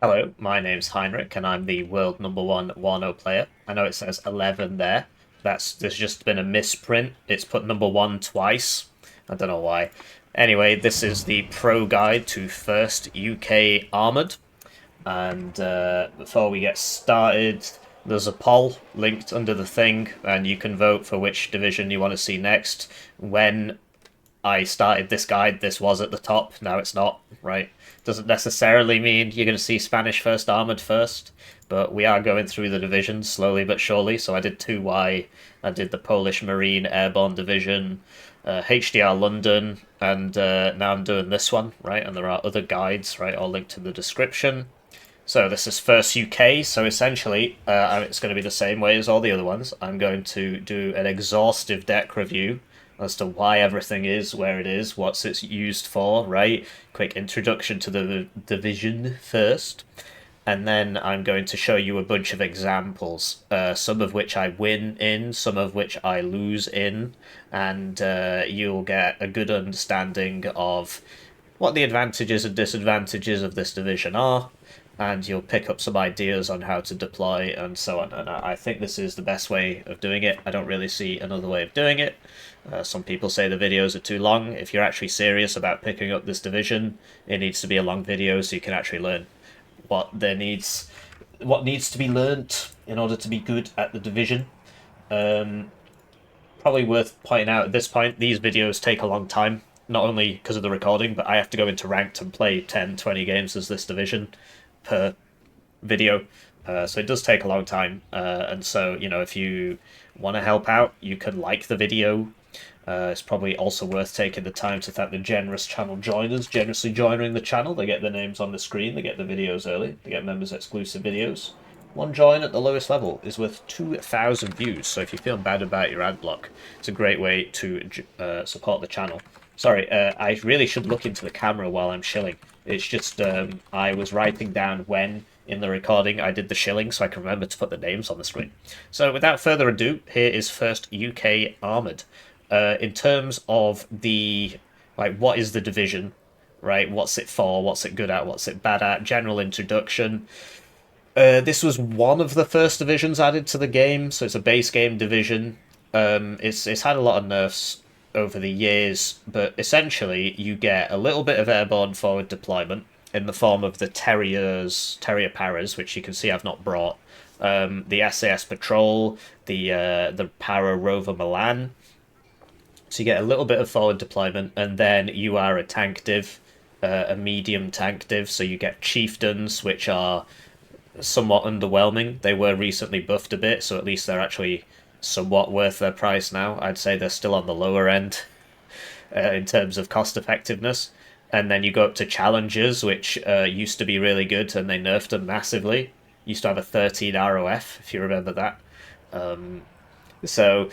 Hello, my name's Heinrich, and I'm the world #1 Warno player. I know it says 11 there. There's just been a misprint. It's put #1 twice. I don't know why. Anyway, this is the pro guide to first UK Armoured. And before we get started, there's a poll linked under the thing, and you can vote for which division you want to see next. When I started this guide, this was at the top. Now it's not, right? Doesn't necessarily mean you're going to see Spanish First Armoured first, but we are going through the divisions slowly but surely. So I did 2Y, I did the Polish Marine Airborne Division, HDR London, and now I'm doing this one, right? And there are other guides, right, all linked in the description. So this is first UK, so essentially it's going to be the same way as all the other ones. I'm going to do an exhaustive deck review as to why everything is where it is, what's it's used for, right? Quick introduction to the division first. And then I'm going to show you a bunch of examples, some of which I win in, some of which I lose in, and you'll get a good understanding of what the advantages and disadvantages of this division are, and you'll pick up some ideas on how to deploy and so on. And I think this is the best way of doing it. I don't really see another way of doing it. Some people say the videos are too long. If you're actually serious about picking up this division, it needs to be a long video so you can actually learn what needs to be learnt in order to be good at the division. Probably worth pointing out at this point, these videos take a long time, not only because of the recording, but I have to go into ranked and play 10, 20 games as this division per video. So it does take a long time. And so, if you want to help out, you can like the video. It's probably also worth taking the time to thank the generous channel joiners, generously joining the channel. They get their names on the screen, they get the videos early, they get members exclusive videos. One join at the lowest level is worth 2,000 views, so if you're feeling bad about your ad block, it's a great way to support the channel. Sorry, I really should look into the camera while I'm shilling. It's just I was writing down when in the recording I did the shilling, so I can remember to put the names on the screen. So without further ado, here is first UK Armoured. In terms of what is the division, right? What's it for? What's it good at? What's it bad at? General introduction. This was one of the first divisions added to the game, so it's a base game division. It's had a lot of nerfs over the years, but essentially you get a little bit of airborne forward deployment in the form of the Terrier Paras, which you can see I've not brought. The SAS Patrol, the Para Rover Milan. So you get a little bit of forward deployment, and then you are a tank div, a medium tank div. So you get chieftains, which are somewhat underwhelming. They were recently buffed a bit, so at least they're actually somewhat worth their price now. I'd say they're still on the lower end in terms of cost effectiveness. And then you go up to challengers, which used to be really good, and they nerfed them massively. Used to have a 13 ROF, if you remember that. So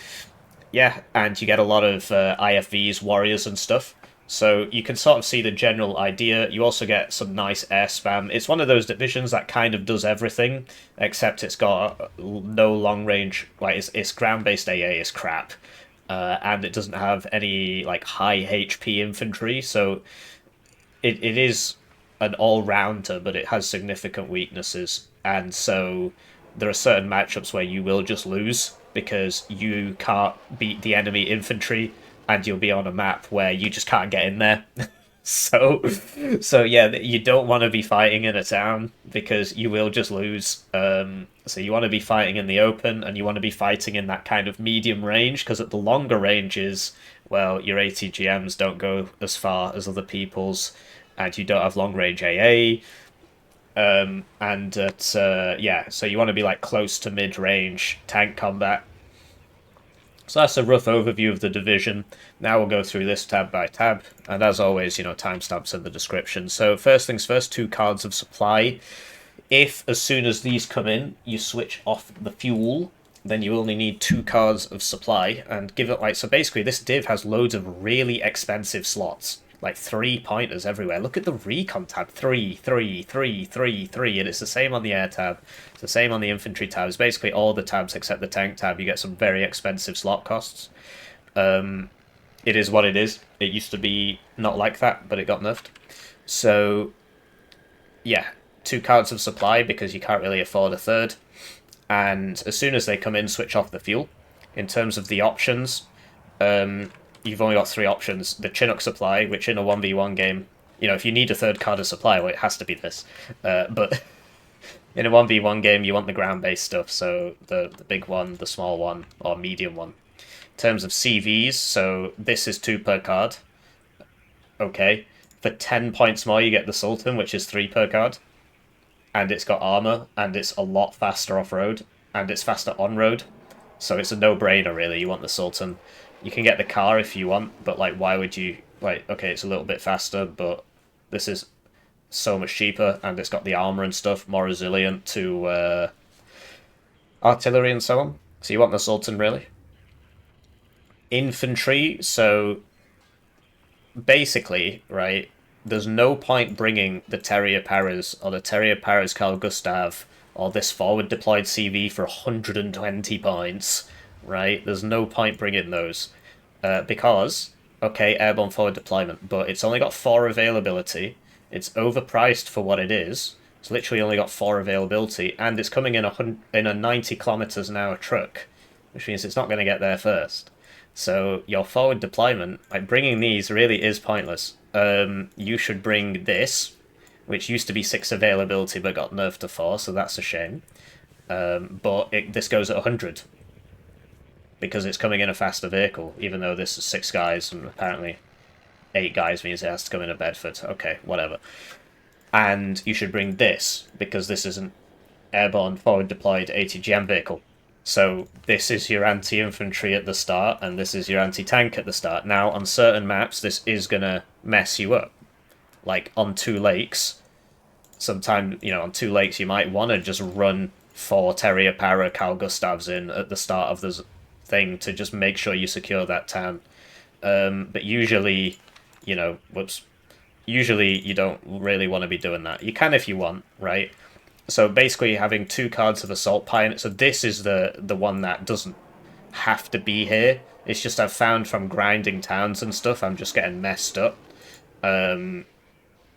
yeah, and you get a lot of IFVs, warriors, and stuff. So you can sort of see the general idea. You also get some nice air spam. It's one of those divisions that kind of does everything, except it's got no long range. Like its ground based AA is crap, and it doesn't have any high HP infantry. So it is an all rounder, but it has significant weaknesses, and so there are certain matchups where you will just lose because you can't beat the enemy infantry, and you'll be on a map where you just can't get in there. so, so yeah, you don't want to be fighting in a town because you will just lose. So you want to be fighting in the open, and you want to be fighting in that kind of medium range, because at the longer ranges, well, your ATGMs don't go as far as other people's, and you don't have long range AA. So you want to be close to mid range tank combat. So that's a rough overview of the division. Now we'll go through this tab by tab, and as always, timestamps in the description. So first things first, 2 cards of supply. If as soon as these come in, you switch off the fuel, then you only need 2 cards of supply, and give it so basically this div has loads of really expensive slots. 3 pointers everywhere. Look at the recon tab. 3, 3, 3, 3, 3. And it's the same on the air tab. It's the same on the infantry tab. It's basically all the tabs except the tank tab. You get some very expensive slot costs. It is what it is. It used to be not like that, but it got nerfed. So, yeah. 2 cards of supply because you can't really afford a third. And as soon as they come in, switch off the fuel. In terms of the options, you've only got 3 options. The Chinook supply, which in a 1v1 game, if you need a third card of supply, well, it has to be this. But in a 1v1 game, you want the ground-based stuff, so the big one, the small one, or medium one. In terms of CVs, so this is 2 per card. Okay. For 10 points more, you get the Sultan, which is 3 per card. And it's got armor, and it's a lot faster off-road, and it's faster on-road. So it's a no-brainer, really. You want the Sultan. You can get the car if you want, but, why would you... okay, it's a little bit faster, but this is so much cheaper, and it's got the armor and stuff, more resilient to artillery and so on. So you want the Sultan, really. Infantry, so... basically, right, there's no point bringing the Terrier Paras or the Terrier Paras Carl Gustav or this forward deployed CV for 120 points, right? There's no point bringing those because, okay, airborne forward deployment, but it's only got 4 availability. It's overpriced for what it is. It's literally only got 4 availability, and it's coming in a 90 kilometers an hour truck, which means it's not going to get there first. So your forward deployment, bringing these really is pointless. You should bring this, which used to be 6 availability but got nerfed to 4, so that's a shame. But this goes at 100 because it's coming in a faster vehicle, even though this is 6 guys and apparently 8 guys means it has to come in a Bedford. Okay, whatever. And you should bring this because this is an airborne forward deployed ATGM vehicle. So this is your anti-infantry at the start, and this is your anti-tank at the start. Now, on certain maps, this is going to mess you up. Like, on 2 lakes, sometime, on 2 lakes, you might want to just run 4 Terrier Para Carl Gustavs in at the start of the thing to just make sure you secure that town. But usually, usually you don't really want to be doing that. You can if you want, right? So basically having 2 cards of Assault Pioneer. So this is the one that doesn't have to be here. It's just I've found from grinding towns and stuff, I'm just getting messed up.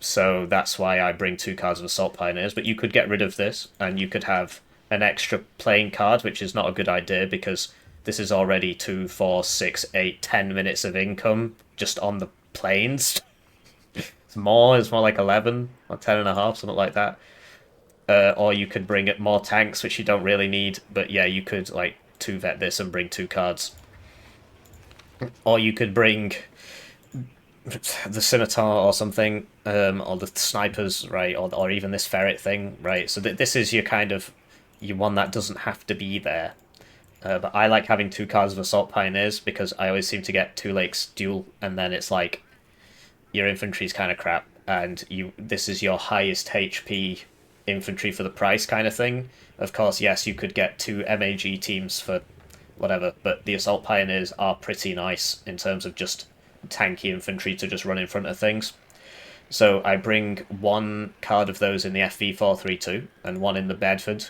So that's why I bring 2 cards of Assault Pioneers. But you could get rid of this, and you could have an extra playing card, which is not a good idea, because this is already 2, 4, 6, 8, 10 minutes of income just on the planes. It's more like 11 or 10 and a half, something like that. Or you could bring it more tanks, which you don't really need. But yeah, you could 2-vet this and bring 2 cards. Or you could bring the Scimitar or something, or the snipers, right? Or even this ferret thing, right? So this is your kind of your one that doesn't have to be there. But I like having 2 cards of Assault Pioneers because I always seem to get 2 lakes duel, and then it's like your infantry's kind of crap, and this is your highest HP infantry for the price kind of thing. Of course, yes, you could get 2 MAG teams for whatever, but the Assault Pioneers are pretty nice in terms of just tanky infantry to just run in front of things. So I bring 1 card of those in the FV432 and 1 in the Bedford.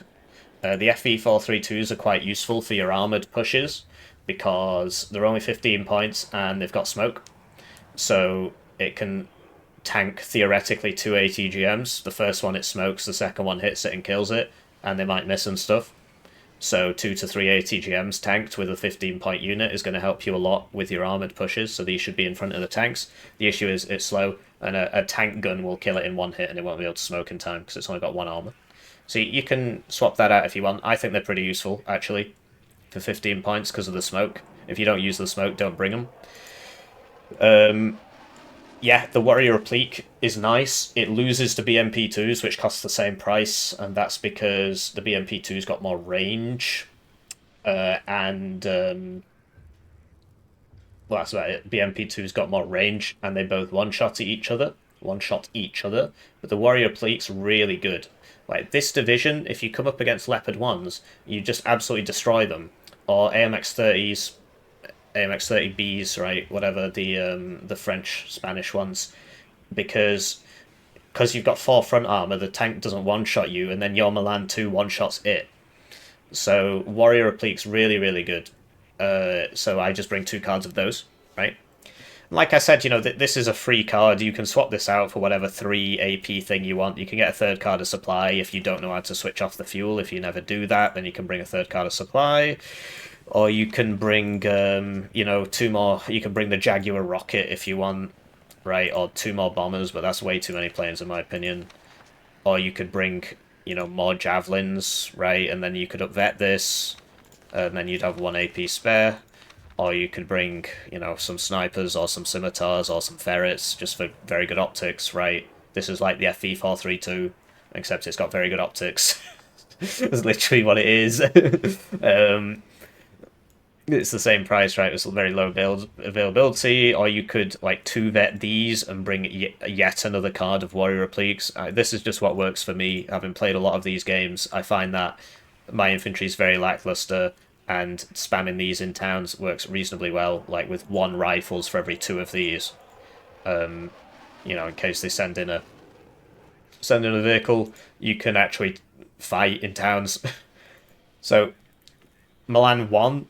The FV432s are quite useful for your armoured pushes because they're only 15 points and they've got smoke. So it can tank theoretically 2 ATGMs. The first one it smokes, the second one hits it and kills it, and they might miss and stuff. So 2 to 3 ATGMs tanked with a 15-point unit is going to help you a lot with your armoured pushes, so these should be in front of the tanks. The issue is it's slow, and a tank gun will kill it in 1 hit, and it won't be able to smoke in time because it's only got 1 armour. So you can swap that out if you want. I think they're pretty useful, actually, for 15 points because of the smoke. If you don't use the smoke, don't bring them. Yeah, the Warrior Replique is nice. It loses to BMP2s, which costs the same price, and that's because the BMP2's got more range. Well, that's about it. BMP2's got more range, and they both one-shot each other. But the Warrior Replique's really good. Like, this division, if you come up against Leopard 1s, you just absolutely destroy them. Or AMX-30s, AMX-30Bs, right, whatever, the French, Spanish ones, because you've got 4 front armor, the tank doesn't one-shot you, and then your Milan 2 one-shots it. So Warrior Replique's really, really good. So I just bring 2 cards of those, right? like I said, this is a free card. You can swap this out for whatever 3 AP thing you want. You can get a third card of supply if you don't know how to switch off the fuel. If you never do that, then you can bring a third card of supply. Or you can bring, 2 more. You can bring the Jaguar rocket if you want, right? Or 2 more bombers, but that's way too many planes in my opinion. Or you could bring, more javelins, right? And then you could upvet this, and then you'd have 1 AP spare. Or you could bring, some snipers or some scimitars or some ferrets just for very good optics, right? This is like the FV432, except it's got very good optics. That's literally what it is. It's the same price, right? It's very low build availability. Or you could like 2-vet these and bring yet another card of Warrior Repliques. This is just what works for me. Having played a lot of these games, I find that my infantry is very lackluster, and spamming these in towns works reasonably well, like with 1 rifles for every 2 of these. In case they send in a vehicle, you can actually fight in towns. So, Milan 1.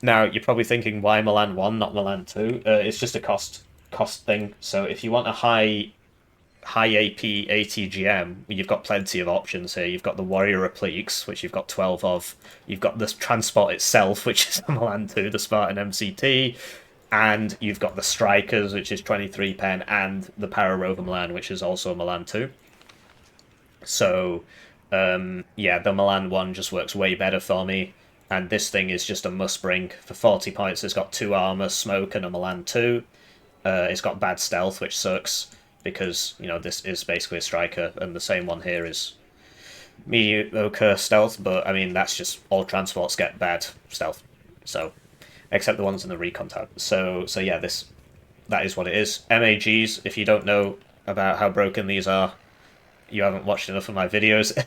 Now, you're probably thinking, why Milan 1, not Milan 2? It's just a cost thing. So if you want a high AP ATGM, you've got plenty of options here. You've got the Warrior Repliques, which you've got 12 of. You've got the transport itself, which is Milan 2, the Spartan MCT. And you've got the Strikers, which is 23 pen, and the Para Rover Milan, which is also Milan 2. So, the Milan 1 just works way better for me. And this thing is just a must bring. For 40 points, it's got 2 armor, smoke, and a Milan 2. It's got bad stealth, which sucks, because, this is basically a striker, and the same one here is mediocre stealth, but, I mean, that's just all transports get bad stealth. So, except the ones in the recon tab. So yeah, that is what it is. MAGs, if you don't know about how broken these are, you haven't watched enough of my videos.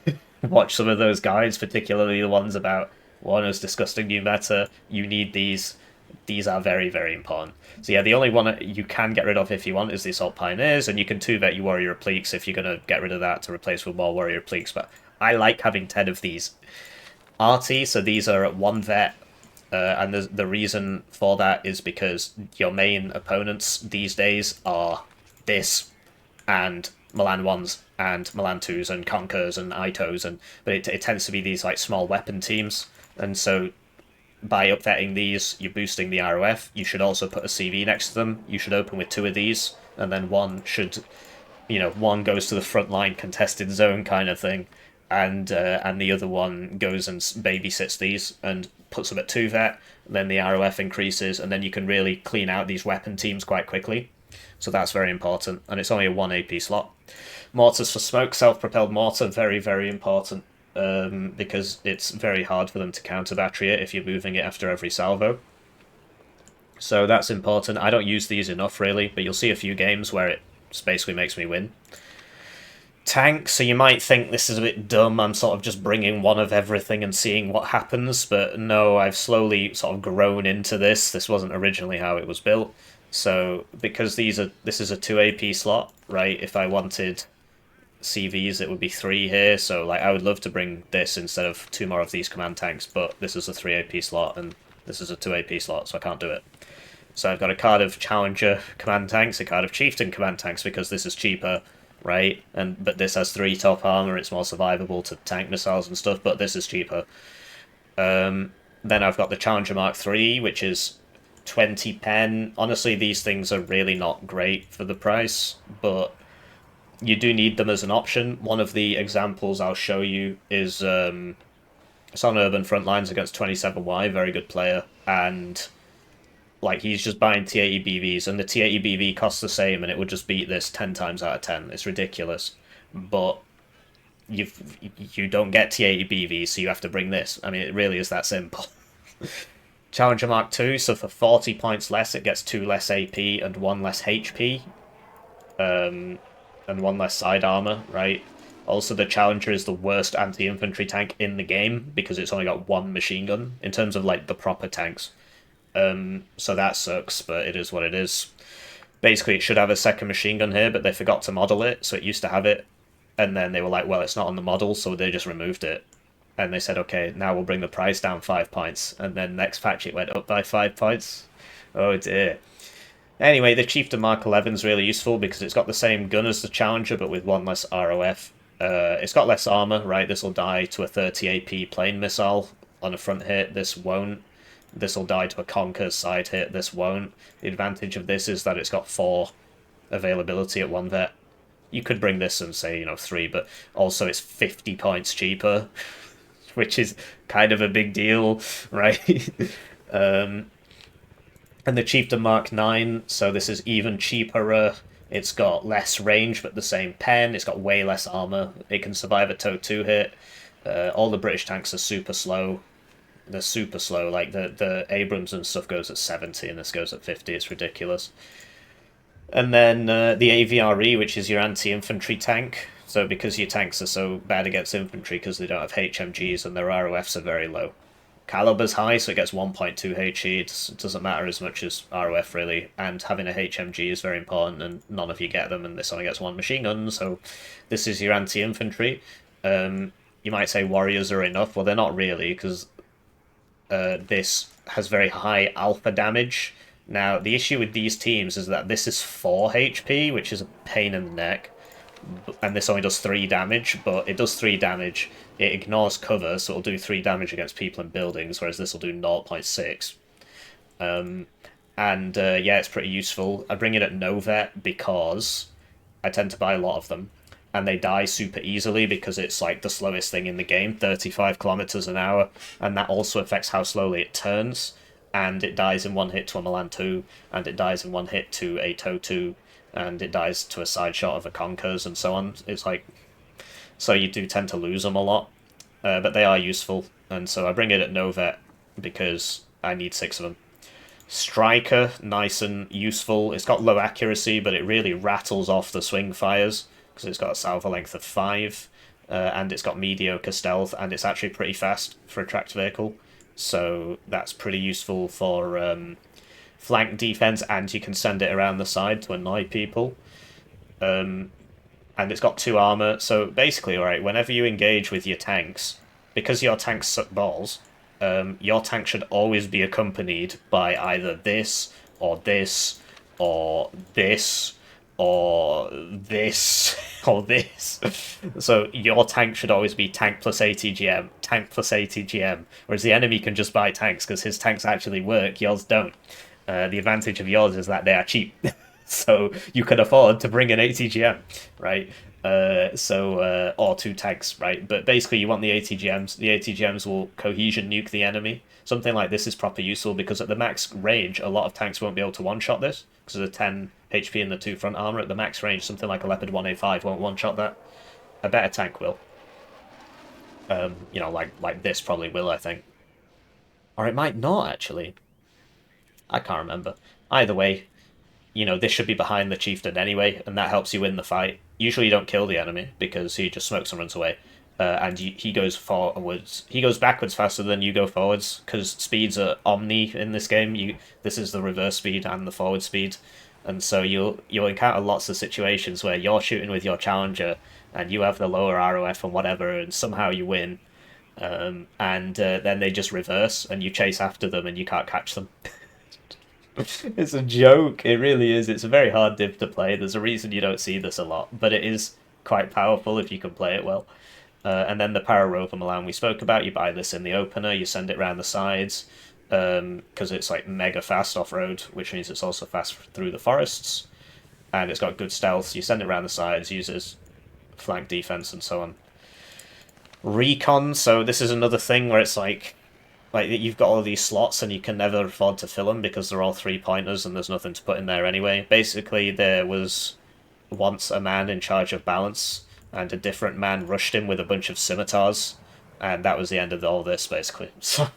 Watch some of those guides, particularly the ones about Warno's disgusting new meta. You need these. These are very, very important. So yeah, the only one you can get rid of if you want is the Assault Pioneers, and you can 2-vet your Warrior Repliques if you're going to get rid of that to replace with more Warrior Repliques, but I like having 10 of these. RT, so these are at 1 vet, and the reason for that is because your main opponents these days are this, and Milan 1s, and Milan 2s, and Conkers, and Itos, but it tends to be these like small weapon teams, and so by upvetting these, you're boosting the ROF. You should also put a CV next to them. You should open with 2 of these, and then one should, one goes to the front line contested zone kind of thing, and the other one goes and babysits these and puts them at 2-vet. Then the ROF increases, and then you can really clean out these weapon teams quite quickly. So that's very important, and it's only a 1 AP slot. Mortars for smoke, self-propelled mortar, very, very important. Because it's very hard for them to counter battery it if you're moving it after every salvo. So that's important. I don't use these enough, really, but you'll see a few games where it basically makes me win. Tank, so you might think this is a bit dumb, I'm sort of just bringing 1 of everything and seeing what happens, but no, I've slowly sort of grown into this. This wasn't originally how it was built. So, because this is a 2 AP slot, right, if I wanted CVs, it would be 3 here, so like I would love to bring this instead of 2 more of these command tanks, but this is a 3 AP slot and this is a 2 AP slot, so I can't do it. So I've got a card of Challenger command tanks, a card of Chieftain command tanks because this is cheaper, right? But this has 3 top armor, it's more survivable to tank missiles and stuff, but this is cheaper. Then I've got the Challenger Mark III, which is 20 pen. Honestly, these things are really not great for the price, but you do need them as an option. One of the examples I'll show you is it's on Urban Frontlines against 27Y, very good player, and like he's just buying T80 BVs, and the T80 BV costs the same, and it would just beat this 10 times out of 10. It's ridiculous, but you don't get T80 BVs, so you have to bring this. I mean, it really is that simple. Challenger Mark II, so for 40 points less, it gets 2 less AP and 1 less HP. And 1 less side armor, right? Also, the Challenger is the worst anti-infantry tank in the game because it's only got 1 machine gun in terms of like the proper tanks. So that sucks, but it is what it is. Basically, it should have a second machine gun here, but they forgot to model it, so it used to have it. And then they were like, well, it's not on the model, so they just removed it. And they said, okay, now we'll bring the price down 5 points. And then next patch it went up by 5 points. Oh dear. Anyway, the Chieftain Mark 11 is really useful because it's got the same gun as the Challenger, but with one less ROF. It's got less armor, right? This will die to a 30 AP plane missile on a front hit. This won't. This will die to a Conquer's side hit. This won't. The advantage of this is that it's got 4 availability at 1 vet. You could bring this and say, 3, but also it's 50 points cheaper, which is kind of a big deal, right? And the Chieftain Mark 9, so this is even cheaper. It's got less range, but the same pen. It's got way less armor. It can survive a TOW 2 hit. All the British tanks are super slow. They're super slow. Like, the Abrams and stuff goes at 70, and this goes at 50. It's ridiculous. And then the AVRE, which is your anti-infantry tank. So because your tanks are so bad against infantry because they don't have HMGs and their ROFs are very low. Caliber's high, so it gets 1.2 HE. It doesn't matter as much as ROF, really. And having a HMG is very important, and none of you get them, and this only gets 1 machine gun, so this is your anti-infantry. You might say warriors are enough. Well, they're not really, because this has very high alpha damage. Now, the issue with these teams is that this is 4 HP, which is a pain in the neck. And this only does 3 damage, but it does 3 damage. It ignores cover, so it'll do 3 damage against people in buildings, whereas this will do 0.6. Yeah, it's pretty useful. I bring it at no vet because I tend to buy a lot of them, and they die super easily because it's like the slowest thing in the game, 35 kilometers an hour, and that also affects how slowly it turns, and it dies in 1 hit to a Milan 2, and it dies in 1 hit to a TOW 2, and it dies to a side shot of a Conquer's, and so on. It's like, so you do tend to lose them a lot, but they are useful, and so I bring it at no vet because I need 6 of them. Striker, nice and useful. It's got low accuracy, but it really rattles off the swing fires because it's got a salvo length of 5, and it's got mediocre stealth, and it's actually pretty fast for a tracked vehicle, so that's pretty useful for flank defense, and you can send it around the side to annoy people. And it's got 2 armor, so basically, alright, whenever you engage with your tanks, because your tanks suck balls, your tank should always be accompanied by either this, or this, or this, or this, or this. So your tank should always be tank plus ATGM, tank plus ATGM, whereas the enemy can just buy tanks because his tanks actually work, yours don't. The advantage of yours is that they are cheap, so you can afford to bring an ATGM, right? Or 2 tanks, right? But basically you want the ATGMs. The ATGMs will cohesion nuke the enemy. Something like this is proper useful because at the max range, a lot of tanks won't be able to one-shot this because of the 10 HP in the 2 front armor. At the max range, something like a Leopard 1A5 won't one-shot that. A better tank will. Like this probably will, I think. Or it might not, actually. I can't remember. Either way, this should be behind the chieftain anyway, and that helps you win the fight. Usually you don't kill the enemy, because he just smokes and runs away. And he goes forwards. He goes backwards faster than you go forwards, because speeds are omni in this game. This is the reverse speed and the forward speed. And so you'll encounter lots of situations where you're shooting with your challenger, and you have the lower ROF and whatever, and somehow you win. Then they just reverse, and you chase after them, and you can't catch them. It's a joke. It really is. It's a very hard div to play. There's a reason you don't see this a lot, but it is quite powerful if you can play it well. And then the Para Rover Milan we spoke about, you buy this in the opener, you send it around the sides, because it's like mega fast off-road, which means it's also fast through the forests, and it's got good stealth. You send it around the sides, uses flank defense and so on. Recon, so this is another thing where it's like you've got all these slots and you can never afford to fill them because they're all 3-pointers and there's nothing to put in there anyway. Basically, there was once a man in charge of balance, and a different man rushed him with a bunch of scimitars, and that was the end of all this, basically. So,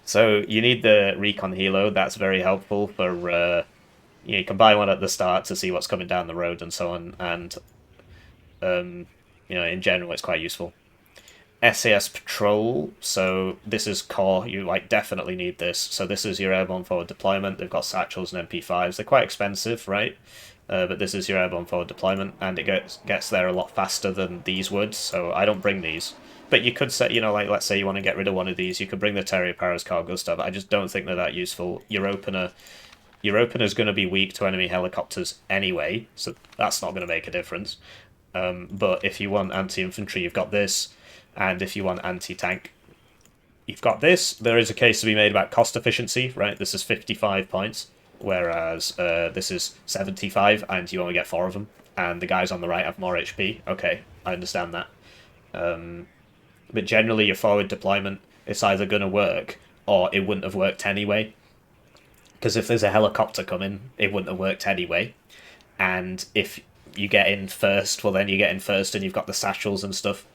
so you need the Recon Helo. That's very helpful for... you can buy one at the start to see what's coming down the road and so on, and in general it's quite useful. SAS Patrol, so this is core, you definitely need this. So this is your airborne forward deployment. They've got satchels and MP5s. They're quite expensive, right? But this is your airborne forward deployment, and it gets there a lot faster than these would, so I don't bring these. But you could set, let's say you want to get rid of one of these, you could bring the Terrier Paras Carl Gustav. I just don't think they're that useful. Your opener, Your opener's going to be weak to enemy helicopters anyway, so that's not going to make a difference. But if you want anti-infantry, you've got this, and if you want anti-tank, you've got this. There is a case to be made about cost efficiency, right? This is 55 points, whereas this is 75, and you only get 4 of them, and the guys on the right have more HP. Okay, I understand that. But generally, your forward deployment, it's either going to work, or it wouldn't have worked anyway. Because if there's a helicopter coming, it wouldn't have worked anyway. And if you get in first, well then you get in first and you've got the satchels and stuff.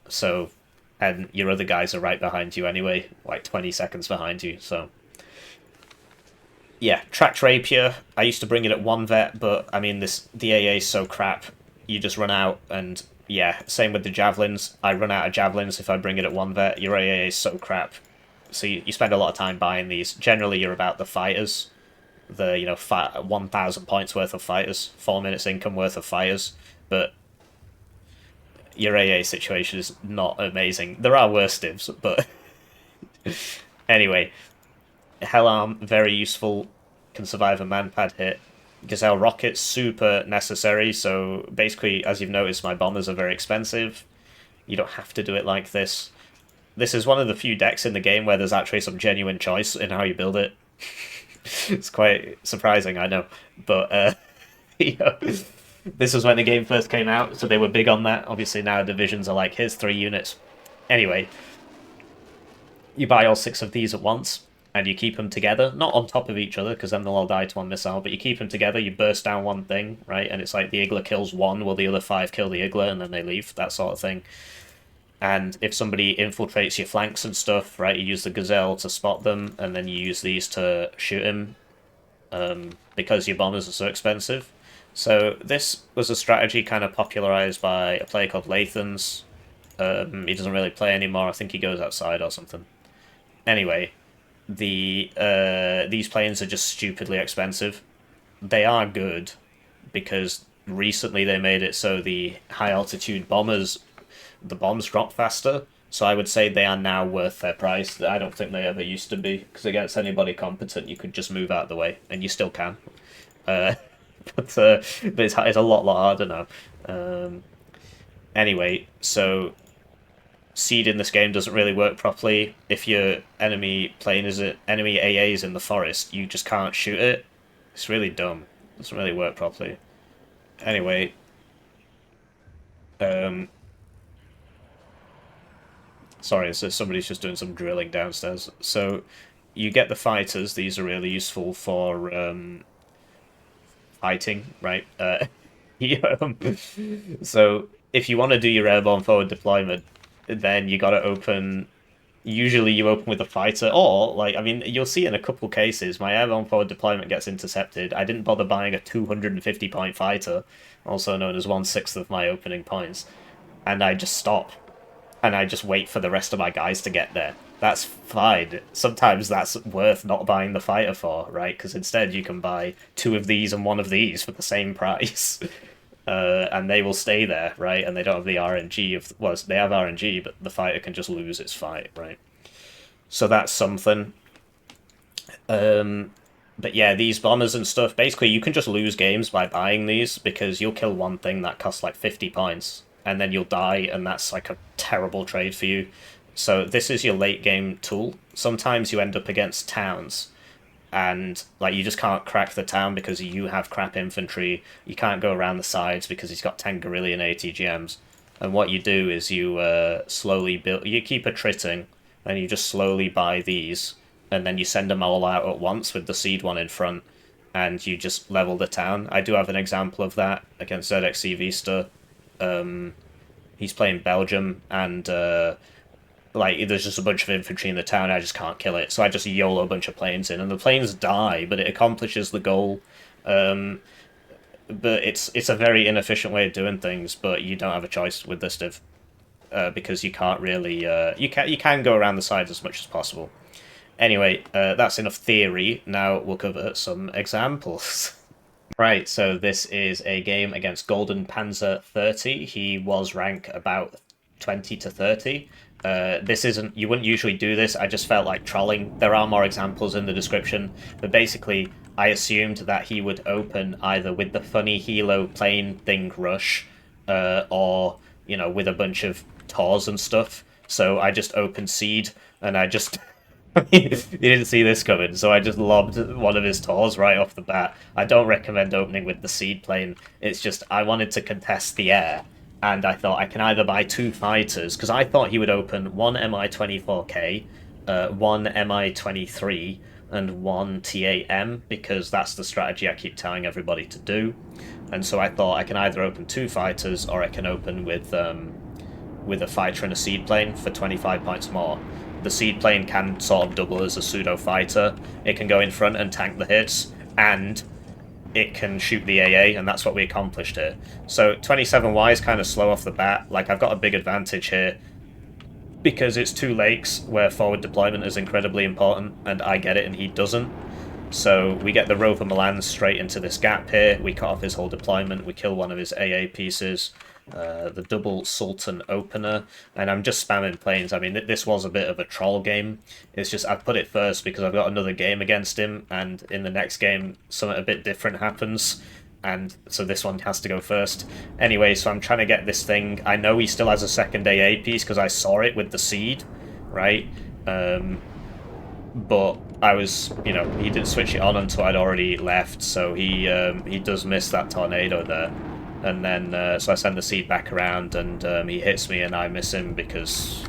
So, and your other guys are right behind you anyway, like 20 seconds behind you, so... Yeah, tracked rapier, I used to bring it at 1 vet, but I mean, the AA is so crap, you just run out, and yeah, same with the javelins. I run out of javelins if I bring it at 1 vet, your AA is so crap. So you spend a lot of time buying these. Generally, you're about the fighters, the 1,000 points worth of fighters, 4 minutes income worth of fighters, but your AA situation is not amazing. There are worse divs, but anyway, Hellarm, very useful, can survive a manpad hit. Gazelle rockets, super necessary, so basically, as you've noticed, my bombers are very expensive. You don't have to do it like this. This is one of the few decks in the game where there's actually some genuine choice in how you build it. It's quite surprising, I know. But, this was when the game first came out, so they were big on that. Obviously now divisions are like, here's 3 units. Anyway, you buy all 6 of these at once, and you keep them together. Not on top of each other, because then they'll all die to one missile, but you keep them together, you burst down one thing, right? And it's like the Igla kills 1, while the other 5 kill the Igla, and then they leave, that sort of thing. And if somebody infiltrates your flanks and stuff, right, you use the Gazelle to spot them, and then you use these to shoot him, because your bombers are so expensive. So this was a strategy kind of popularized by a player called Lathans. He doesn't really play anymore, I think he goes outside or something. Anyway, these planes are just stupidly expensive. They are good, because recently they made it so the high-altitude bombers... the bombs drop faster, so I would say they are now worth their price. I don't think they ever used to be, because against anybody competent you could just move out of the way, and you still can. But it's a lot harder now. Anyway, so seed in this game doesn't really work properly. If your enemy AA is in the forest, you just can't shoot it. It's really dumb. It doesn't really work properly. Anyway, sorry, so somebody's just doing some drilling downstairs. So you get the fighters. These are really useful for fighting, right? So if you want to do your airborne forward deployment, then you got to open... Usually you open with a fighter, or, like, I mean, you'll see in a couple cases, my airborne forward deployment gets intercepted. I didn't bother buying a 250-point fighter, also known as 1/6 of my opening points, and I just stop. And I just wait for the rest of my guys to get there. That's fine. Sometimes that's worth not buying the fighter for, right? Because instead you can buy 2 of these and 1 of these for the same price. And they will stay there, right? And they don't have the RNG of... Well, they have RNG, but the fighter can just lose its fight, right? So that's something. But yeah, these bombers and stuff, basically you can just lose games by buying these, because you'll kill one thing that costs like 50 points. And then you'll die, and that's like a terrible trade for you. So this is your late game tool. Sometimes you end up against towns, and like you just can't crack the town because you have crap infantry. You can't go around the sides because he's got 10 Guerrillian ATGMs. And what you do is you slowly build... You keep attriting, and you just slowly buy these, and then you send them all out at once with the seed one in front, and you just level the town. I do have an example of that against ZXC Vista. He's playing Belgium, and like there's just a bunch of infantry in the town. I just can't kill it, so I just YOLO a bunch of planes in, and the planes die, but it accomplishes the goal. But it's a very inefficient way of doing things. But you don't have a choice with this div, because you can't really you can go around the sides as much as possible. Anyway, that's enough theory. Now we'll cover some examples. Right, so this is a game against Golden Panzer 30. He was rank about 20 to 30. This isn't... You wouldn't usually do this, I just felt like trolling. There are more examples in the description, but basically, I assumed that he would open either with the funny Hilo plane thing rush, or, you know, with a bunch of Tors and stuff. So I just opened Seed, and I just... He didn't see this coming, so I just lobbed one of his Tors right off the bat. I don't recommend opening with the Seed plane. It's just, I wanted to contest the air, and I thought I can either buy 2 fighters, because I thought he would open one Mi-24K, one Mi-23, and one TAM, because that's the strategy I keep telling everybody to do. And so I thought I can either open 2 fighters, or I can open with a fighter and a Seed plane for 25 points more. The Seed plane can sort of double as a pseudo fighter. It can go in front and tank the hits, and it can shoot the AA, and that's what we accomplished here. So 27Y is kind of slow off the bat. Like, I've got a big advantage here because it's 2 lakes where forward deployment is incredibly important, and I get it and he doesn't. So we get the Rover Milan straight into this gap here, we cut off his whole deployment, we kill one of his AA pieces, the double Sultan opener, and I'm just spamming planes. I mean, this was a bit of a troll game. It's just, I've put it first because I've got another game against him, and in the next game, something a bit different happens, and so this one has to go first. Anyway, so I'm trying to get this thing. I know he still has a second AA piece because I saw it with the Seed, right? But I was, you know, he didn't switch it on until I'd already left, so he does miss that tornado there. And then, so I send the Seed back around, and he hits me, and I miss him because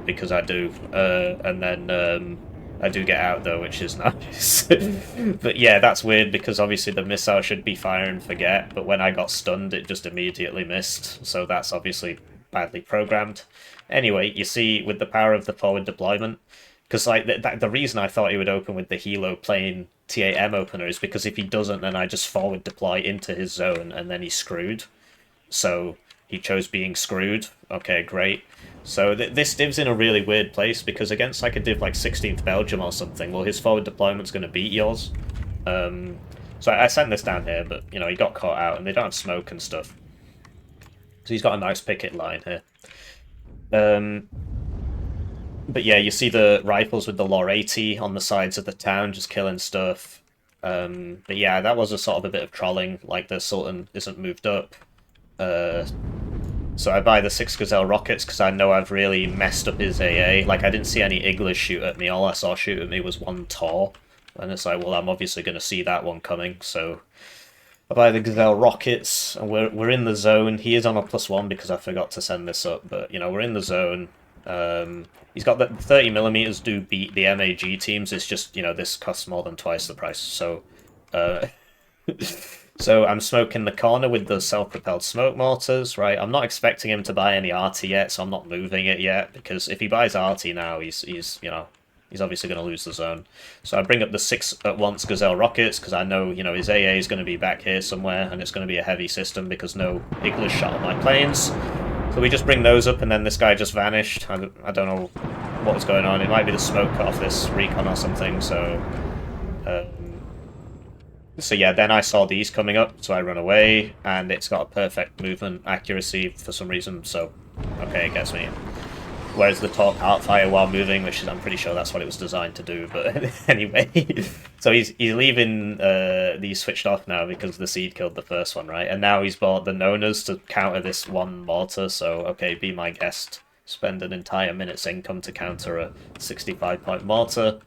I do. And then I do get out, though, which is nice. But yeah, that's weird, because obviously the missile should be fire and forget, but when I got stunned, it just immediately missed. So that's obviously badly programmed. Anyway, you see, with the power of the forward deployment, because like the reason I thought he would open with the Hilo plane TAM opener is because if he doesn't, then I just forward deploy into his zone, and then he's screwed. So he chose being screwed. Okay, great. So this div's in a really weird place, because against like a div like 16th Belgium or something, well, his forward deployment's going to beat yours. So I sent this down here, but, you know, he got caught out, and they don't have smoke and stuff. So he's got a nice picket line here. But yeah, you see the rifles with the Lor 80 on the sides of the town, just killing stuff. But yeah, that was a sort of a bit of trolling, like the Sultan isn't moved up. So I buy the 6 Gazelle rockets because I know I've really messed up his AA. Like, I didn't see any Iglis shoot at me, all I saw shoot at me was one Tor. And it's like, well, I'm obviously going to see that one coming, so... I buy the Gazelle rockets, and we're in the zone. He is on a +1 because I forgot to send this up, but, you know, we're in the zone. He's got the 30mm do beat the MAG teams. It's just, you know, this costs more than twice the price. So, so I'm smoking the corner with the self-propelled smoke mortars, right? I'm not expecting him to buy any RT yet, so I'm not moving it yet, because if he buys RT now, he's you know, he's obviously going to lose the zone. So I bring up the 6 at once Gazelle rockets, because I know, you know, his AA is going to be back here somewhere, and it's going to be a heavy system because no Iglis shot at my planes. So we just bring those up, and then this guy just vanished. I don't know what was going on. It might be the smoke off this recon or something, so... So yeah, then I saw these coming up, so I run away, and it's got a perfect movement accuracy for some reason, so... Okay, it gets me. Whereas the Tor can't fire while moving, which is, I'm pretty sure that's what it was designed to do, but anyway. So he's leaving these switched off now because the Seed killed the first one, right? And now he's bought the Nonas to counter this one mortar, so okay, be my guest. Spend an entire minute's income to counter a 65-point mortar.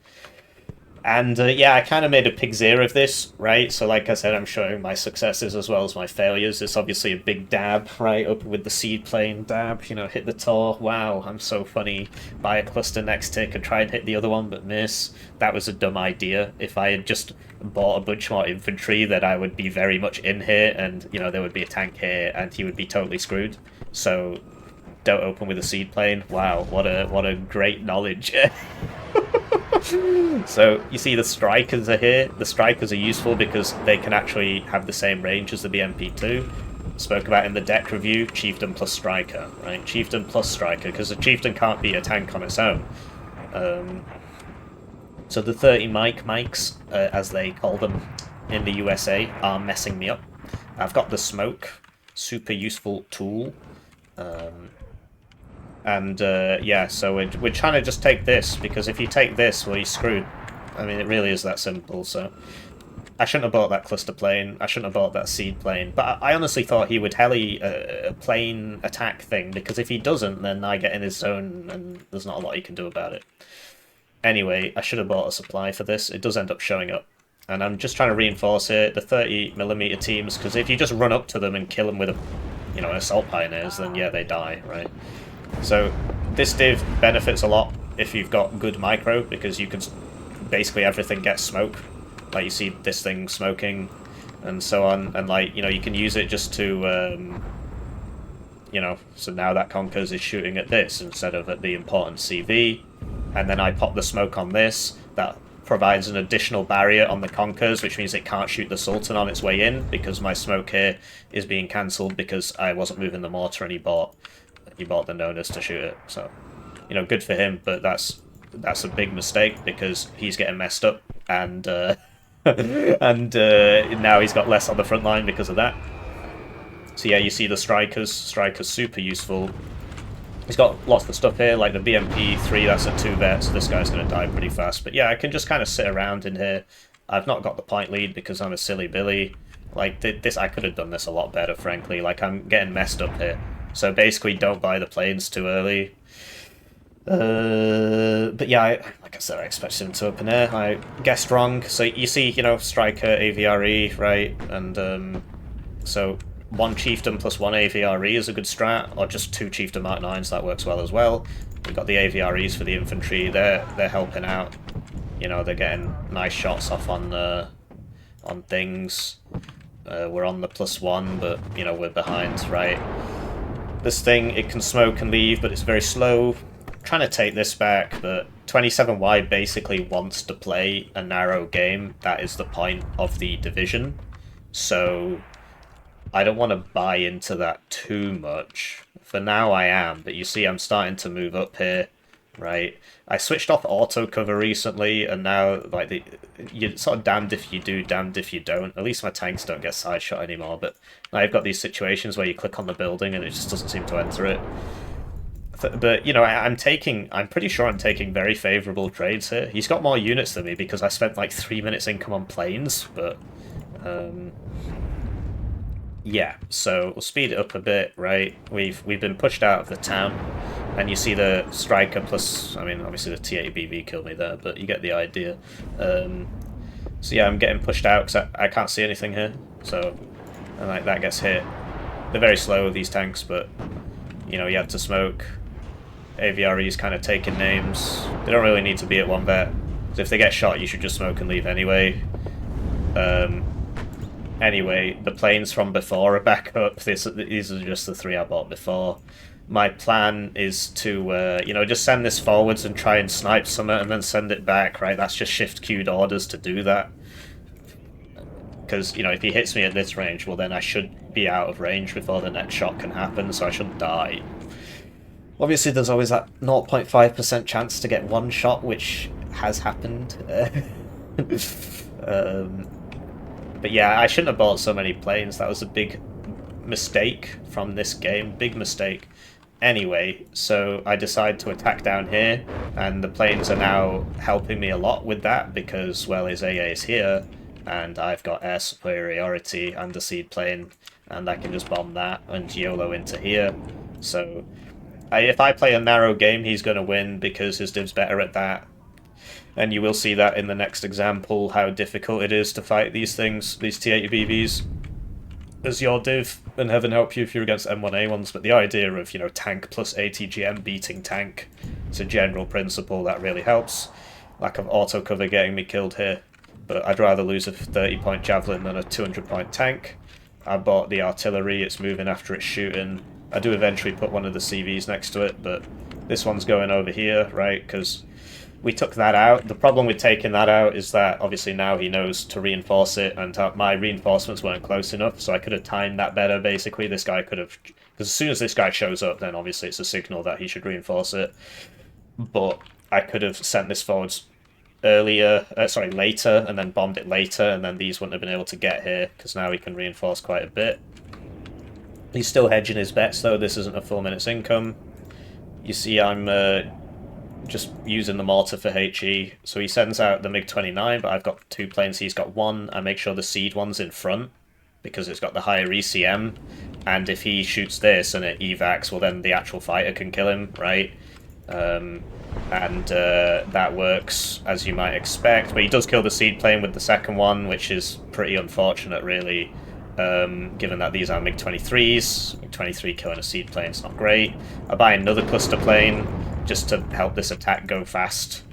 And yeah, I kind of made a pig's ear of this, right? So like I said, I'm showing my successes as well as my failures. It's obviously a big dab, right? Open with the Seed plane, dab, you know, hit the Tor. Wow, I'm so funny. Buy a cluster next tick and try and hit the other one, but miss. That was a dumb idea. If I had just bought a bunch more infantry, then I would be very much in here, and, you know, there would be a tank here, and he would be totally screwed. So don't open with a Seed plane. Wow, what a great knowledge. So you see the Strikers are here. The Strikers are useful because they can actually have the same range as the BMP2. Spoke about in the deck review, Chieftain plus Striker, right? Chieftain plus Striker, because the Chieftain can't be a tank on its own. So the 30 mics, as they call them in the USA, are messing me up. I've got the smoke, super useful tool. Yeah, so we're trying to just take this, because if you take this, well, you're screwed. I mean, it really is that simple, so... I shouldn't have bought that cluster plane. I shouldn't have bought that seed plane. But I honestly thought he would heli a plane attack thing, because if he doesn't, then I get in his zone and there's not a lot he can do about it. Anyway, I should have bought a supply for this. It does end up showing up. And I'm just trying to reinforce it, the 30mm teams, because if you just run up to them and kill them with assault pioneers, then yeah, they die, right? So this div benefits a lot if you've got good micro, because you can basically everything gets smoke. Like you see this thing smoking and so on, and like, you can use it just to, so now that Conkers is shooting at this instead of at the important CV, and then I pop the smoke on this. That provides an additional barrier on the Conkers, which means it can't shoot the Sultan on its way in, because my smoke here is being cancelled because I wasn't moving the mortar and he bought the Nonas to shoot it. So, good for him, but that's a big mistake because he's getting messed up, and and now he's got less on the front line because of that. So yeah, you see the strikers super useful. He's got lots of stuff here, like the BMP-3, that's a 2-vet, so this guy's going to die pretty fast. But yeah, I can just kind of sit around in here. I've not got the point lead because I'm a silly Billy. Like, this, I could have done this a lot better, frankly. Like, I'm getting messed up here. So basically, don't buy the planes too early. But yeah, like I said, I expected him to open air. I guessed wrong. So you see, Striker, AVRE, right? And so 1 Chieftain plus 1 AVRE is a good strat, or just 2 Chieftain Mark 9s, that works well as well. We've got the AVREs for the infantry, they're helping out. They're getting nice shots off on things. We're on the +1, but, we're behind, right? This thing, it can smoke and leave, but it's very slow. I'm trying to take this back, but 27Y basically wants to play a narrow game. That is the point of the division. So I don't want to buy into that too much. For now I am, but you see I'm starting to move up here, right? I switched off auto cover recently, and now like you're sort of damned if you do, damned if you don't. At least my tanks don't get side shot anymore, but I've got these situations where you click on the building and it just doesn't seem to enter it. But, I'm pretty sure I'm taking very favourable trades here. He's got more units than me because I spent like 3 minutes income on planes, but yeah, so we'll speed it up a bit, right? We've been pushed out of the town, and you see the Striker plus, I mean, obviously the T-80BV killed me there, but you get the idea. So yeah, I'm getting pushed out because I can't see anything here, so and like that gets hit. They're very slow, these tanks, but you have to smoke. AVRE is kind of taking names. They don't really need to be at 1 vet. So if they get shot, you should just smoke and leave anyway. Anyway, the planes from before are back up. These are just the 3 I bought before. My plan is to, just send this forwards and try and snipe some and then send it back, right? That's just shift-queued orders to do that. Because, if he hits me at this range, well then I should be out of range before the next shot can happen, so I shouldn't die. Obviously there's always that 0.5% chance to get 1 shot, which has happened. But yeah, I shouldn't have bought so many planes. That was a big mistake from this game. Big mistake. Anyway, so I decide to attack down here, and the planes are now helping me a lot with that because, well, his AA is here, and I've got air superiority and a seed plane, and I can just bomb that and YOLO into here. So if I play a narrow game, he's going to win because his div's better at that. And you will see that in the next example, how difficult it is to fight these things, these T-80BVs, as your div, and heaven help you if you're against M1A ones. But the idea of, tank plus ATGM beating tank, it's a general principle that really helps. Lack of auto cover getting me killed here, but I'd rather lose a 30-point javelin than a 200-point tank. I bought the artillery, it's moving after it's shooting. I do eventually put one of the CVs next to it, but this one's going over here, right, because we took that out. The problem with taking that out is that obviously now he knows to reinforce it, and my reinforcements weren't close enough, so I could have timed that better, basically. This guy could have... Because as soon as this guy shows up, then obviously it's a signal that he should reinforce it. But I could have sent this forwards later, and then bombed it later, and then these wouldn't have been able to get here, because now he can reinforce quite a bit. He's still hedging his bets, though. This isn't a full minute's income. You see I'm just using the mortar for HE. So he sends out the MiG-29, but I've got 2 planes, he's got 1. I make sure the seed one's in front, because it's got the higher ECM, and if he shoots this and it evacs, well then the actual fighter can kill him, right? That works as you might expect, but he does kill the seed plane with the second one, which is pretty unfortunate, really, given that these are MiG-23s. MiG-23 killing a seed plane is not great. I buy another cluster plane just to help this attack go fast.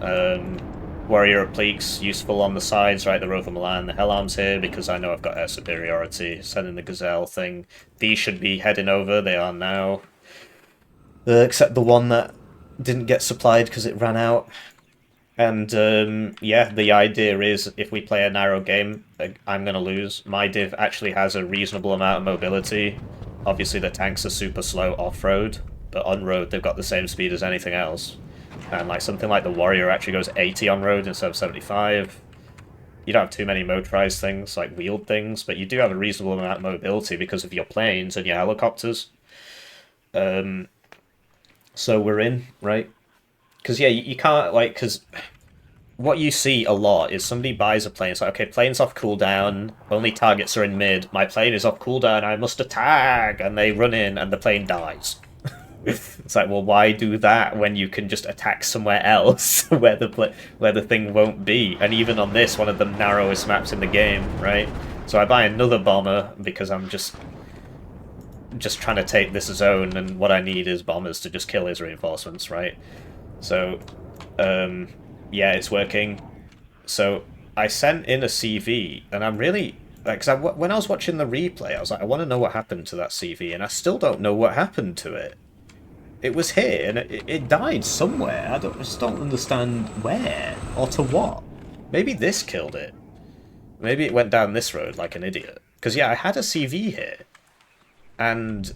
Warrior Appliques, useful on the sides, right? The Rover Milan, the Hellarms here, because I know I've got air superiority. Sending the Gazelle thing. These should be heading over, they are now. Except the one that didn't get supplied because it ran out. And yeah, the idea is if we play a narrow game, I'm going to lose. My div actually has a reasonable amount of mobility. Obviously the tanks are super slow off-road, but on-road they've got the same speed as anything else. And like something like the Warrior actually goes 80 on-road instead of 75. You don't have too many motorized things, like wheeled things, but you do have a reasonable amount of mobility because of your planes and your helicopters. So we're in, right? Because, yeah, you can't, like, because what you see a lot is somebody buys a plane, it's like, okay, plane's off cooldown, only targets are in mid, my plane is off cooldown, I must attack, and they run in and the plane dies. It's like, well, why do that when you can just attack somewhere else where the thing won't be? And even on this, one of the narrowest maps in the game, right? So I buy another bomber because I'm just trying to take this zone, and what I need is bombers to just kill his reinforcements, right? So, yeah, it's working. So I sent in a CV, and I'm really like, because when I was watching the replay, I was like, I want to know what happened to that CV, and I still don't know what happened to it. It was here, and it died somewhere. I just don't understand where or to what. Maybe this killed it. Maybe it went down this road like an idiot. Because yeah, I had a CV here. And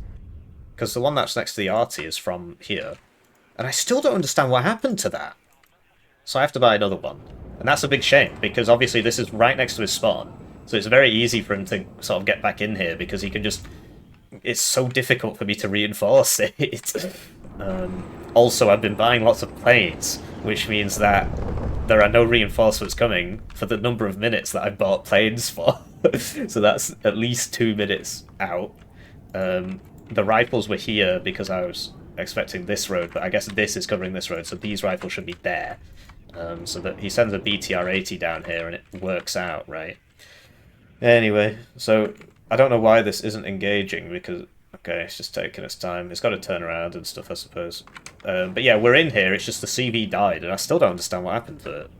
because the one that's next to the arty is from here, and I still don't understand what happened to that. So I have to buy another one, and that's a big shame because obviously this is right next to his spawn, so it's very easy for him to sort of get back in here because he can just. It's so difficult for me to reinforce it. Also, I've been buying lots of planes, which means that there are no reinforcements coming for the number of minutes that I've bought planes for. So that's at least 2 minutes out. The rifles were here because I was expecting this road, but I guess this is covering this road, so these rifles should be there. So that he sends a BTR-80 down here and it works out, right? Anyway, so I don't know why this isn't engaging because, okay, it's just taking its time. It's got to turn around and stuff, I suppose. But yeah, we're in here, it's just the CV died, and I still don't understand what happened to it.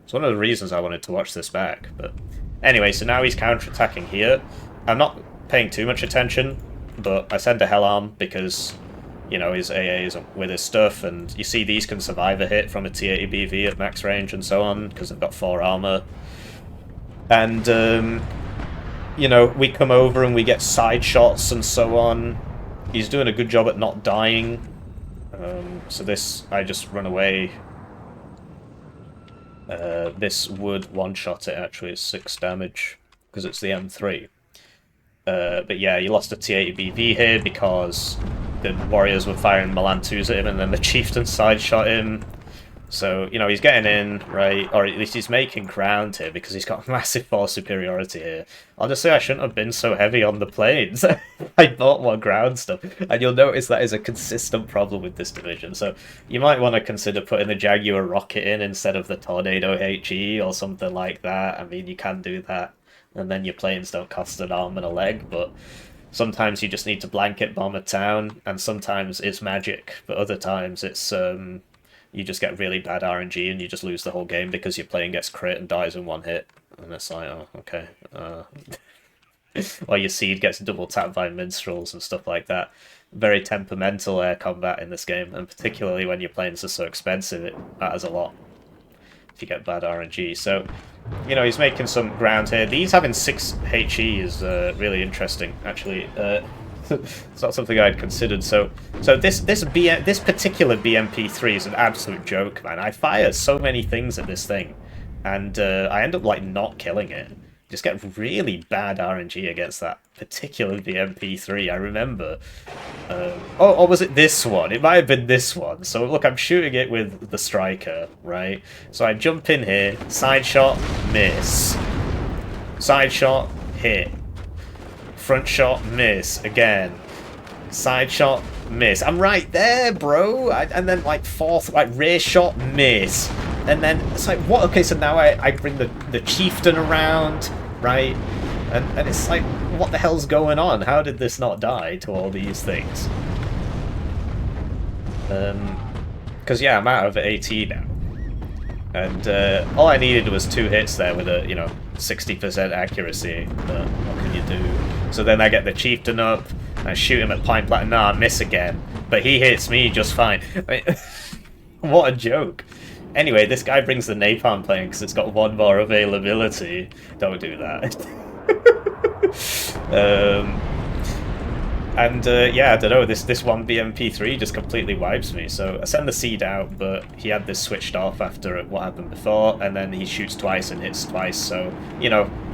It's one of the reasons I wanted to watch this back, but... Anyway, so now he's counter-attacking here. I'm not paying too much attention, but I send a Hellarm because, you know, his AA is with his stuff, and you see these can survive a hit from a T-80BV at max range and so on, because they've got 4 armor. And, you know, we come over and we get side shots and so on. He's doing a good job at not dying. So this, I just run away. This would one-shot it, actually. It's 6 damage, because it's the M3. But yeah, he lost a T-80BV here because the warriors were firing Milan 2s at him and then the chieftain side-shot him. So, you know, he's getting in, right? Or at least he's making ground here because he's got massive force superiority here. Honestly, I shouldn't have been so heavy on the planes. I bought more ground stuff. And you'll notice that is a consistent problem with this division. So you might want to consider putting the Jaguar rocket in instead of the Tornado HE or something like that. I mean, you can do that. And then your planes don't cost an arm and a leg, but sometimes you just need to blanket bomb a town, and sometimes it's magic, but other times it's you just get really bad RNG and you just lose the whole game because your plane gets crit and dies in 1 hit. And it's like, oh, okay. Or your seed gets double tapped by minstrels and stuff like that. Very temperamental air combat in this game, and particularly when your planes are so expensive, it matters a lot if you get bad RNG. So, you know, he's making some ground here. These having 6 HE is really interesting, actually. It's not something I'd considered. So this particular BMP3 is an absolute joke, man. I fire so many things at this thing, and I end up like not killing it. just get really bad RNG against that particular MP3. I remember. Or was it this one? It might have been this one. So look, I'm shooting it with the striker, right? So I jump in here, side shot, miss. Side shot, hit. Front shot, miss. Again. Side shot, miss. I'm right there, bro. And then like fourth, like rear shot, miss. And then it's like, what? Okay, so now I bring the chieftain around, right? And it's like, what the hell's going on? How did this not die to all these things? Because yeah, I'm out of AT now. And all I needed was 2 hits there with a, 60% accuracy. But what can you do? So then I get the chieftain up, I shoot him at point blank. Nah, I miss again. But he hits me just fine. I mean, what a joke. Anyway, this guy brings the napalm plane because it's got 1 more availability. Don't do that. Yeah, I don't know, this one BMP3 just completely wipes me. So I send the seed out, but he had this switched off after what happened before, and then he shoots twice and hits twice. So,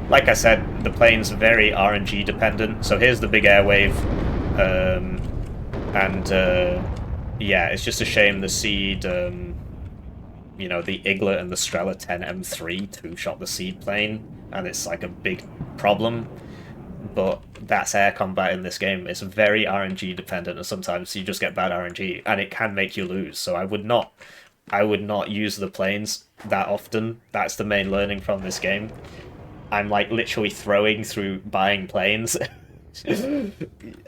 like I said, the plane's very RNG dependent. So here's the big airwave, yeah, it's just a shame the seed, the Igla and the Strela 10 M3 two-shot the seed plane, and it's like a big problem. But that's air combat in this game. It's very RNG dependent, and sometimes you just get bad RNG, and it can make you lose. So I would not use the planes that often. That's the main learning from this game. I'm like literally throwing through buying planes.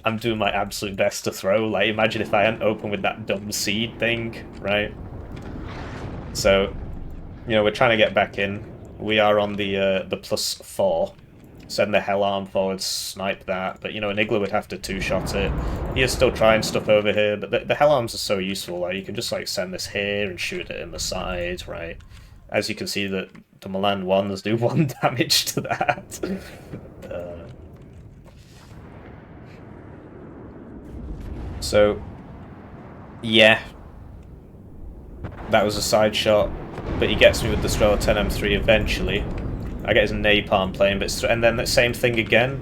I'm doing my absolute best to throw. Like, imagine if I hadn't opened with that dumb seed thing, right? So, we're trying to get back in. We are on the +4. Send the hell arm forward, snipe that. But, an Igla would have to 2-shot it. He is still trying stuff over here, but the hell arms are so useful. Like, you can just, like, send this here and shoot it in the side, right? As you can see, the Milan 1s do 1 damage to that. So, yeah. That was a side shot, but he gets me with the Strela 10 M3 eventually. I get his napalm plane, and then the same thing again.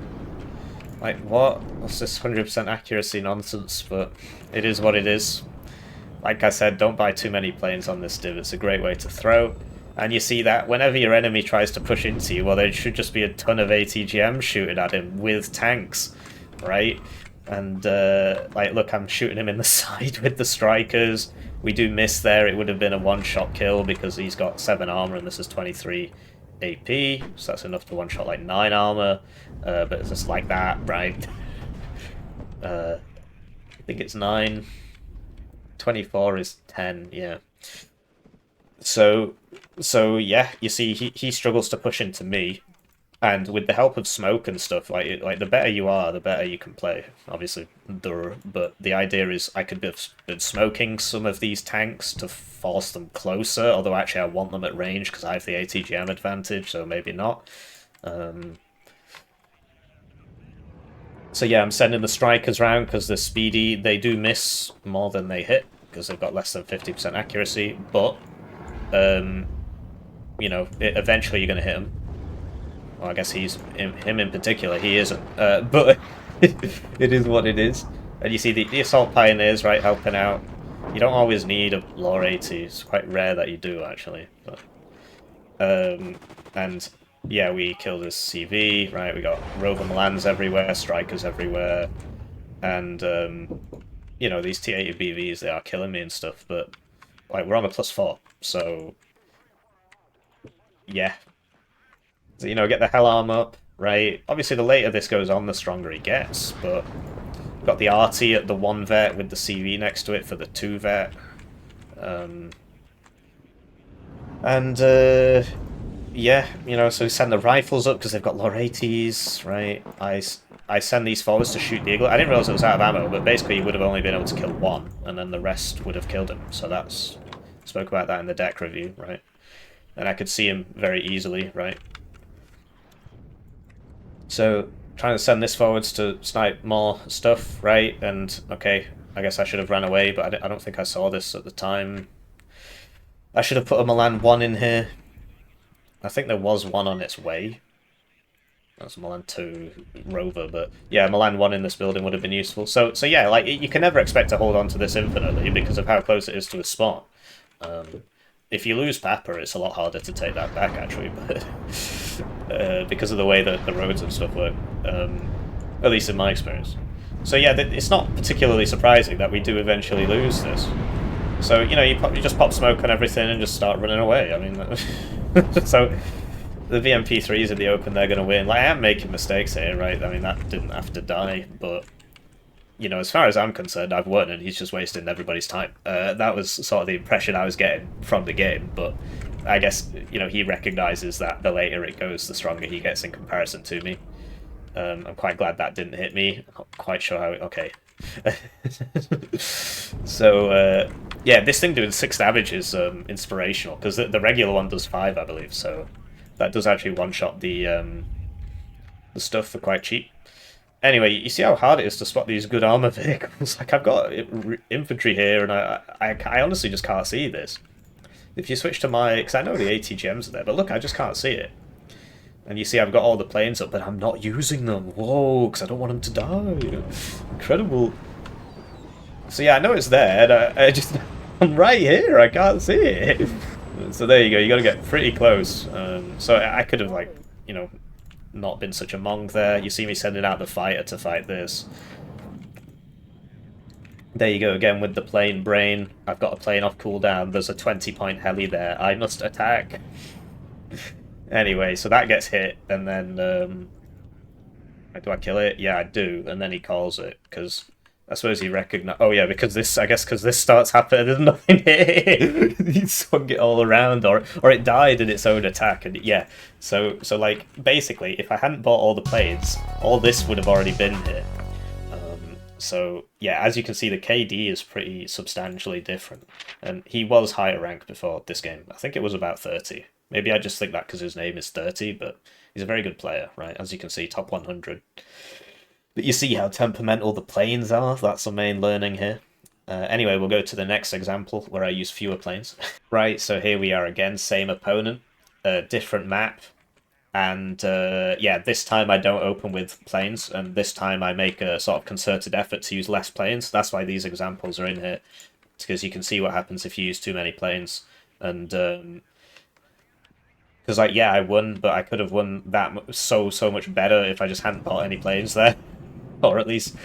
Like, what? What's this 100% accuracy nonsense? But it is what it is. Like I said, don't buy too many planes on this div. It's a great way to throw. And you see that whenever your enemy tries to push into you, well, there should just be a ton of ATGM shooting at him with tanks, right? And, like, look, I'm shooting him in the side with the strikers. We do miss there. It would have been a 1-shot kill because he's got 7 armor and this is 23 AP, so that's enough to 1-shot like 9 armor, but it's just like that, right? I think it's 9. 24 is 10, yeah. So yeah, you see, he struggles to push into me, and with the help of smoke and stuff, like the better you are, the better you can play. Obviously, but the idea is I could have been smoking some of these tanks to force them closer, although actually I want them at range because I have the ATGM advantage, so maybe not. So yeah, I'm sending the strikers round because the speedy, they do miss more than they hit because they've got less than 50% accuracy, but eventually you're going to hit them. Well, I guess him in particular, he isn't. But it is what it is. And you see the Assault Pioneers, right, helping out. You don't always need a lore 80. It's quite rare that you do, actually. But, and, yeah, we killed this CV, right? We got Rover Milans everywhere, Strikers everywhere. And, these T-80 BVs, they are killing me and stuff. But, like, we're on a +4. So, yeah. So, get the hell arm up, right? Obviously, the later this goes on, the stronger he gets, but we've got the RT at the 1 vet with the CV next to it for the 2 vet. Yeah, so send the rifles up because they've got lore 80s, right? I send these forwards to shoot the Igla. I didn't realize it was out of ammo, but basically he would have only been able to kill 1, and then the rest would have killed him. So spoke about that in the deck review, right? And I could see him very easily, right? So, trying to send this forwards to snipe more stuff, right? And, okay, I guess I should have ran away, but I don't think I saw this at the time. I should have put a Milan 1 in here. I think there was one on its way. That's Milan 2 Rover, but yeah, Milan 1 in this building would have been useful. So yeah, like, you can never expect to hold on to this infinitely because of how close it is to a spawn. If you lose Papa, it's a lot harder to take that back, actually, but because of the way that the roads and stuff work, at least in my experience. So yeah, it's not particularly surprising that we do eventually lose this. So, you know, you just pop smoke on everything and just start running away. I mean, so the VMP3s in the open, they're going to win. Like, I am making mistakes here, right? I mean, that didn't have to die, but, you know, as far as I'm concerned, I've won, and he's just wasting everybody's time. That was sort of the impression I was getting from the game, but I guess, you know, he recognises that the later it goes, the stronger he gets in comparison to me. I'm quite glad that didn't hit me. I'm not quite sure how... Okay. So, yeah, this thing doing 6 damage is inspirational, because the regular one does 5, I believe, so that does actually one-shot the stuff for quite cheap. Anyway, you see how hard it is to spot these good armor vehicles? Like, I've got infantry here, and I honestly just can't see this. If you switch to my... Because I know the ATGMs are there, but look, I just can't see it. And you see I've got all the planes up, but I'm not using them. Whoa, because I don't want them to die. Incredible. So yeah, I know it's there, and I just... I'm right here, I can't see it. So there you go, you got to get pretty close. So I could have, like, you know, not been such a monk there. You see me sending out the fighter to fight this. There you go again with the plane brain. I've got a plane off cooldown. There's a 20-point heli there. I must attack. Anyway, so that gets hit, and then do I kill it? Yeah, I do, and then he calls it because I suppose he recognized. Oh yeah, because this, I guess, because this starts happening. There's nothing here. He swung it all around, or it died in its own attack, and yeah. So like basically, if I hadn't bought all the planes, all this would have already been here. So yeah, as you can see, the KD is pretty substantially different, and he was higher rank before this game. I think it was about 30. Maybe I just think that because his name is 30, but he's a very good player, right? As you can see, top 100. But you see how temperamental the planes are. That's the main learning here. Anyway, we'll go to the next example where I use fewer planes. Right, so here we are again, same opponent, different map. And yeah, this time I don't open with planes, and this time I make a sort of concerted effort to use less planes. That's why these examples are in here, because you can see what happens if you use too many planes. And because, like, yeah, I won, but I could have won that so much better if I just hadn't bought any planes there, or at least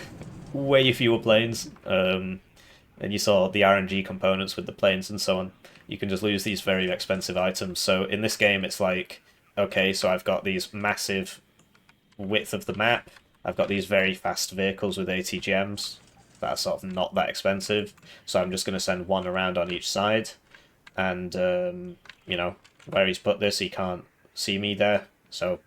way fewer planes. And you saw the RNG components with the planes and so on. You can just lose these very expensive items. So in this game, it's like, okay, so I've got these massive width of the map. I've got these very fast vehicles with ATGMs that are sort of not that expensive. So I'm just going to send one around on each side. And, you know, where he's put this, he can't see me there. So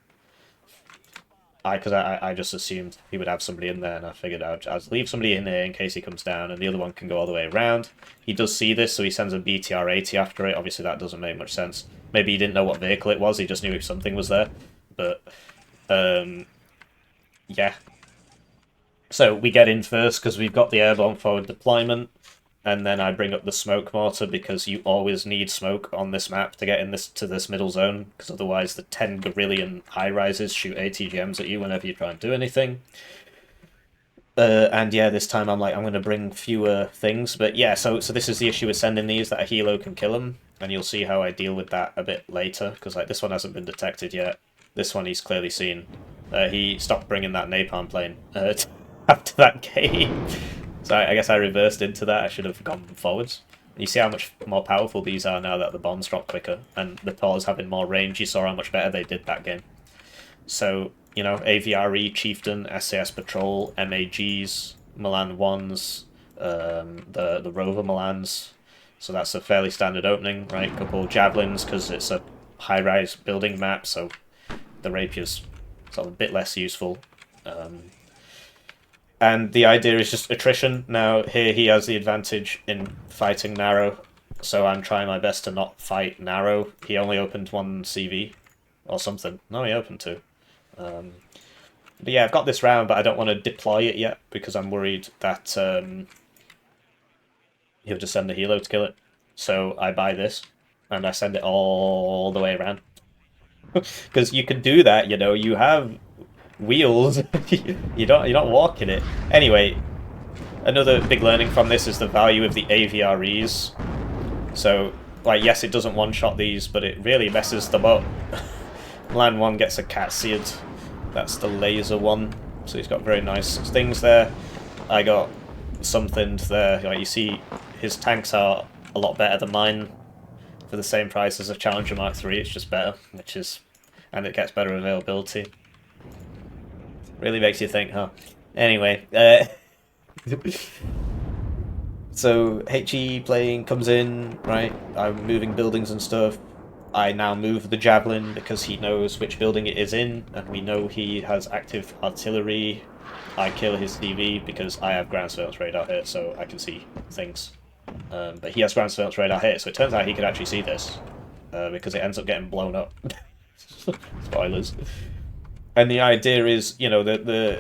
I just assumed he would have somebody in there, and I figured I'd leave somebody in there in case he comes down, and the other one can go all the way around. He does see this, so he sends a BTR-80 after it. Obviously, that doesn't make much sense. Maybe he didn't know what vehicle it was, he just knew if something was there. But, yeah. So, we get in first, because we've got the airborne forward deployment, and then I bring up the smoke mortar, because you always need smoke on this map to get in to this middle zone, because otherwise the 10 Gorillion high-rises shoot ATGMs at you whenever you try and do anything. And yeah, this time I'm going to bring fewer things, but yeah, so this is the issue with sending these, that a helo can kill them, and you'll see how I deal with that a bit later, because like this one hasn't been detected yet. This one he's clearly seen. He stopped bringing that napalm plane after that game. So I guess I reversed into that. I should have gone forwards. And you see how much more powerful these are now that the bombs drop quicker, and the Thors having more range. You saw how much better they did that game. So, you know, AVRE, Chieftain, SAS Patrol, MAGs, Milan 1s, the Rover Milans. So that's a fairly standard opening, right? A couple of Javelins, because it's a high-rise building map, so the Rapier's sort of a bit less useful. And the idea is just attrition. Now, here he has the advantage in fighting narrow, so I'm trying my best to not fight narrow. He only opened one CV, or something. No, he opened two. But yeah, I've got this round, but I don't want to deploy it yet, because I'm worried that he'll just send the helo to kill it. So I buy this, and I send it all the way around. Because you can do that, you know, you have wheels. You're not walking it. Anyway, another big learning from this is the value of the AVREs. So, like, yes, it doesn't one-shot these, but it really messes them up. Land 1 gets a cat seared. That's the laser one. So he's got very nice things there. I got something there. Like, you see, his tanks are a lot better than mine for the same price as a Challenger Mark III. It's just better, which is... and it gets better availability. Really makes you think, huh? Anyway, so HE playing comes in, right? I'm moving buildings and stuff. I now move the Javelin because he knows which building it is in, and we know he has active artillery. I kill his TV because I have ground surveillance radar here, so I can see things. But he has ground surveillance radar here, so it turns out he could actually see this, because it ends up getting blown up. Spoilers. And the idea is, you know,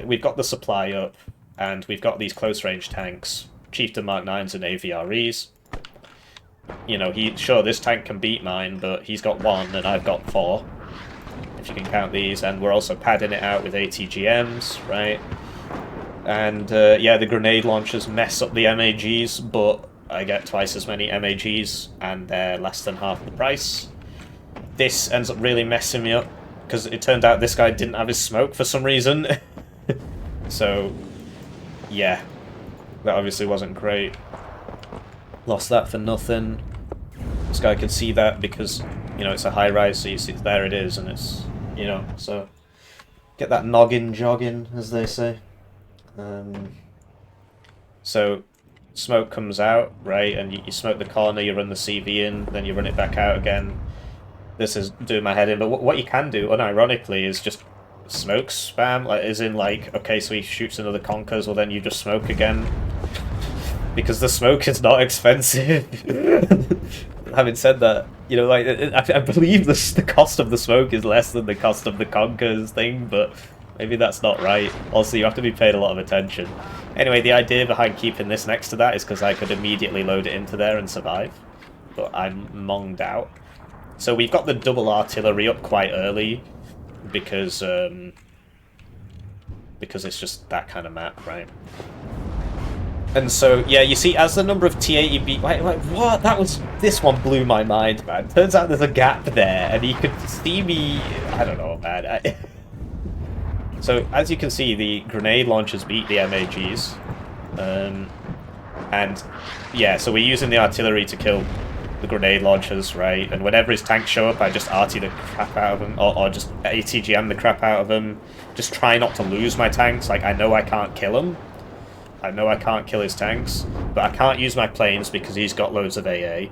we've got the supply up, and we've got these close-range tanks, Chieftain Mark 9s and AVREs. You know, sure, this tank can beat mine, but he's got 1 and I've got 4, if you can count these, and we're also padding it out with ATGMs, right? And, yeah, the grenade launchers mess up the MAGs, but I get twice as many MAGs, and they're less than half the price. This ends up really messing me up, because it turned out this guy didn't have his smoke for some reason. So, yeah, that obviously wasn't great. Lost that for nothing. This guy can see that because, you know, it's a high-rise, so you see, there it is, and it's, you know, so... get that noggin jogging, as they say. So, smoke comes out, right, and you smoke the corner, you run the CV in, then you run it back out again. This is doing my head in, but what you can do, unironically, is just smoke spam, like, as in, like, okay, so he shoots another Conkers, well then you just smoke again. Because the smoke is not expensive. Having said that, you know, like, I believe the cost of the smoke is less than the cost of the Conkers thing, but maybe that's not right. Also, you have to be paid a lot of attention. Anyway, the idea behind keeping this next to that is because I could immediately load it into there and survive. But I'm monged out. So we've got the double artillery up quite early, because it's just that kind of map, right? And so, yeah, you see, as the number of T-80B... Like, what? This one blew my mind, man. Turns out there's a gap there, and he could see me... I don't know, man. So, as you can see, the grenade launchers beat the MAGs. And, yeah, so we're using the artillery to kill the grenade launchers, right? And whenever his tanks show up, I just arty the crap out of them, or just ATGM the crap out of them. Just try not to lose my tanks. Like, I know I can't kill him. I know I can't kill his tanks, but I can't use my planes because he's got loads of AA.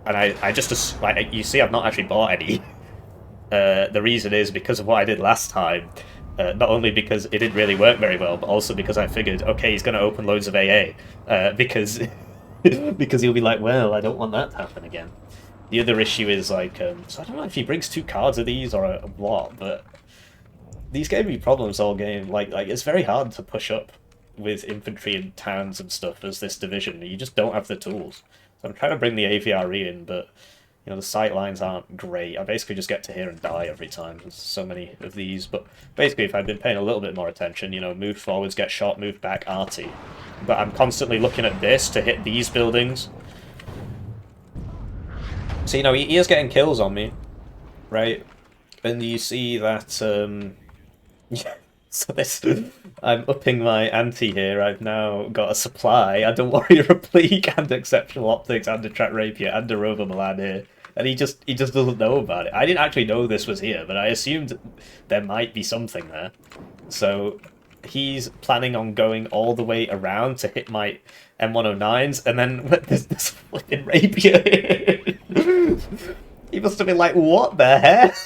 And I just, like, you see, I've not actually bought any. The reason is because of what I did last time. Not only because it didn't really work very well, but also because I figured, okay, he's going to open loads of AA. Because he'll be like, well, I don't want that to happen again. The other issue is, like, so I don't know if he brings 2 cards of these or what, but these gave me problems all game. Like it's very hard to push up with infantry and towns and stuff as this division. You just don't have the tools. So I'm trying to bring the AVRE in, but, you know, the sight lines aren't great. I basically just get to here and die every time. There's so many of these, but basically if I'd been paying a little bit more attention, you know, move forwards, get shot, move back, arty. But I'm constantly looking at this to hit these buildings. So, you know, he is getting kills on me, right? And you see that, yeah. So I'm upping my ante here. I've now got a supply and a warrior replique and exceptional optics and a track rapier and a rover Milan here, and he just doesn't know about it. I didn't actually know this was here, but I assumed there might be something there. So he's planning on going all the way around to hit my M109s, and then there's this flipping rapier here. He must have been like, what the heck?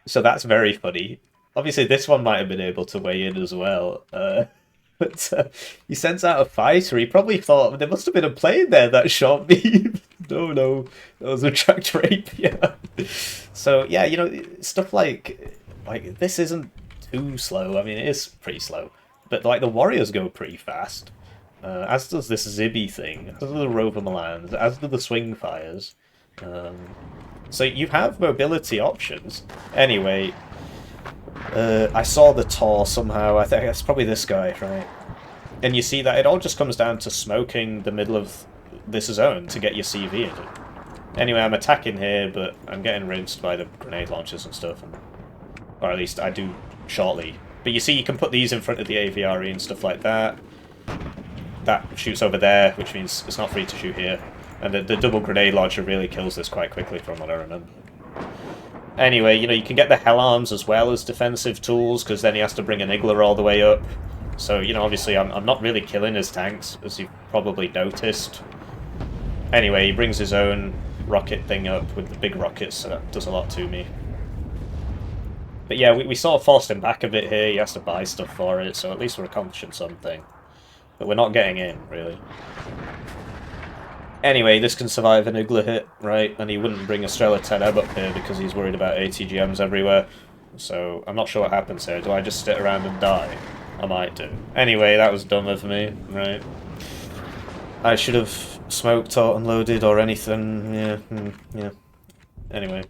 So that's very funny. Obviously, this one might have been able to weigh in as well. But he sends out a fighter. He probably thought there must have been a plane there that shot me. No, that was a tracked rapier. So yeah, you know, stuff like this isn't too slow. I mean, it is pretty slow, but like the warriors go pretty fast. As does this Zibby thing, as do the rover Milans, as do the swing fires. So you have mobility options. Anyway, I saw the Tor somehow. I think it's probably this guy, right? And you see that it all just comes down to smoking the middle of this zone to get your CV in it. Anyway, I'm attacking here, but I'm getting rinsed by the grenade launchers and stuff. Or at least I do shortly. But you see, you can put these in front of the AVRE and stuff like that. That shoots over there, which means it's not free to shoot here. And the double grenade launcher really kills this quite quickly, from what I remember. Anyway, you know, you can get the Hell Arms as well as defensive tools, because then he has to bring an Igler all the way up. So, you know, obviously I'm not really killing his tanks, as you've probably noticed. Anyway, he brings his own rocket thing up with the big rockets, so that does a lot to me. But yeah, we sort of forced him back a bit here. He has to buy stuff for it, so at least we're accomplishing something. But we're not getting in, really. Anyway, this can survive an Igler hit, right? And he wouldn't bring a Strela 10M up here because he's worried about ATGMs everywhere. So, I'm not sure what happens here. Do I just sit around and die? I might do. Anyway, that was dumb of me, right? I should have smoked or unloaded or anything. Yeah. Anyway.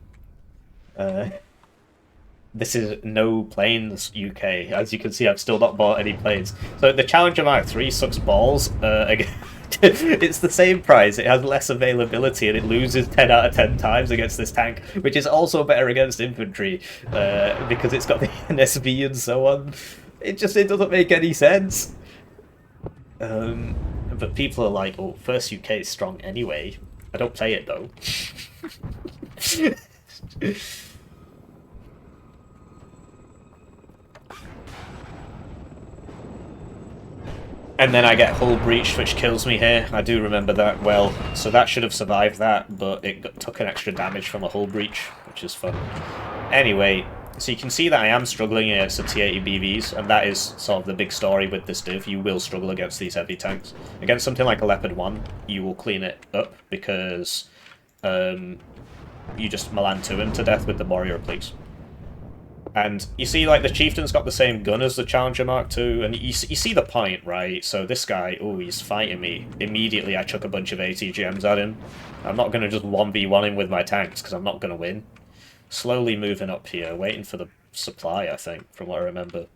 This is no planes UK. As you can see, I've still not bought any planes. So the Challenger Mark III sucks balls. Again, it's the same price. It has less availability and it loses 10 out of 10 times against this tank, which is also better against infantry because it's got the NSV and so on. It doesn't make any sense. But people are like, oh, first UK is strong anyway. I don't play it though. And then I get hull breach, which kills me here. I do remember that well. So that should have survived that, but it took an extra damage from a hull breach, which is fun. Anyway, so you can see that I am struggling against the T-80 BVs, and that is sort of the big story with this div. You will struggle against these heavy tanks. Against something like a Leopard 1, you will clean it up because you just Milan 2 him to death with the warrior replies. And you see, like, the Chieftain's got the same gun as the Challenger Mark II, and you see the point, right? So this guy, oh, he's fighting me. Immediately I chuck a bunch of ATGMs at him. I'm not going to just 1v1 him with my tanks, because I'm not going to win. Slowly moving up here, waiting for the supply, I think, from what I remember.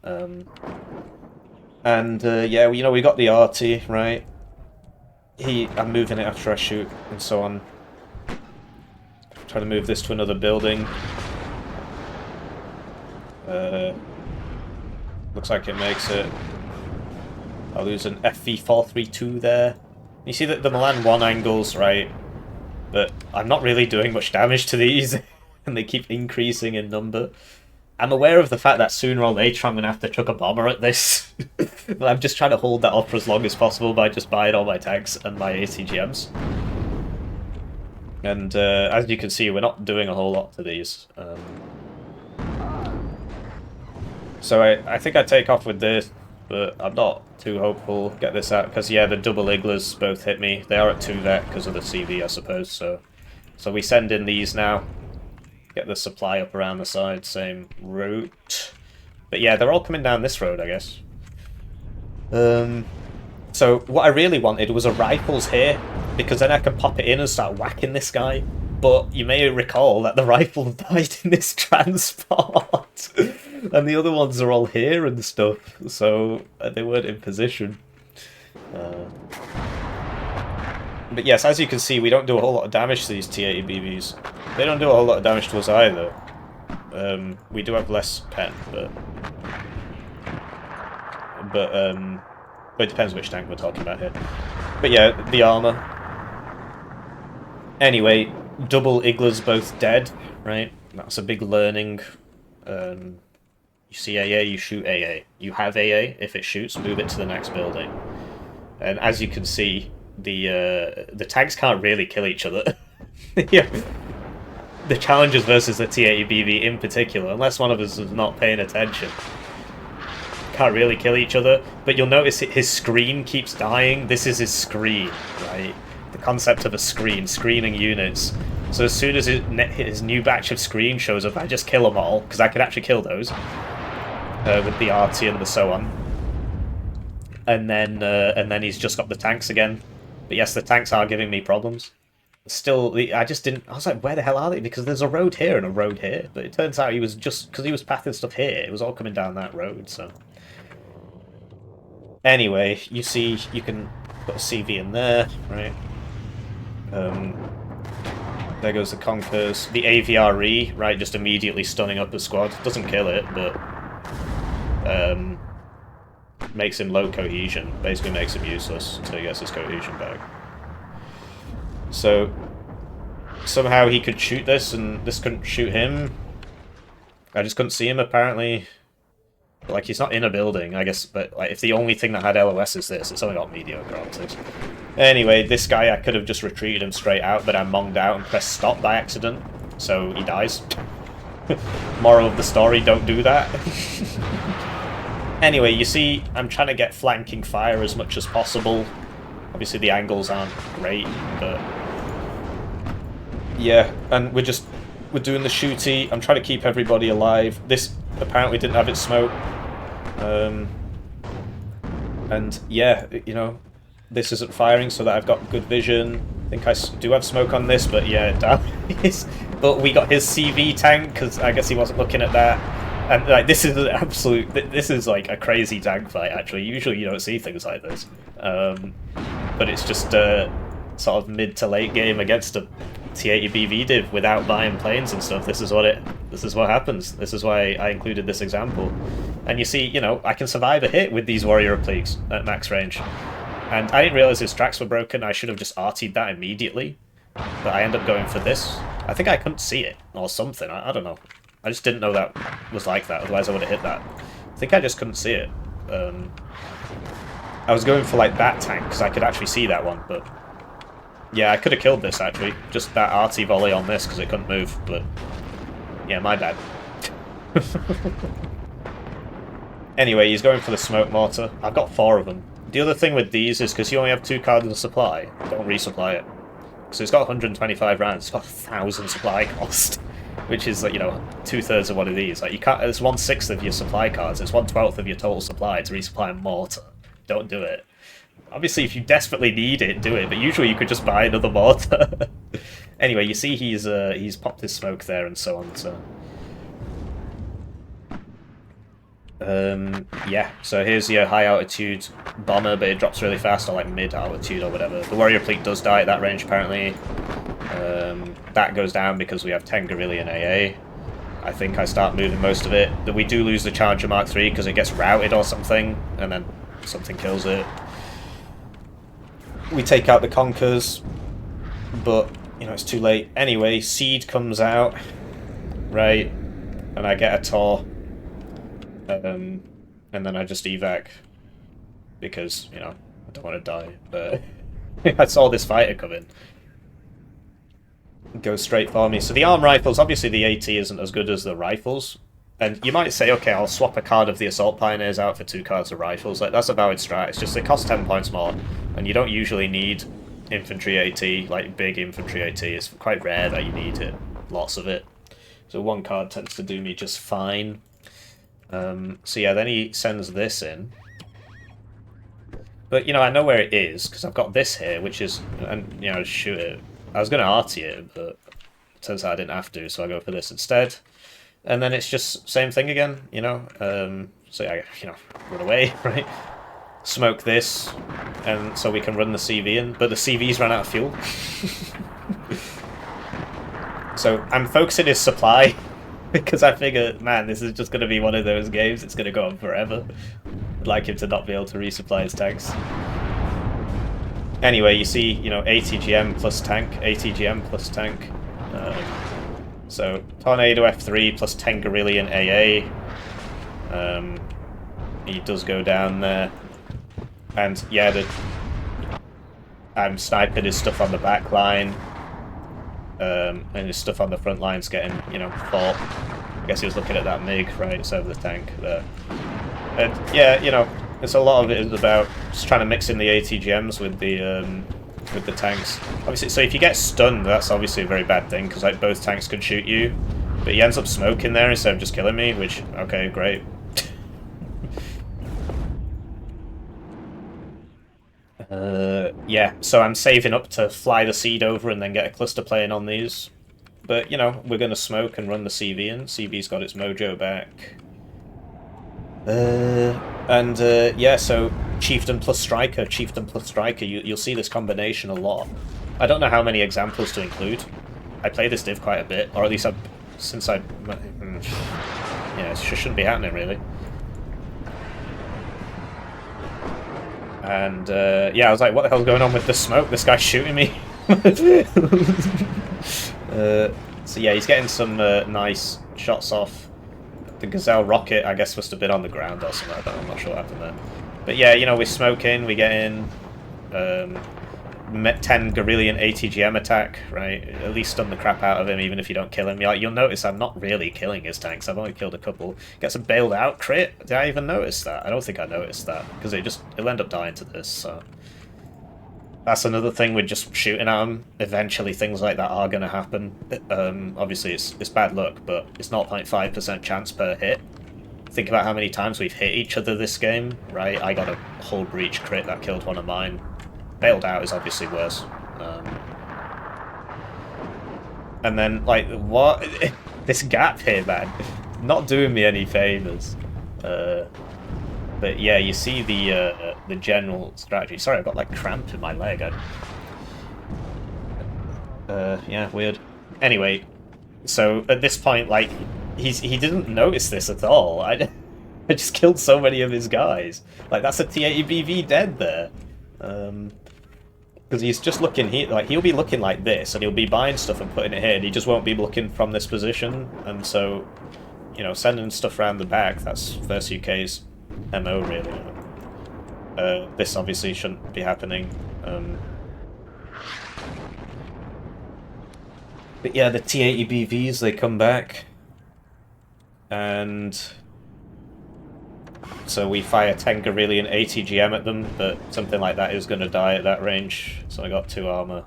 Yeah, you know, we got the RT, right? I'm moving it after I shoot, and so on. Trying to move this to another building. Looks like it makes it. I'll lose an FV432 there. You see that the Milan 1 angles, right? But I'm not really doing much damage to these, and they keep increasing in number. I'm aware of the fact that sooner or later I'm going to have to chuck a bomber at this. But I'm just trying to hold that off for as long as possible by just buying all my tanks and my ATGMs. And as you can see, we're not doing a whole lot to these. So I think I take off with this, but I'm not too hopeful. Get this out, because yeah, the double Iglers both hit me. They are at 2 vet because of the CV, I suppose. So we send in these now. Get the supply up around the side, same route. But yeah, they're all coming down this road, I guess. So what I really wanted was a rifles here, because then I can pop it in and start whacking this guy. But you may recall that the rifle died in this transport. And the other ones are all here and stuff, so they weren't in position. But yes, as you can see, we don't do a whole lot of damage to these T-80 BBs. They don't do a whole lot of damage to us either. We do have less pen, but it depends which tank we're talking about here. But yeah, the armor. Anyway, double Iglers both dead, right? That's a big learning. You see AA, you shoot AA. You have AA, if it shoots, move it to the next building. And as you can see, the tanks can't really kill each other. Yeah. The Challengers versus the T-80 BB in particular, unless one of us is not paying attention, can't really kill each other. But you'll notice his screen keeps dying. This is his screen, right? The concept of a screen, screening units. So as soon as his new batch of screen shows up, I just kill them all, because I can actually kill those with the RT and the so on. And then he's just got the tanks again. But yes, the tanks are giving me problems. still, I just didn't. I was like, where the hell are they? Because there's a road here and a road here, but it turns out he was just because he was pathing stuff here. It was all coming down that road. So anyway, you see, you can put a CV in there, right? There goes the Conquers. The AVRE, right, just immediately stunning up the squad. Doesn't kill it, but makes him low cohesion. Basically makes him useless until he gets his cohesion back. So somehow he could shoot this, and this couldn't shoot him. I just couldn't see him, apparently. Like, he's not in a building, I guess, but like, if the only thing that had LOS is this, it's only got mediocre optics. Anyway, this guy, I could have just retreated him straight out, but I monged out and pressed stop by accident, so he dies. Moral of the story, don't do that. Anyway, you see, I'm trying to get flanking fire as much as possible. Obviously the angles aren't great, but... yeah, and we're doing the shooty. I'm trying to keep everybody alive. This apparently didn't have its smoke. And yeah, you know, this isn't firing so that I've got good vision. I think I do have smoke on this, but yeah, damn it. But we got his CV tank, because I guess he wasn't looking at that. And like, this is an absolute, this is like a crazy tank fight, actually. Usually you don't see things like this. But it's just a sort of mid to late game against a T80 BV div without buying planes and stuff. This is what happens. This is why I included this example. And you see, you know, I can survive a hit with these warrior repliques at max range. And I didn't realize his tracks were broken. I should have just RT'd that immediately. But I end up going for this. I think I couldn't see it, or something. I don't know. I just didn't know that was like that, otherwise I would have hit that. I think I just couldn't see it. I was going for like that tank, because I could actually see that one, but... yeah, I could have killed this, actually. Just that RT volley on this, because it couldn't move, but... yeah, my bad. Anyway, he's going for the smoke mortar. I've got 4 of them. The other thing with these is, because you only have 2 cards in supply, don't resupply it. So it's got 125 rounds, it's got 1,000 supply cost. Which is, like, you know, 2/3 of one of these. Like, you can't. It's 1/6 of your supply cards. It's 1/12 of your total supply to resupply a mortar. Don't do it. Obviously, if you desperately need it, do it. But usually, you could just buy another mortar. Anyway, you see, he's popped his smoke there and so on. So, yeah. So here's your high altitude bomber, but it drops really fast, or like mid altitude or whatever. The warrior fleet does die at that range apparently. That goes down because we have 10 guerrilla and AA. I think I start moving most of it. But we do lose the Charger Mark III because it gets routed or something, and then something kills it. We take out the Conquers, but, you know, it's too late. Anyway, Seed comes out, right, and I get a Tor. And then I just evac, because, you know, I don't want to die. But I saw this fighter come in. Go straight for me. So the arm rifles, obviously the AT isn't as good as the rifles. And you might say, okay, I'll swap a card of the Assault Pioneers out for 2 cards of rifles. Like, that's a valid strat. It's just they cost 10 points more, and you don't usually need infantry AT, like big infantry AT. It's quite rare that you need it. Lots of it. So 1 card tends to do me just fine. So yeah, then he sends this in. But, you know, I know where it is, because I've got this here, which is, and, you know, shoot it. I was going to arty it, but it turns out I didn't have to, so I go for this instead. And then it's just same thing again, you know. So I, you know, run away, right? Smoke this, and so we can run the CV in. But the CV's run out of fuel. So I'm focusing his supply, because I figure, man, this is just going to be one of those games. It's going to go on forever. I'd like him to not be able to resupply his tanks. Anyway, you see, you know, ATGM plus tank, ATGM plus tank. So, Tornado F3 plus 10 Guerrillian AA. He does go down there. And, yeah, I'm sniping his stuff on the back line. And his stuff on the front line's getting, you know, fought. I guess he was looking at that MiG, right, it's over the tank there. And, yeah, you know, it's a lot of it is about just trying to mix in the ATGMs with the tanks. Obviously, so if you get stunned, that's obviously a very bad thing, because like both tanks can shoot you. But he ends up smoking there instead of just killing me, which, okay, great. yeah, so I'm saving up to fly the seed over and then get a cluster plane on these. But, you know, we're going to smoke and run the CV in. CV's got its mojo back. Yeah, so Chieftain plus Striker, you'll see this combination a lot. I don't know how many examples to include. I play this div quite a bit, or at least yeah, it shouldn't be happening, really. And, yeah, I was like, what the hell's going on with the smoke? This guy's shooting me. So yeah, he's getting some nice shots off. The Gazelle rocket, I guess, must have been on the ground or something. I'm not sure what happened there. But yeah, you know, we're smoking, we get in 10 Guerrillian ATGM attack, right? At least stun the crap out of him, even if you don't kill him. You'll notice I'm not really killing his tanks. I've only killed a couple. Gets a bailed out crit. Did I even notice that? I don't think I noticed that, because it'll end up dying to this, so... That's another thing with just shooting at them. Eventually things like that are going to happen. Obviously it's bad luck, but it's 0.5% chance per hit. Think about how many times we've hit each other this game, right? I got a whole breach crit that killed one of mine. Bailed out is obviously worse. And then, like, what? This gap here, man. Not doing me any favours. But yeah, you see the general strategy. Sorry, I've got like cramp in my leg. Yeah, weird. Anyway, so at this point, like, he didn't notice this at all. I just killed so many of his guys. Like, that's a T80BV dead there. Because he's just looking here. Like, he'll be looking like this, and he'll be buying stuff and putting it here, and he just won't be looking from this position. And so, you know, sending stuff around the back, that's First UK's MO, really. This obviously shouldn't be happening. But yeah, the T80BVs, they come back. And so we fire 10 Guerrillian ATGM at them, but something like that is going to die at that range. So I got 2 armor.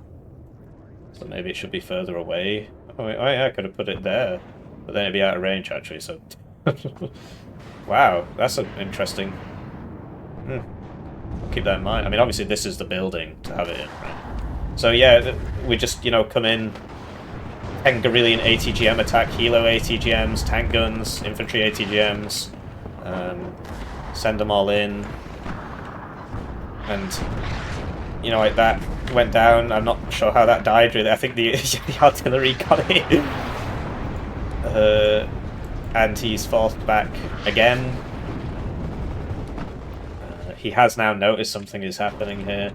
So maybe it should be further away. Oh, yeah, I could have put it there. But then it'd be out of range, actually, so... Wow, that's interesting. I'll keep that in mind. I mean, obviously this is the building to have it in, right? So yeah, we just, you know, come in, 10 Guerrillian ATGM attack, Helo ATGMs, tank guns, infantry ATGMs, send them all in, and, you know, like, that went down. I'm not sure how that died, really. I think the, the artillery got it. And he's forced back again. He has now noticed something is happening here.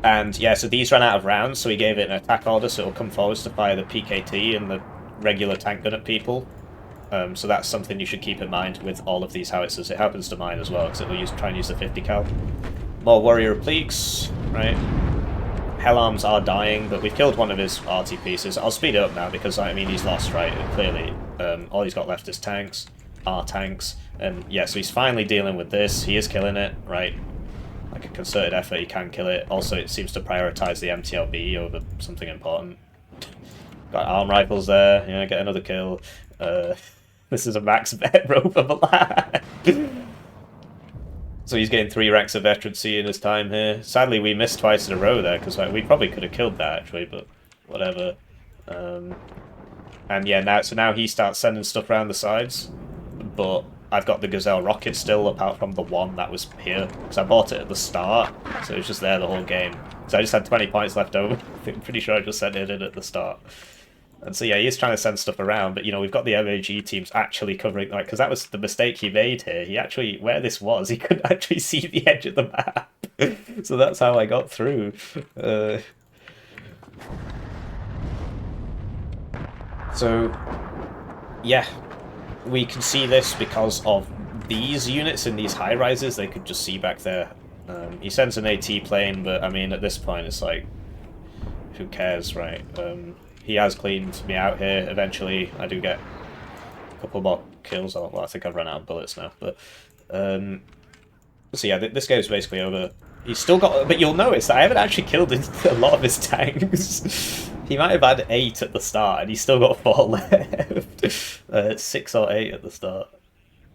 And yeah, so these ran out of rounds, so he gave it an attack order, so it'll come forwards to fire the PKT and the regular tank gun at people. So that's something you should keep in mind with all of these howitzers. It happens to mine as well, because it will try and use the 50 cal. More warrior obliques, right? Hell arms are dying, but we've killed one of his RT pieces. I'll speed it up now because, I mean, he's lost, right? Clearly, all he's got left is tanks, tanks, and yeah, so he's finally dealing with this. He is killing it, right? Like a concerted effort, he can kill it. Also, it seems to prioritize the MTLB over something important. Got arm rifles there, yeah, get another kill. This is a max vet rover lad. So he's getting 3 ranks of veterancy in his time here. Sadly, we missed twice in a row there, because like, we probably could have killed that, actually, but whatever. And yeah, now he starts sending stuff around the sides, but I've got the Gazelle rocket still, apart from the one that was here, because I bought it at the start, so it was just there the whole game. So I just had 20 points left over. I'm pretty sure I just sent it in at the start. And so yeah, he is trying to send stuff around, but you know, we've got the MAG teams actually covering, like, because that was the mistake he made here. He actually, where this was, he couldn't actually see the edge of the map. So that's how I got through. So, yeah, we can see this because of these units in these high-rises. They could just see back there. He sends an AT plane, but I mean, at this point, it's like, who cares, right? He has cleaned me out here eventually. I do get a couple more kills. Well, I think I've run out of bullets now. But so yeah, this game's basically over. He's still got, but you'll notice that I haven't actually killed a lot of his tanks. He might have had 8 at the start, and he's still got 4 left. 6 or 8 at the start.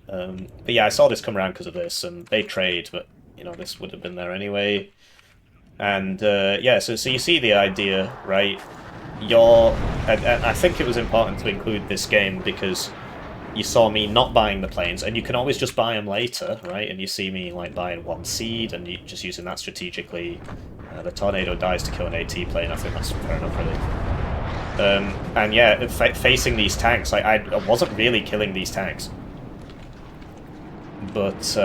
But yeah, I saw this come around because of this, and they trade, but you know this would have been there anyway. And yeah, so you see the idea, right? And I think it was important to include this game because you saw me not buying the planes, and you can always just buy them later, right? And you see me like buying one seed and just using that strategically. The tornado dies to kill an AT plane. I think that's fair enough, really. And yeah, facing these tanks, like I wasn't really killing these tanks, but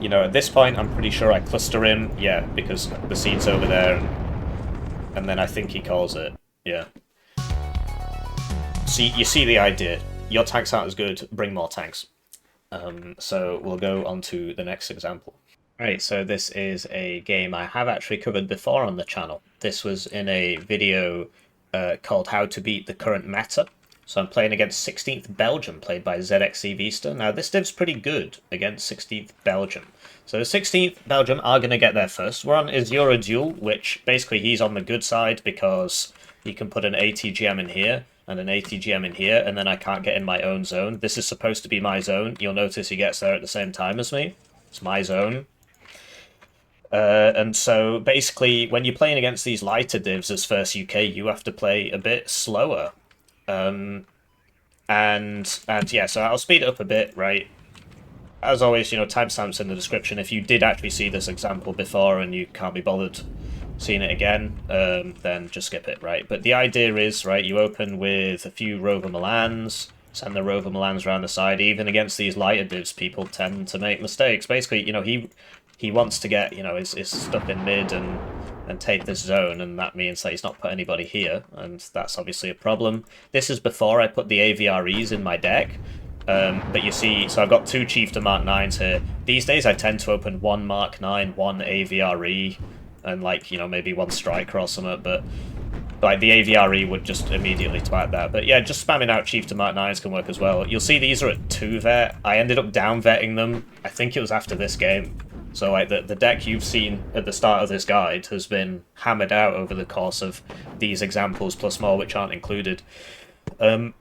you know, at this point, I'm pretty sure I cluster him. Yeah, because the seed's over there, and then I think he calls it. Yeah. See, you see the idea. Your tanks aren't as good. Bring more tanks. So we'll go on to the next example. Right, so this is a game I have actually covered before on the channel. This was in a video called How to Beat the Current Meta. So I'm playing against 16th Belgium, played by ZXC Vista. Now, this div's pretty good against 16th Belgium. So 16th Belgium are going to get there first. We're on Isura Duel, which basically he's on the good side because he can put an ATGM in here and an ATGM in here, and then I can't get in my own zone. This is supposed to be my zone. You'll notice he gets there at the same time as me. It's my zone. And so basically, when you're playing against these lighter divs as first UK, you have to play a bit slower. And yeah, so I'll speed it up a bit, right? As always, you know, timestamps in the description. If you did actually see this example before and you can't be bothered seeing it again, then just skip it, right? But the idea is, right, you open with a few Rover Milans, send the Rover Milans around the side. Even against these lighter divs, people tend to make mistakes. Basically, you know, he wants to get, you know, his stuff in mid and take this zone, and that means that he's not put anybody here, and that's obviously a problem. This is before I put the AVREs in my deck, but you see, so I've got two Chieftain Mark 9s here. These days I tend to open one Mark 9, one AVRE, and like, you know, maybe one Striker or something, but like the AVRE would just immediately twat that. But yeah, just spamming out Chieftain Mark 9s can work as well. You'll see these are at 2 vet. I ended up down vetting them, I think it was after this game. So like the deck you've seen at the start of this guide has been hammered out over the course of these examples plus more which aren't included. But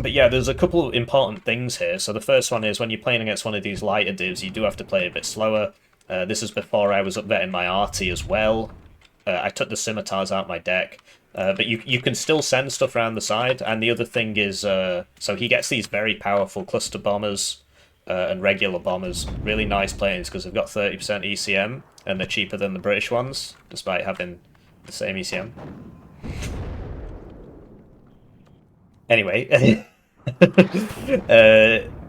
yeah, there's a couple important things here. So the first one is when you're playing against one of these lighter divs, you do have to play a bit slower. This is before I was up vetting my arty as well. I took the scimitars out my deck. But you can still send stuff around the side. And the other thing is, so he gets these very powerful cluster bombers. And regular bombers, really nice planes because they've got 30% ECM and they're cheaper than the British ones, despite having the same ECM. Anyway,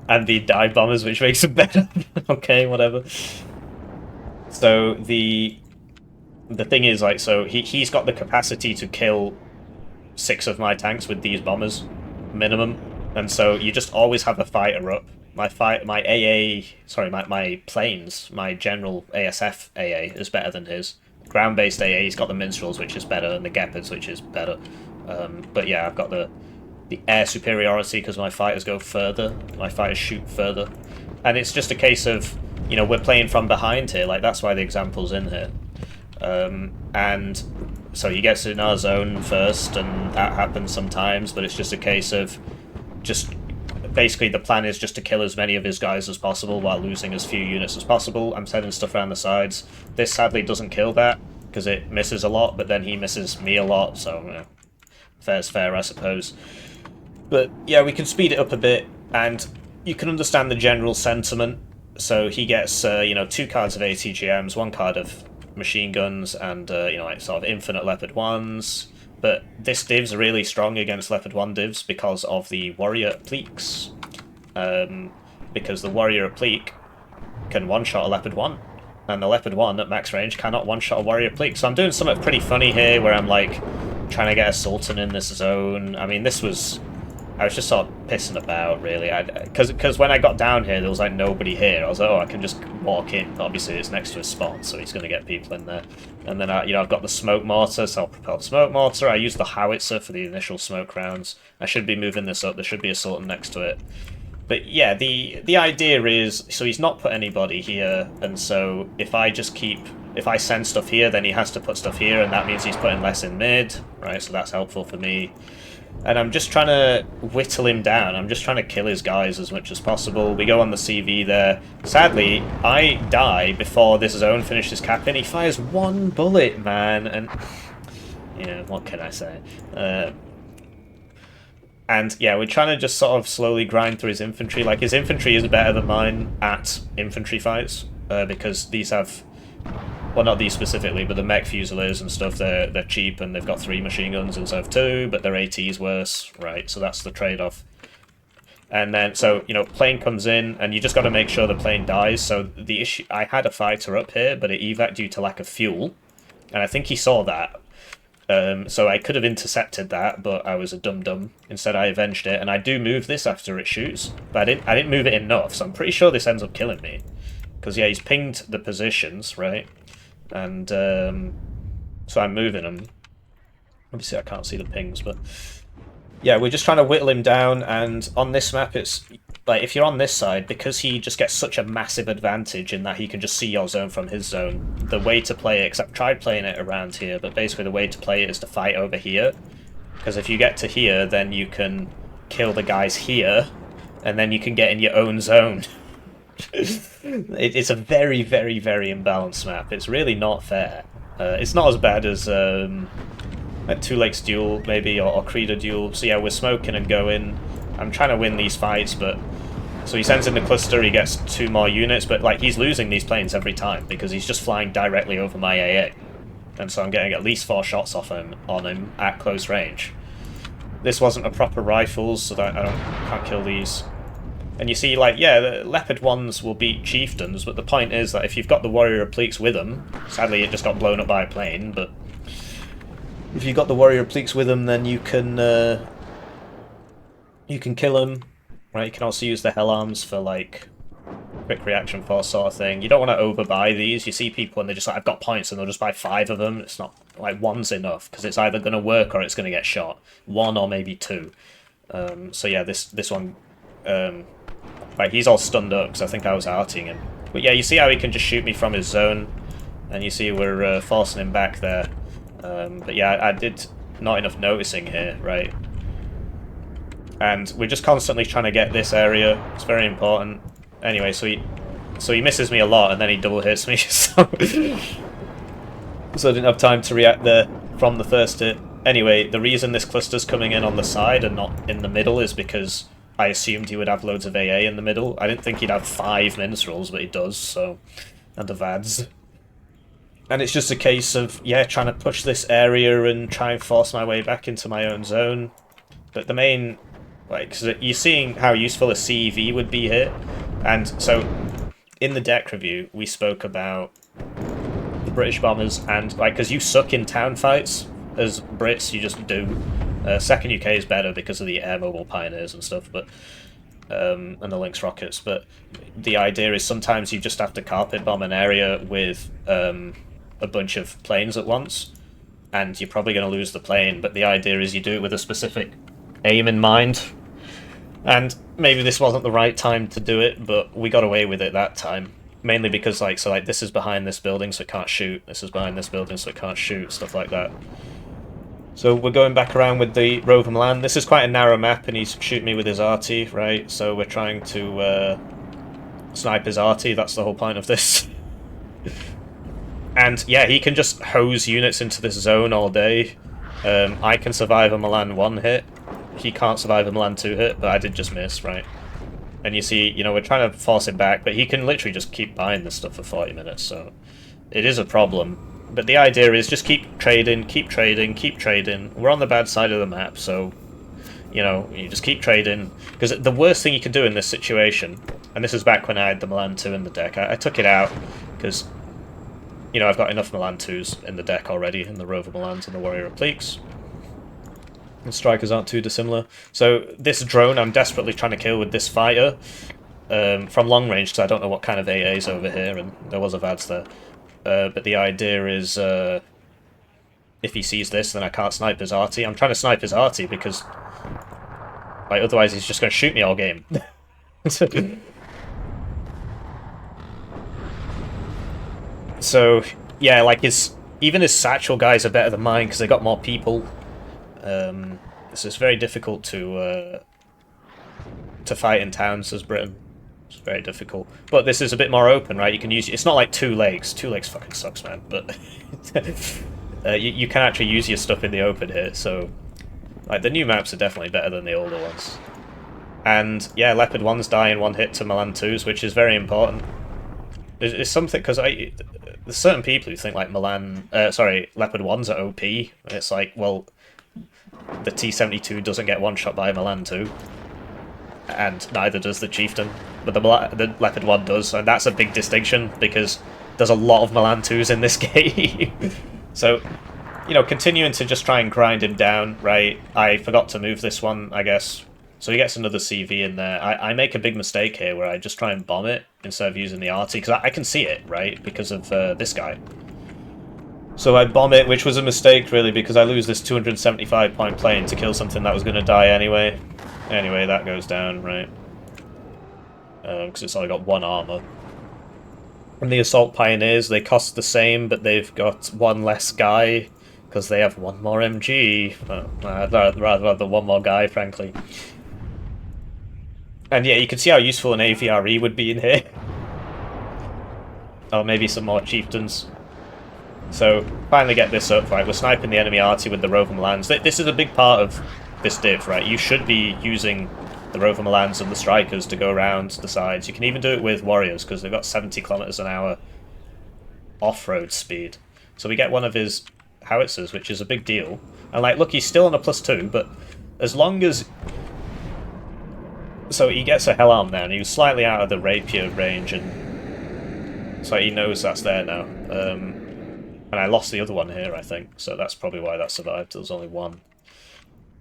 and the dive bombers, which makes them better. Okay, whatever. So the thing is, like, so he's got the capacity to kill 6 of my tanks with these bombers, minimum, and so you just always have a fighter up. My planes, my general ASF AA is better than his. Ground-based AA, he's got the minstrels, which is better, and the gepards, which is better. But yeah, I've got the air superiority because my fighters go further. My fighters shoot further. And it's just a case of, you know, we're playing from behind here. Like, that's why the example's in here. And so he gets in our zone first, and that happens sometimes, but it's just a case of just... Basically, the plan is just to kill as many of his guys as possible while losing as few units as possible. I'm sending stuff around the sides. This sadly doesn't kill that, because it misses a lot, but then he misses me a lot, so you know, fair's fair, I suppose. But yeah, we can speed it up a bit, and you can understand the general sentiment. So he gets, you know, 2 cards of ATGMs, 1 card of machine guns, and, you know, like sort of infinite Leopard 1s. But this div's really strong against Leopard 1 divs because of the Warrior Appliques. Because the Warrior Applique can one-shot a Leopard 1. And the Leopard 1 at max range cannot one-shot a Warrior Applique. So I'm doing something pretty funny here where I'm like trying to get a Sultan in this zone. I mean, this was... I was just sort of pissing about, really. Because when I got down here, there was like nobody here. I was like, oh, I can just walk in. Obviously, it's next to his spot, so he's going to get people in there. And then, you know, I've got the smoke mortar, so I'll propel the smoke mortar. I use the howitzer for the initial smoke rounds. I should be moving this up. There should be a Sultan next to it. But yeah, the idea is, so he's not put anybody here, and so if I send stuff here, then he has to put stuff here, and that means he's putting less in mid, right? So that's helpful for me. And I'm just trying to whittle him down. I'm just trying to kill his guys as much as possible. We go on the CV there. Sadly, I die before this zone finishes capping. He fires one bullet, man, and yeah, what can I say? And yeah, we're trying to just sort of slowly grind through his infantry. Like, his infantry is better than mine at infantry fights, because these have... Well, not these specifically, but the mech Fusiliers and stuff, they're cheap and they've got 3 machine guns instead of 2, but their AT's worse, right? So that's the trade-off. And then, so, you know, plane comes in, and you just got to make sure the plane dies. So the issue... I had a fighter up here, but it evac'd due to lack of fuel, and I think he saw that. So I could have intercepted that, but I was a dum-dum. Instead, I avenged it, and I do move this after it shoots, but I didn't move it enough, so I'm pretty sure this ends up killing me. Because, yeah, he's pinged the positions, right? And so I'm moving him. Obviously I can't see the pings, but yeah, we're just trying to whittle him down. And on this map, it's like, if you're on this side, because he just gets such a massive advantage in that he can just see your zone from his zone, the way to play it, because I've tried playing it around here, but basically the way to play it is to fight over here, because if you get to here, then you can kill the guys here, and then you can get in your own zone. It's a very, very, very imbalanced map. It's really not fair. It's not as bad as like Two Lakes Duel, maybe, or Creeder Duel. So yeah, we're smoking and going. I'm trying to win these fights, but... So he sends in the cluster, he gets 2 more units, but like he's losing these planes every time, because he's just flying directly over my AA. And so I'm getting at least 4 shots off him, on him, at close range. This wasn't a proper rifles, so that can't kill these. And you see, like, yeah, the Leopard ones will beat Chieftains, but the point is that if you've got the Warrior Appliques with them, sadly it just got blown up by a plane, but if you've got the Warrior Appliques with them, then you can kill them, right? You can also use the Hell Arms for, like, quick reaction force sort of thing. You don't want to overbuy these. You see people and they're just like, I've got points, and they'll just buy 5 of them. It's not, like, 1's enough, because it's either going to work or it's going to get shot. 1 or maybe 2. So yeah, this one... Right, he's all stunned up, because I think I was arting him. But yeah, you see how he can just shoot me from his zone, and you see we're forcing him back there. But yeah, I did not enough noticing here, right? And we're just constantly trying to get this area. It's very important. Anyway, so he misses me a lot, and then he double hits me, so I didn't have time to react there from the first hit. Anyway, the reason this cluster's coming in on the side and not in the middle is because I assumed he would have loads of AA in the middle. I didn't think he'd have 5 minstrels, but he does, so... And the VADs. And it's just a case of, yeah, trying to push this area and try and force my way back into my own zone. But the main... Like, so you're seeing how useful a CEV would be here. And so, in the deck review, we spoke about the British bombers, and, like, because you suck in town fights as Brits, you just do. Second UK is better because of the air mobile pioneers and stuff, but and the Lynx rockets. But the idea is sometimes you just have to carpet bomb an area with a bunch of planes at once, and you're probably going to lose the plane. But the idea is you do it with a specific aim in mind. And maybe this wasn't the right time to do it, but we got away with it that time. Mainly because, like, so like this is behind this building, so it can't shoot. This is behind this building, so it can't shoot. Stuff like that. So we're going back around with the Rover Milan. This is quite a narrow map, and he's shooting me with his arty, right? So we're trying to snipe his arty. That's the whole point of this. And yeah, he can just hose units into this zone all day. I can survive a Milan 1 hit. He can't survive a Milan 2 hit, but I did just miss, right? And you see, you know, we're trying to force him back, but he can literally just keep buying this stuff for 40 minutes, so it is a problem. But the idea is just keep trading, keep trading, keep trading. We're on the bad side of the map, so, you know, you just keep trading. Because the worst thing you can do in this situation, and this is back when I had the Milan 2 in the deck, I took it out because, you know, I've got enough Milan 2s in the deck already, in the Rover Milans and the Warrior Appliques. The strikers aren't too dissimilar. So this drone I'm desperately trying to kill with this fighter from long range, because I don't know what kind of AA's over here, and there was a VADS there. But the idea is, if he sees this, then I can't snipe his arty. I'm trying to snipe his arty because, like, otherwise he's just going to shoot me all game. So, yeah, like, even his satchel guys are better than mine because they got more people. So it's very difficult to fight in towns as Britain. It's very difficult. But this is a bit more open, right? You can use... It's not like 2 lakes. 2 lakes fucking sucks, man. But you can actually use your stuff in the open here, so... Like, the new maps are definitely better than the older ones. And, yeah, Leopard 1s die in 1 hit to Milan 2s, which is very important. It's something... Because there's certain people who think, like, Leopard 1s are OP. And it's like, well... The T-72 doesn't get one-shot by Milan 2. And neither does the Chieftain. But the Leopard 1 does, and that's a big distinction, because there's a lot of Milan 2s in this game. So, you know, continuing to just try and grind him down, right? I forgot to move this one, I guess. So he gets another CV in there. I make a big mistake here, where I just try and bomb it, instead of using the RT, because I can see it, right? Because of this guy. So I bomb it, which was a mistake, really, because I lose this 275-point plane to kill something that was going to die anyway. Anyway, that goes down, right? Because it's only got 1 armor. And the Assault Pioneers, they cost the same, but they've got 1 less guy, because they have 1 more MG. I'd rather have the 1 more guy, frankly. And yeah, you can see how useful an AVRE would be in here. Or maybe some more Chieftains. So, finally get this up, right? We're sniping the enemy arty with the Rover Milans. This is a big part of this div, right? You should be using the Rover Milans and the Strikers to go around the sides. You can even do it with Warriors, because they've got 70 kilometers an hour off-road speed. So we get one of his howitzers, which is a big deal. And, like, look, he's still on a +2, but as long as... So he gets a Hell Arm now, and he was slightly out of the Rapier range, and... So he knows that's there now. And I lost the other one here, I think, so that's probably why that survived. There was only 1.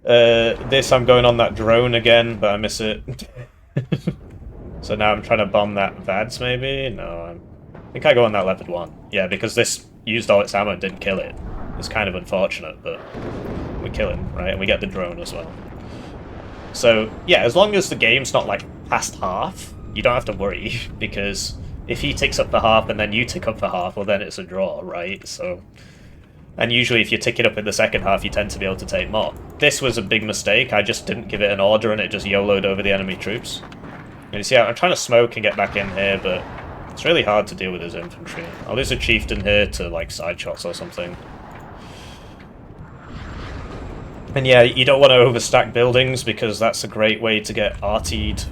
This, I'm going on that drone again, but I miss it. So now I'm trying to bomb that VADS, maybe? No, I think I go on that Leopard 1. Yeah, because this used all its ammo and didn't kill it. It's kind of unfortunate, but we kill him, right? And we get the drone as well. So, yeah, as long as the game's not, like, past half, you don't have to worry, because... If he takes up for half and then you tick up for half, well then it's a draw, right? So, and usually if you tick it up in the second half, you tend to be able to take more. This was a big mistake. I just didn't give it an order and it just YOLO'd over the enemy troops. And you see, I'm trying to smoke and get back in here, but it's really hard to deal with his infantry. I'll lose a Chieftain here to, like, side shots or something. And yeah, you don't want to overstack buildings, because that's a great way to get RT'd.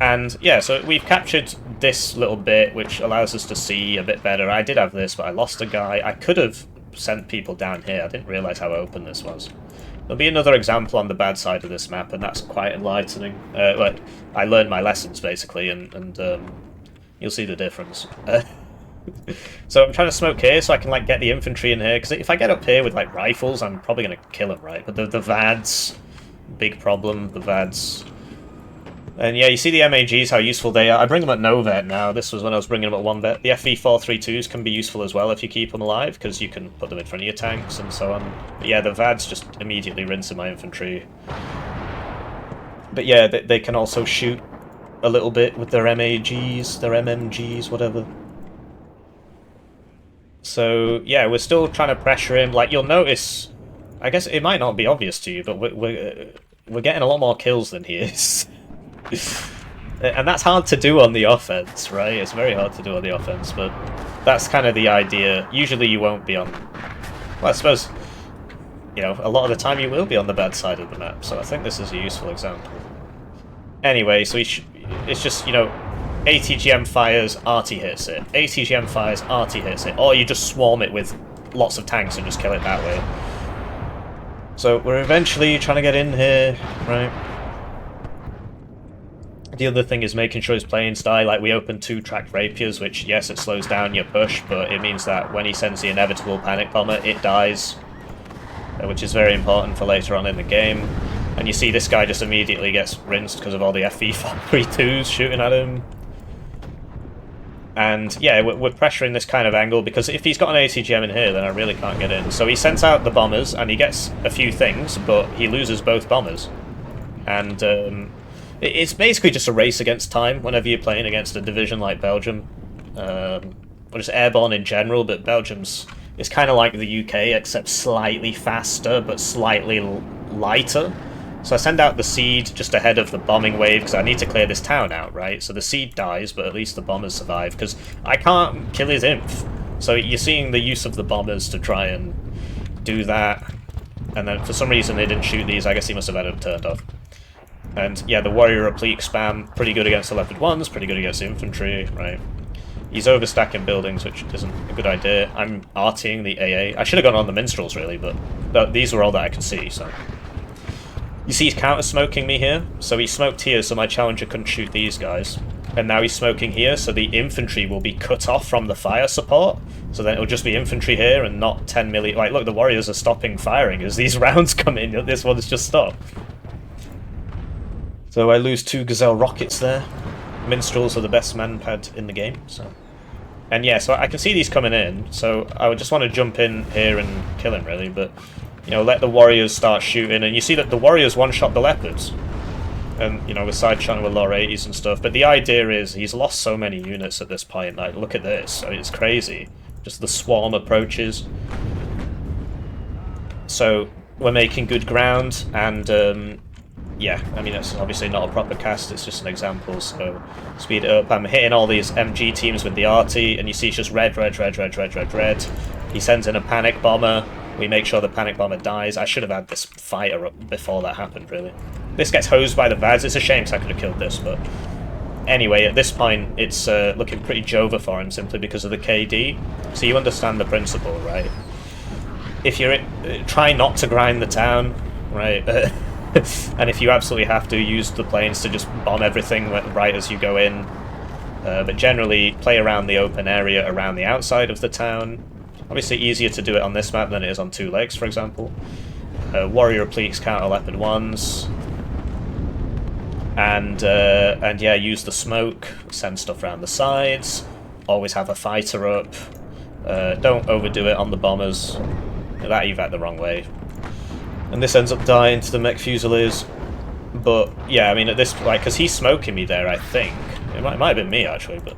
And yeah, so we've captured this little bit, which allows us to see a bit better. I did have this, but I lost a guy. I could have sent people down here. I didn't realise how open this was. There'll be another example on the bad side of this map, and that's quite enlightening. Like, I learned my lessons, basically, and you'll see the difference. So I'm trying to smoke here so I can, like, get the infantry in here, because if I get up here with, like, rifles, I'm probably going to kill them, right? But the VADs, big problem, the VADs... And yeah, you see the MAGs, how useful they are. I bring them at no vet now. This was when I was bringing them at 1 vet. The FV432s can be useful as well if you keep them alive, because you can put them in front of your tanks and so on. But yeah, the VADs just immediately rinse in my infantry. But yeah, they can also shoot a little bit with their MAGs, their MMGs, whatever. So yeah, we're still trying to pressure him. Like, you'll notice, I guess it might not be obvious to you, but we're getting a lot more kills than he is. And that's hard to do on the offense, right? It's very hard to do on the offense, but that's kind of the idea. Usually you won't be on... Well, I suppose, you know, a lot of the time you will be on the bad side of the map, so I think this is a useful example. Anyway, so it's just, you know, ATGM fires, RT hits it. ATGM fires, RT hits it. Or you just swarm it with lots of tanks and just kill it that way. So we're eventually trying to get in here, right? The other thing is making sure his planes die. Like, we open 2 tracked rapiers, which, yes, it slows down your push, but it means that when he sends the inevitable panic bomber, it dies, which is very important for later on in the game. And you see this guy just immediately gets rinsed because of all the FV432s shooting at him. And yeah, we're pressuring this kind of angle, because if he's got an ATGM in here, then I really can't get in. So he sends out the bombers, and he gets a few things, but he loses both bombers. And it's basically just a race against time whenever you're playing against a division like Belgium. Or just airborne in general, but Belgium's It's kind of like the UK, except slightly faster, but slightly lighter. So I send out the seed just ahead of the bombing wave, because I need to clear this town out, right? So the seed dies, but at least the bombers survive, because I can't kill his inf. So you're seeing the use of the bombers to try and do that. And then for some reason they didn't shoot these. I guess he must have had them turned off. And yeah, the warrior replete spam, pretty good against the Leopard 1s, pretty good against the infantry, right? He's overstacking buildings, which isn't a good idea. I'm RTing the AA. I should have gone on the minstrels, really, but these were all that I could see, so... You see he's counter-smoking me here, so he smoked here so my challenger couldn't shoot these guys. And now he's smoking here, so the infantry will be cut off from the fire support, so then it'll just be infantry here and not 10 million... Like, look, the warriors are stopping firing as these rounds come in, this one's just stopped. So I lose 2 Gazelle rockets there. Minstrels are the best manpad in the game, so... And yeah, so I can see these coming in, so I would just want to jump in here and kill him, really, but... You know, let the warriors start shooting, and you see that the warriors one-shot the leopards. And, you know, we're side-shotting with lower 80s and stuff, but the idea is he's lost so many units at this point, like, look at this, I mean, it's crazy. Just the swarm approaches. So, we're making good ground, and, yeah, I mean, it's obviously not a proper cast, it's just an example, so speed it up. I'm hitting all these MG teams with the RT, and you see it's just red, red, red, red, red, red, red. He sends in a panic bomber. We make sure the panic bomber dies. I should have had this fighter up before that happened, really. This gets hosed by the Vads. It's a shame because I could have killed this, but... Anyway, at this point, it's looking pretty Jova for him simply because of the KD. So you understand the principle, right? If you're... try not to grind the town, right? And if you absolutely have to, use the planes to just bomb everything right as you go in. But generally, play around the open area around the outside of the town. Obviously easier to do it on this map than it is on Two Lakes, for example. Warrior Repliques counter Leopard 1s. And yeah, use the smoke, send stuff around the sides. Always have a fighter up. Don't overdo it on the bombers. That evac the wrong way. And this ends up dying to the mech fusiliers. But, yeah, I mean, at this... like, because he's smoking me there, I think. It might have been me, actually, but...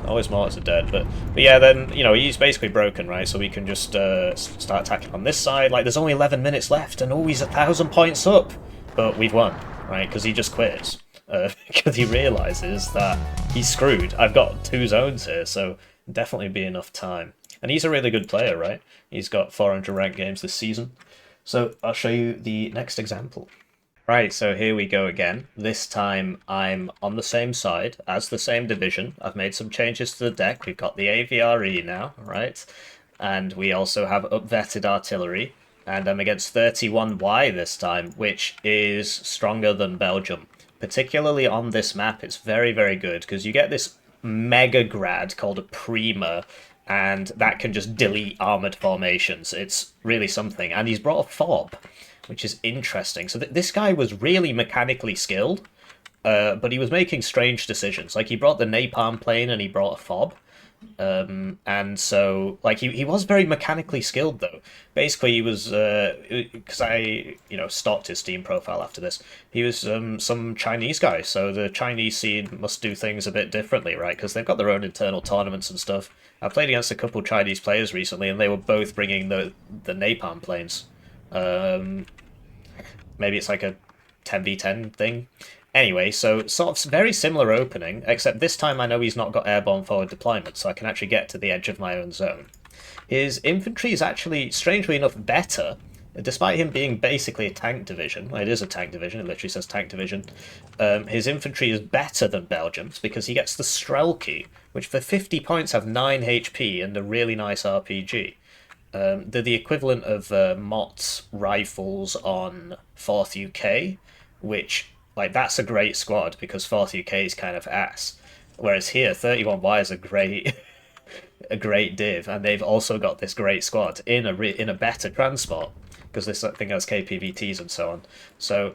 Always Mortars are dead, but yeah, then, you know, he's basically broken, right? So we can just start attacking on this side. Like, there's only 11 minutes left, and he's 1,000 points up. But we've won, right? Because he just quits. Because he realises that he's screwed. I've got 2 zones here, so definitely be enough time. And he's a really good player, right? He's got 400 ranked games this season. So I'll show you the next example. Right, so here we go again. This time I'm on the same side as the same division. I've made some changes to the deck. We've got the AVRE now, right? And we also have up-vetted artillery. And I'm against 31Y this time, which is stronger than Belgium. Particularly on this map, it's very, very good, because you get this mega grad called a Prima, and that can just delete armoured formations. It's really something. And he's brought a fob, which is interesting. So this guy was really mechanically skilled, but he was making strange decisions. Like, he brought the napalm plane and he brought a fob. And so, like, he was very mechanically skilled, though. Basically, he was, because I, you know, stalked his Steam profile after this. He was some Chinese guy, so the Chinese scene must do things a bit differently, right? Because they've got their own internal tournaments and stuff. I played against a couple Chinese players recently, and they were both bringing the napalm planes. Maybe it's like a 10v10 thing. Anyway, so sort of very similar opening, except this time I know he's not got airborne forward deployment, so I can actually get to the edge of my own zone. His infantry is actually, strangely enough, better, despite him being basically a tank division. Well, it is a tank division, it literally says tank division. His infantry is better than Belgium's, because he gets the Strelki, which for 50 points have 9 HP and a really nice RPG. They're the equivalent of Mott's rifles on 4th UK, which, like, that's a great squad because 4th UK is kind of ass. Whereas here, 31Y is a great, a great div, and they've also got this great squad in a better transport because this thing has KPVTs and so on. So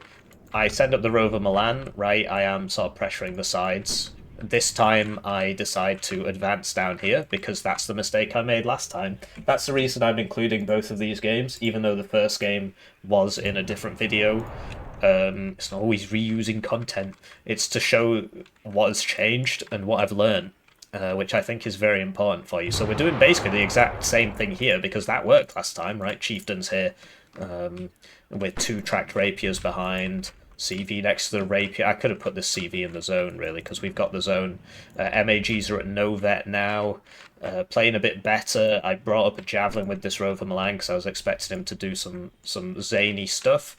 I send up the Rover Milan, right? I am sort of pressuring the sides. This time I decide to advance down here because that's the mistake I made last time. That's the reason I'm including both of these games, even though the first game was in a different video. It's not always reusing content. It's to show what has changed and what I've learned. which I think is very important for you. So we're doing basically the exact same thing here, because that worked last time, right? Chieftains here, with 2 tracked rapiers behind, CV next to the rapier. I could have put this CV in the zone, really, because we've got the zone. MAGs are at no vet now, playing a bit better. I brought up a javelin with this Rover Milan because I was expecting him to do some zany stuff.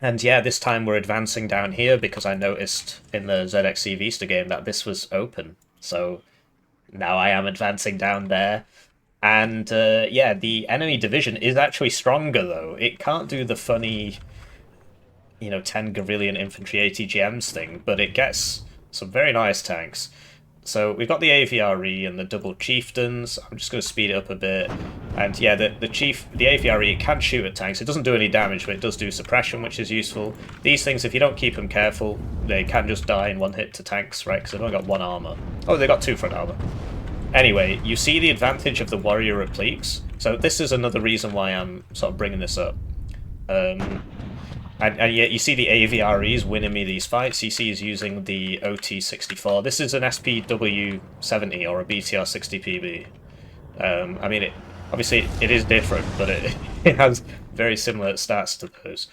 And yeah, this time we're advancing down here because I noticed in the ZXC Vista game that this was open. So now I am advancing down there. And yeah, the enemy division is actually stronger, though. It can't do the funny, 10 Guerrillian Infantry ATGMs thing, but it gets some very nice tanks. So we've got the AVRE and the double chieftains. I'm just going to speed it up a bit. And yeah, the AVRE can shoot at tanks. It doesn't do any damage, but it does do suppression, which is useful. These things, if you don't keep them careful, they can just die in one hit to tanks, right? Because they've only got 1 armor. Oh, they've got 2 front armor. Anyway, you see the advantage of the warrior repliques. So this is another reason why I'm sort of bringing this up. And yet you see the AVREs winning me these fights. You see he's using the OT-64. This is an SPW-70 or a BTR-60 PB. I mean, obviously it is different, but it has very similar stats to those.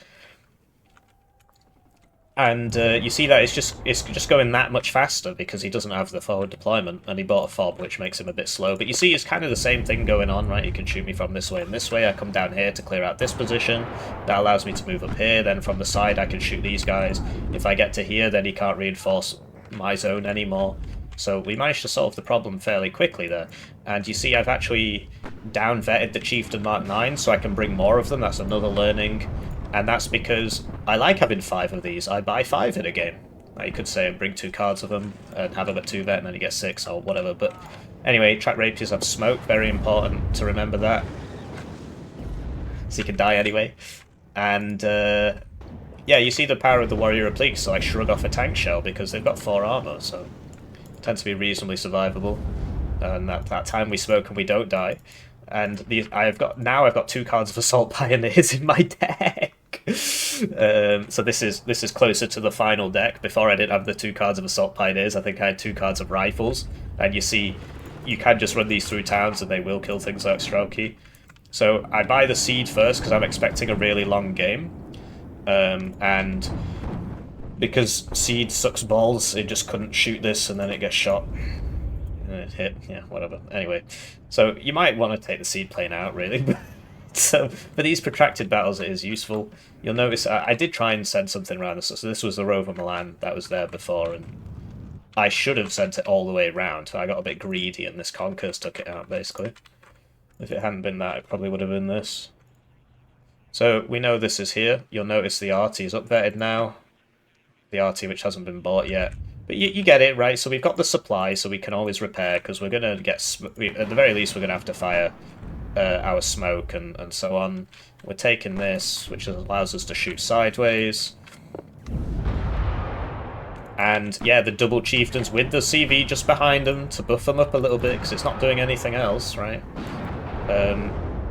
And you see that it's just going that much faster because he doesn't have the forward deployment, and he bought a fob, which makes him a bit slow. But you see it's kind of the same thing going on, right? You can shoot me from this way and this way. I come down here to clear out this position. That allows me to move up here. Then from the side I can shoot these guys. If I get to here, then he can't reinforce my zone anymore. So we managed to solve the problem fairly quickly there. And you see I've actually down-vetted the Chieftain Mark 9, so I can bring more of them. That's another learning. And that's because I like having 5 of these. I buy 5 in a game. You could say and bring 2 cards of them and have them at 2 vet and then you get 6 or whatever. But anyway, track rapiers have smoke. Very important to remember that. So you can die anyway. And yeah, you see the power of the warrior repliques. So I shrug off a tank shell because they've got 4 armor. So it tends to be reasonably survivable. And that time we smoke and we don't die. And I've got 2 cards of Assault Pioneers in my deck. So this is closer to the final deck. Before I didn't have the 2 cards of Assault Pioneers. I think I had 2 cards of Rifles. And you see, you can just run these through towns and they will kill things like Strelky. So I buy the Seed first because I'm expecting a really long game. And because Seed sucks balls, it just couldn't shoot this and then it gets shot. It hit, yeah, whatever. Anyway, so you might want to take the Seed plane out, really. So for these protracted battles, it is useful. You'll notice I did try and send something around. So this was the Rover Milan that was there before, and I should have sent it all the way around. I got a bit greedy, and this Conkers took it out, basically. If it hadn't been that, it probably would have been this. So we know this is here. You'll notice the RT is upvetted now. The RT which hasn't been bought yet. But you get it, right? So we've got the supply, so we can always repair, because we're going to get... At the very least, we're going to have to fire our smoke and so on. We're taking this, which allows us to shoot sideways. And, yeah, the double chieftains with the CV just behind them to buff them up a little bit, because it's not doing anything else, right?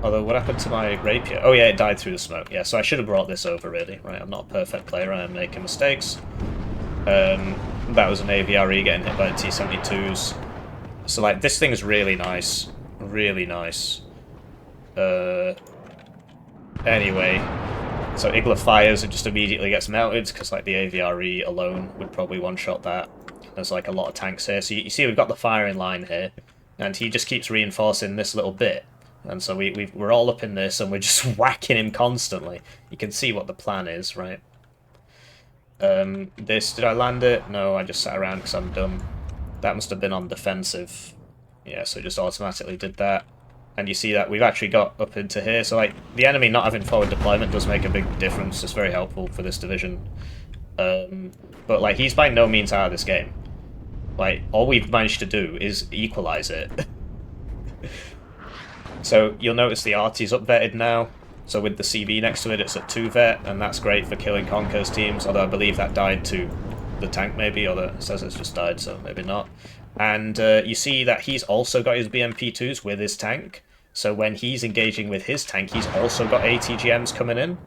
Although, what happened to my rapier? Oh, yeah, it died through the smoke. Yeah, so I should have brought this over, really. Right, I'm not a perfect player. I am making mistakes. That was an AVRE getting hit by the T-72s. So, like, this thing is really nice. Really nice. Anyway, so Igla fires and just immediately gets melted, because, like, the AVRE alone would probably one-shot that. There's, like, a lot of tanks here. So you see we've got the firing line here, and he just keeps reinforcing this little bit. And so we're all up in this, and we're just whacking him constantly. You can see what the plan is, right? Did I land it? No, I just sat around because I'm dumb. That must have been on defensive. Yeah, so it just automatically did that. And you see that we've actually got up into here. So, like, the enemy not having forward deployment does make a big difference. It's very helpful for this division. But, like, he's by no means out of this game. Like, all we've managed to do is equalize it. So, you'll notice the RT's upvetted now. So with the CV next to it, it's at 2 vet, and that's great for killing Conquer's teams, although I believe that died to the tank maybe, or it says it's just died, so maybe not. And you see that he's also got his BMP2s with his tank, so when he's engaging with his tank, he's also got ATGMs coming in.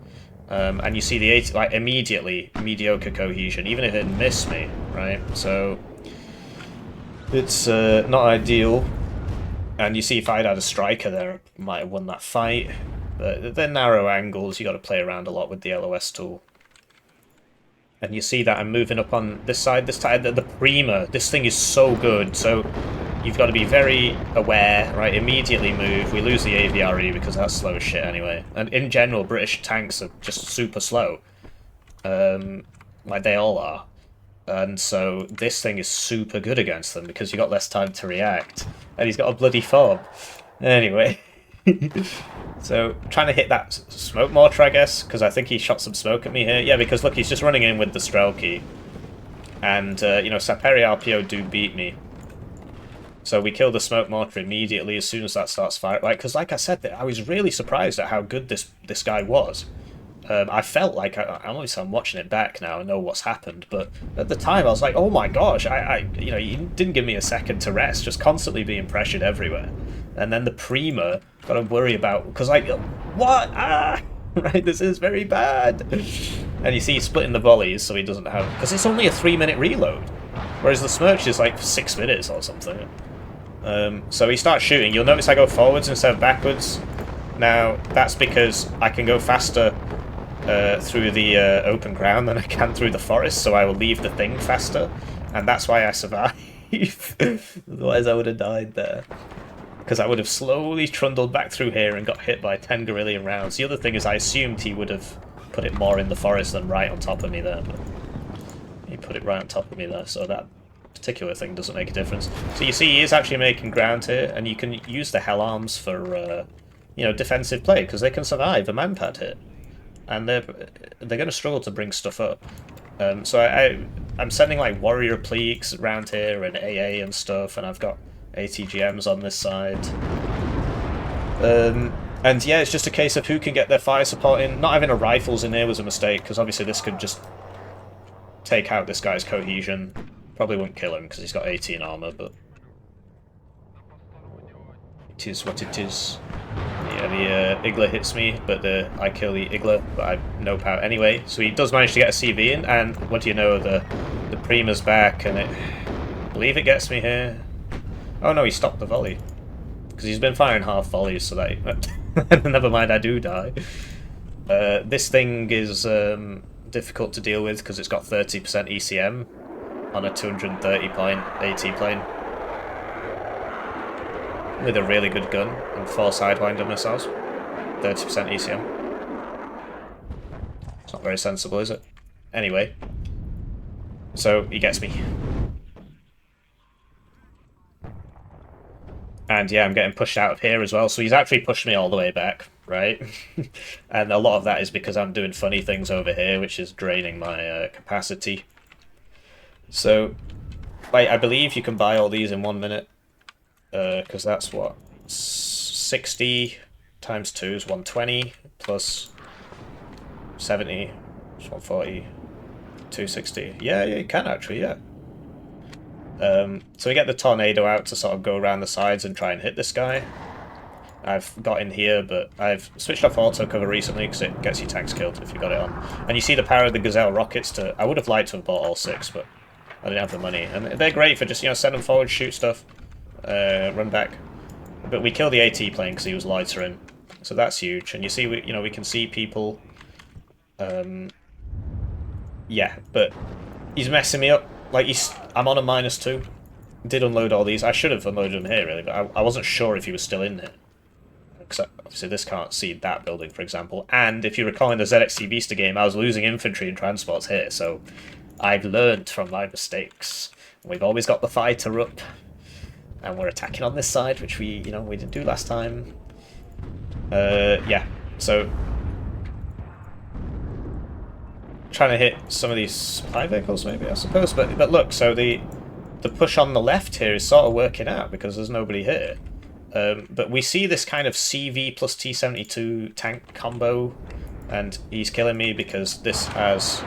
And you see the immediately mediocre cohesion, even if it missed me, right? So It's not ideal. And you see, if I'd had a striker there, I might have won that fight. But they're narrow angles, you got to play around a lot with the LOS tool. And you see that I'm moving up on this side, the Prima. This thing is so good, so you've got to be very aware, right? Immediately move. We lose the AVRE because that's slow as shit anyway. And in general, British tanks are just super slow. Like they all are. And so this thing is super good against them because you got less time to react. And he's got a bloody fob. Anyway. So, trying to hit that smoke mortar, I guess, because I think he shot some smoke at me here. Yeah, because look, he's just running in with the Strelky. And, you know, Saperi RPO do beat me. So we kill the smoke mortar immediately as soon as that starts firing. Like, because like I said, I was really surprised at how good this guy was. I felt like, I'm watching it back now and know what's happened, but at the time I was like, oh my gosh, you know, you didn't give me a second to rest, just constantly being pressured everywhere. And then the Prima, got to worry about, because like, what? Ah! Right, this is very bad. And you see he's splitting the volleys, so he doesn't have, because it's only a 3-minute reload, whereas the Smirch is like 6 minutes or something. So he starts shooting. You'll notice I go forwards instead of backwards. Now, that's because I can go faster through the open ground than I can through the forest, so I will leave the thing faster, and that's why I survive. Otherwise I would have died there. Because I would have slowly trundled back through here and got hit by 10 Guerrillian rounds. The other thing is I assumed he would have put it more in the forest than right on top of me there, but he put it right on top of me there, so that particular thing doesn't make a difference. So you see he is actually making ground here, and you can use the Hell Arms for, you know, defensive play, because they can survive a manpad hit. And they're going to struggle to bring stuff up. So I'm sending like warrior pleeks around here and AA and stuff, and I've got ATGMs on this side. And yeah, it's just a case of who can get their fire support in. Not having a rifles in here was a mistake, because obviously this could just take out this guy's cohesion. Probably wouldn't kill him because he's got 18 armor, but it is what it is. Yeah, the Igla hits me, but I kill the Igla, but I have no power anyway. So he does manage to get a CV in, and what do you know, the Prima's back, and I believe it gets me here. Oh no, he stopped the volley. Because he's been firing half volleys, so that... Never mind, I do die. This thing is difficult to deal with because it's got 30% ECM on a 230-point AT plane. With a really good gun and 4 Sidewinder missiles. 30% ECM. It's not very sensible, is it? Anyway. So, he gets me. And yeah, I'm getting pushed out of here as well, so he's actually pushed me all the way back, right? And a lot of that is because I'm doing funny things over here, which is draining my capacity. So, I believe you can buy all these in 1 minute, because that's what? 60 times 2 is 120, plus 70 is 140, 260. Yeah, you can actually, yeah. So we get the tornado out to sort of go around the sides and try and hit this guy. I've got in here, but I've switched off auto cover recently because it gets your tanks killed if you got it on. And you see the power of the Gazelle rockets to... I would have liked to have bought all 6, but I didn't have the money. And they're great for just, you know, send them forward, shoot stuff, run back. But we kill the AT plane because he was loitering. So that's huge. And you see, we can see people... yeah, but he's messing me up. Like, I'm on a -2. Did unload all these. I should have unloaded them here, really, but I wasn't sure if he was still in there. Because obviously this can't see that building, for example. And if you recall in the ZXC Beaster game, I was losing infantry and transports here, so I've learned from my mistakes. We've always got the fighter up, and we're attacking on this side, which we didn't do last time. Yeah, so... trying to hit some of these supply vehicles, maybe, I suppose. But look, so the push on the left here is sort of working out because there's nobody here. But we see this kind of CV plus T-72 tank combo, and he's killing me because this has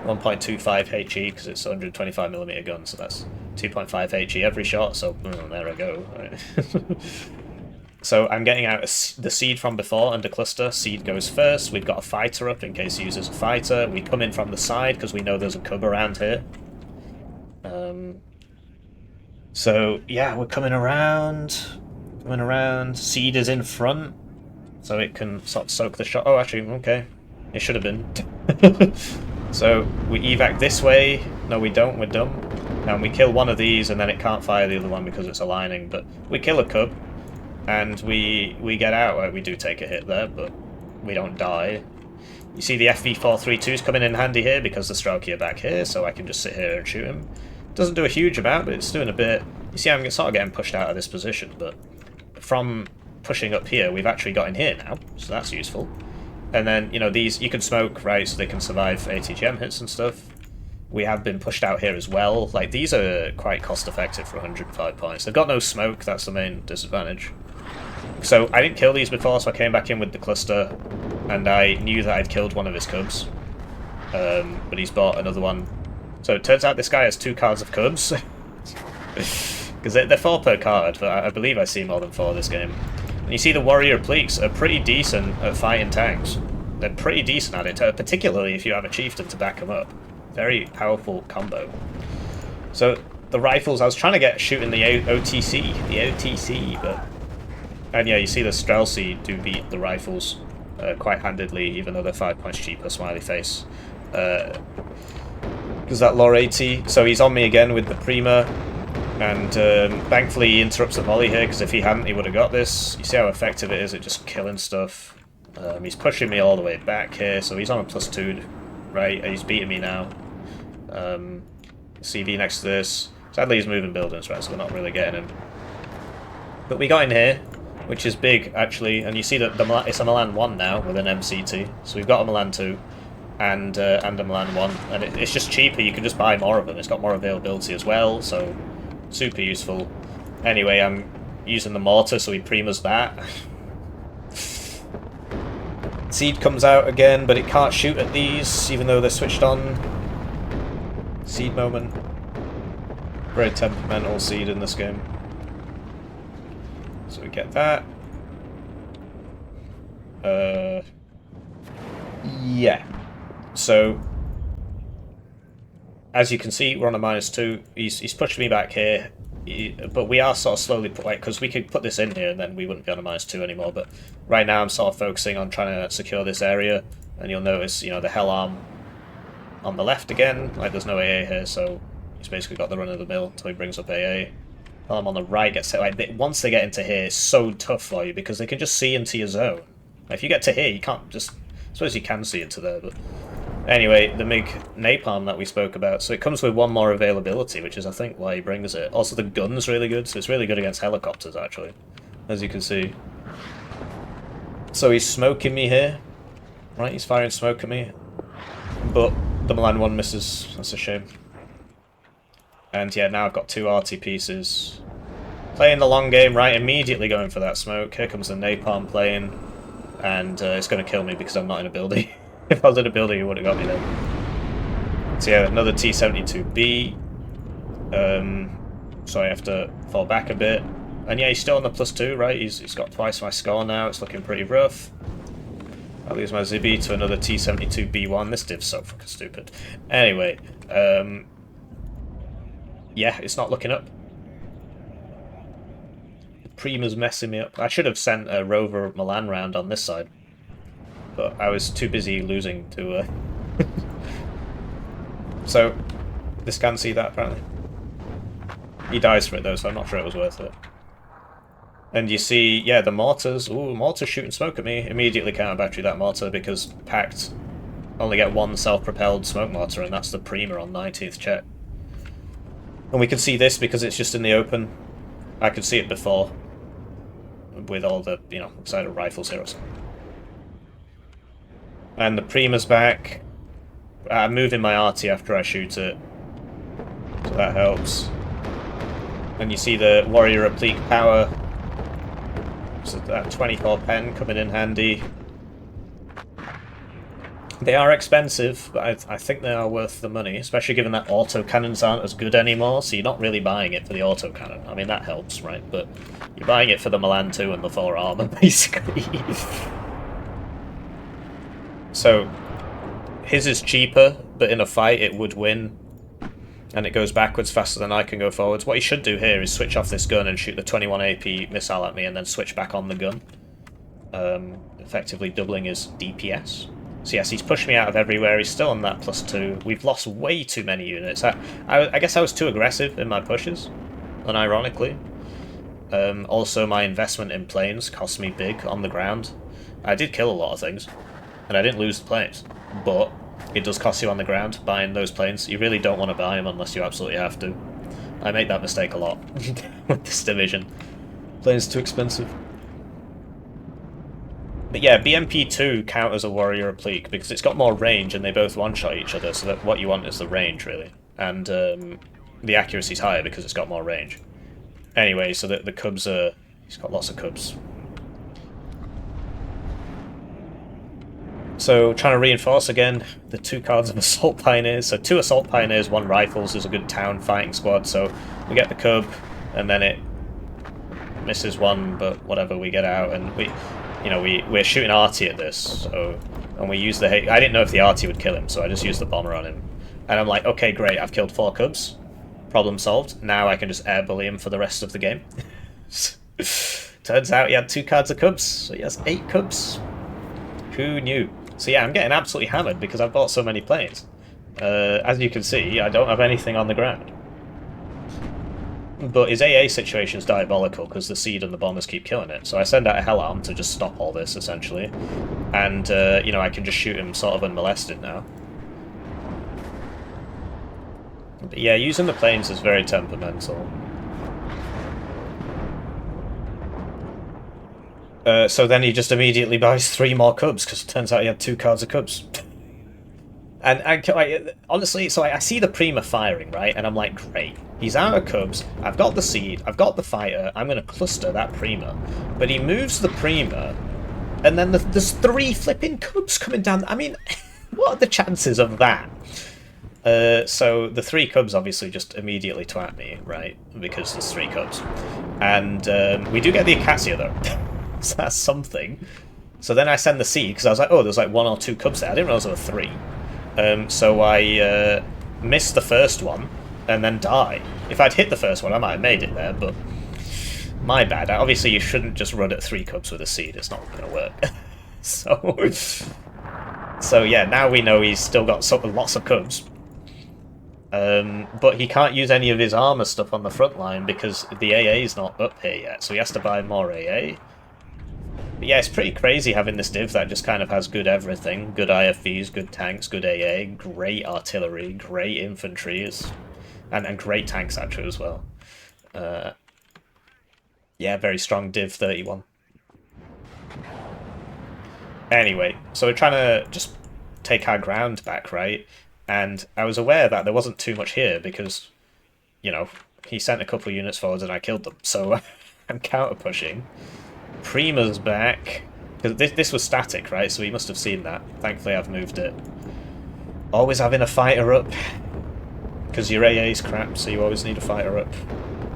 1.25 HE because it's a 125mm gun, so that's 2.5 HE every shot, so there I go. Right. So I'm getting out the seed from before under cluster. Seed goes first. We've got a fighter up in case he uses a fighter. We come in from the side because we know there's a cub around here. So yeah, we're coming around. Coming around. Seed is in front, so it can sort of soak the shot. Oh, actually, okay. It should have been. So we evac this way. No, we don't. We're dumb. And we kill one of these, and then it can't fire the other one because it's aligning. But we kill a cub, and we get out. We do take a hit there, but we don't die. You see the FV432 is coming in handy here because the Strelky are back here, so I can just sit here and shoot him. Doesn't do a huge amount, but it's doing a bit. You see, I'm sort of getting pushed out of this position, but from pushing up here, we've actually got in here now, so that's useful. And then, you know, these, you can smoke, right, so they can survive ATGM hits and stuff. We have been pushed out here as well. Like, these are quite cost-effective for 105 points. They've got no smoke, that's the main disadvantage. So, I didn't kill these before, so I came back in with the cluster, and I knew that I'd killed one of his cubs. But he's bought another one. So, it turns out this guy has 2 cards of cubs. Because they're 4 per card, but I believe I see more than 4 this game. And you see the warrior pleeks are pretty decent at fighting tanks. They're pretty decent at it, particularly if you have a chieftain to back them up. Very powerful combo. So the rifles, I was trying to get shooting the OTC, but... And yeah, you see the Strelcy do beat the rifles quite handedly, even though they're 5 points cheaper, smiley face. Because that lore 80, so he's on me again with the Prima. And thankfully he interrupts the volley here, because if he hadn't, he would have got this. You see how effective it is at just killing stuff. He's pushing me all the way back here, so he's on a +2, right? He's beating me now. CV next to this. Sadly he's moving buildings, right, so we're not really getting him. But we got in here, which is big, actually, and you see that it's a Milan 1 now with an MCT. So we've got a Milan 2 and a Milan 1, and it's just cheaper, you can just buy more of them. It's got more availability as well, so... super useful. Anyway, I'm using the mortar, so he primas that. Seed comes out again, but it can't shoot at these, even though they're switched on. Seed moment. Very temperamental Seed in this game. So we get that. Yeah. So... as you can see, we're on a -2. He's pushed me back here, but we are sort of slowly because we could put this in here and then we wouldn't be on a -2 anymore. But right now, I'm sort of focusing on trying to secure this area, and you'll notice, you know, the Hell Arm on the left again. Like, there's no AA here, so he's basically got the run of the mill until he brings up AA. Hell Arm on the right gets hit. Like, once they get into here, it's so tough for you because they can just see into your zone. Like, if you get to here, you can't just. I suppose you can see into there, but. Anyway, the MiG napalm that we spoke about, so it comes with 1 more availability, which is, I think, why he brings it. Also, the gun's really good, so it's really good against helicopters, actually, as you can see. So he's smoking me here, right? He's firing smoke at me, but the Milan 1 misses. That's a shame. And yeah, now I've got 2 RT pieces. Playing the long game, right? Immediately going for that smoke. Here comes the napalm plane, and it's going to kill me because I'm not in a building. If I was in a building, he would have got me there. So yeah, another T-72B. So I have to fall back a bit. And yeah, he's still on the +2, right? He's got twice my score now. It's looking pretty rough. I lose my Zibby to another T-72B1. This div's so fucking stupid. Anyway, yeah, it's not looking up. Prima's messing me up. I should have sent a Rover Milan round on this side. But I was too busy losing to... So, this can see that, apparently. He dies for it, though, so I'm not sure it was worth it. And you see, yeah, the mortars. Ooh, mortar's shooting smoke at me. Immediately counter-battery that mortar, because Pact only get 1 self-propelled smoke mortar, and that's the Prima on 19th check. And we can see this because it's just in the open. I could see it before. With all the, you know, side of rifles here or something. And the Prima's back. I'm moving my arty after I shoot it. So that helps. And you see the Warrior Replique power. So that 24 pen coming in handy. They are expensive, but I think they are worth the money, especially given that autocannons aren't as good anymore, so you're not really buying it for the autocannon. I mean, that helps, right? But you're buying it for the Milan 2 and the 4 armor, basically. So, his is cheaper, but in a fight it would win. and it goes backwards faster than I can go forwards. What he should do here is switch off this gun and shoot the 21 AP missile at me and then switch back on the gun. Effectively doubling his DPS. So yes, he's pushed me out of everywhere. He's still on that +2. We've lost way too many units. I guess I was too aggressive in my pushes, unironically. Also, my investment in planes cost me big on the ground. I did kill a lot of things, and I didn't lose the planes, but it does cost you on the ground buying those planes. You really don't want to buy them unless you absolutely have to. I make that mistake a lot with this division. Planes too expensive. But yeah, BMP2 counters a warrior oblique because it's got more range and they both one-shot each other, so that what you want is the range, really. And the accuracy's higher because it's got more range. Anyway, so the Cubs are... He's got lots of Cubs. So, trying to reinforce again the 2 cards of Assault Pioneers. So 2 Assault Pioneers, 1 Rifles is a good town fighting squad. So we get the Cub, and then it misses 1, but whatever, we get out, and we're shooting arty at this. So, and we use the... I didn't know if the arty would kill him, so I just used the bomber on him. And I'm like, okay, great, I've killed 4 Cubs. Problem solved. Now I can just air bully him for the rest of the game. Turns out he had 2 cards of Cubs, so he has 8 Cubs. Who knew? So yeah, I'm getting absolutely hammered because I've bought so many planes. As you can see, I don't have anything on the ground. But his AA situation's diabolical because the Seed and the bombers keep killing it. So I send out a Hell Arm to just stop all this, essentially. And, I can just shoot him sort of unmolested now. But yeah, using the planes is very temperamental. So then he just immediately buys 3 more Cubs, because it turns out he had 2 cards of Cubs. And honestly, so I see the Prima firing, right? And I'm like, great. He's out of Cubs, I've got the Seed, I've got the Fighter, I'm going to cluster that Prima. But he moves the Prima, and then there's 3 flipping Cubs coming down. I mean, what are the chances of that? So the 3 Cubs obviously just immediately twat me, right? Because there's 3 Cubs. And we do get the Acacia, though. So that's something. So then I send the Seed, because I was like, oh, there's like 1 or 2 Cubs there. I didn't realize there were 3. So I miss the first one, and then die. If I'd hit the first one, I might have made it there, but my bad. Obviously, you shouldn't just run at 3 Cubs with a Seed. It's not going to work. So yeah, now we know he's still got lots of Cubs. But he can't use any of his armor stuff on the front line because the AA is not up here yet, so he has to buy more AA. But yeah, it's pretty crazy having this div that just kind of has good everything. Good IFVs, good tanks, good AA, great artillery, great infantry, and great tanks actually as well. Yeah, very strong div 31. Anyway, so we're trying to just take our ground back, right? And I was aware that there wasn't too much here because, he sent a couple of units forwards and I killed them. So I'm counter-pushing. Prima's back. Because this was static, right? So he must have seen that. Thankfully I've moved it. Always having a fighter up. Because your AA's crap, so you always need a fighter up.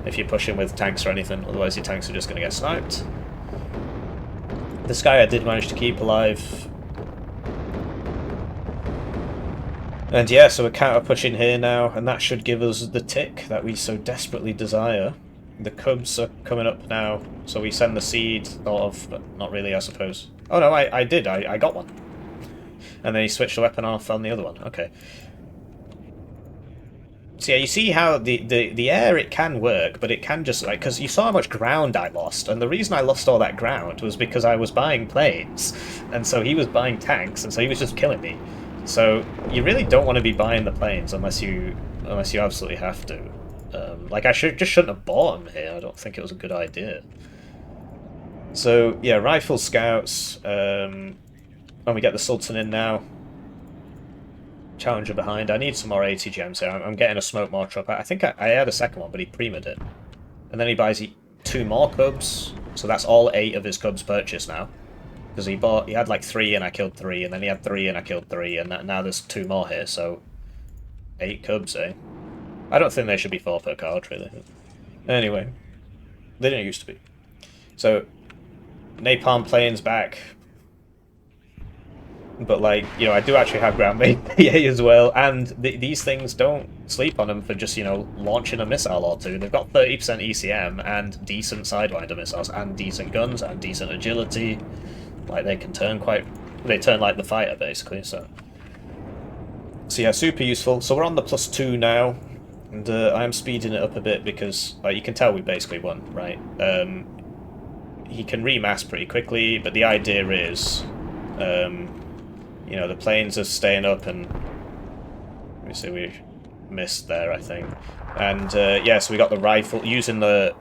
If you're pushing with tanks or anything, otherwise your tanks are just going to get sniped. This guy I did manage to keep alive. And yeah, so we're counter-pushing here now, and that should give us the tick that we so desperately desire. The Cubs are coming up now, so we send the Seed, sort of, but not really, I suppose. Oh no, I did, I got one. And then he switched the weapon off on the other one, okay. So yeah, you see how the air, it can work, but it can just, like, because you saw how much ground I lost, and the reason I lost all that ground was because I was buying planes, and so he was buying tanks, and so he was just killing me. So you really don't want to be buying the planes unless you absolutely have to. Like I shouldn't have bought them here. I don't think it was a good idea. So yeah, rifle scouts, and we get the Sultan in now. Challenger behind. I need some more ATGMs here. I'm getting a smoke mortar up. I think I had a second one, but he premed it, and then he buys 2 more Cubs. So that's all 8 of his Cubs purchased now. Because he had like 3 and I killed 3, and then he had 3 and I killed 3, and now there's 2 more here, so 8 Cubs, eh? I don't think they should be 4 per card, really. Anyway, they didn't used to be. So, Napalm planes back. But, like, you know, I do actually have ground main PA as well, and these things don't sleep on them for just, you know, launching a missile or two. They've got 30% ECM and decent Sidewinder missiles and decent guns and decent agility. Like, they can turn quite... They turn like the fighter, basically, so... So yeah, super useful. So we're on the +2 now, and I am speeding it up a bit because, like, you can tell we basically won, right? He can remass pretty quickly, but the idea is... you know, the planes are staying up, and let me see, we missed there, I think. And yeah, so we got the rifle using the.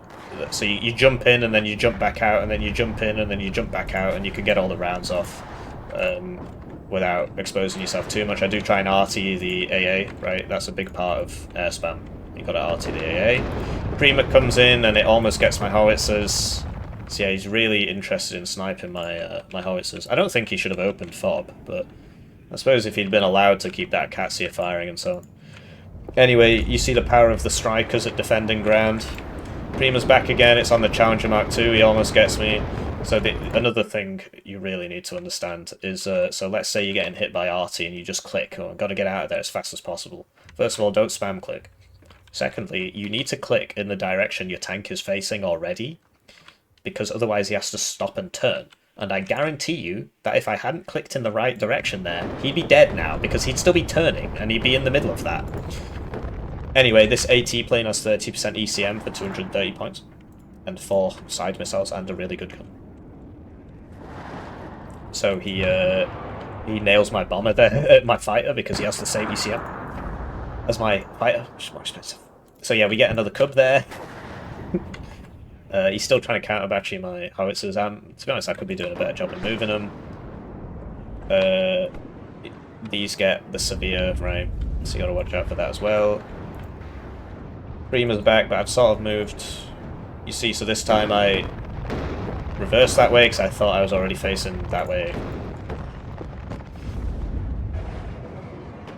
So you jump in and then you jump back out, and then you jump in and then you jump back out, and you can get all the rounds off without exposing yourself too much. I do try and RT the AA, right? That's a big part of air spam. You got to RT the AA. Prima comes in and it almost gets my howitzers. So yeah, he's really interested in sniping my my howitzers. I don't think he should have opened fob, but I suppose if he'd been allowed to keep that Katsia firing and so on. Anyway, you see the power of the strikers at defending ground. Prima's back again, it's on the Challenger Mark II, he almost gets me. So another thing you really need to understand is, so let's say you're getting hit by Arty and you just click, oh, I've got to get out of there as fast as possible. First of all, don't spam click. Secondly, you need to click in the direction your tank is facing already, because otherwise he has to stop and turn. And I guarantee you that if I hadn't clicked in the right direction there, he'd be dead now, because he'd still be turning, and he'd be in the middle of that. Anyway, this AT plane has 30% ECM for 230 points, and 4 side missiles, and a really good gun. So he nails my bomber there, my fighter, because he has the same ECM as my fighter, which is more expensive. So yeah, we get another cub there. He's still trying to counter battery my howitzers. To be honest, I could be doing a better job of moving them. These get the severe, right? So you gotta watch out for that as well. Prima's back, but I've sort of moved. You see, so this time I reversed that way because I thought I was already facing that way.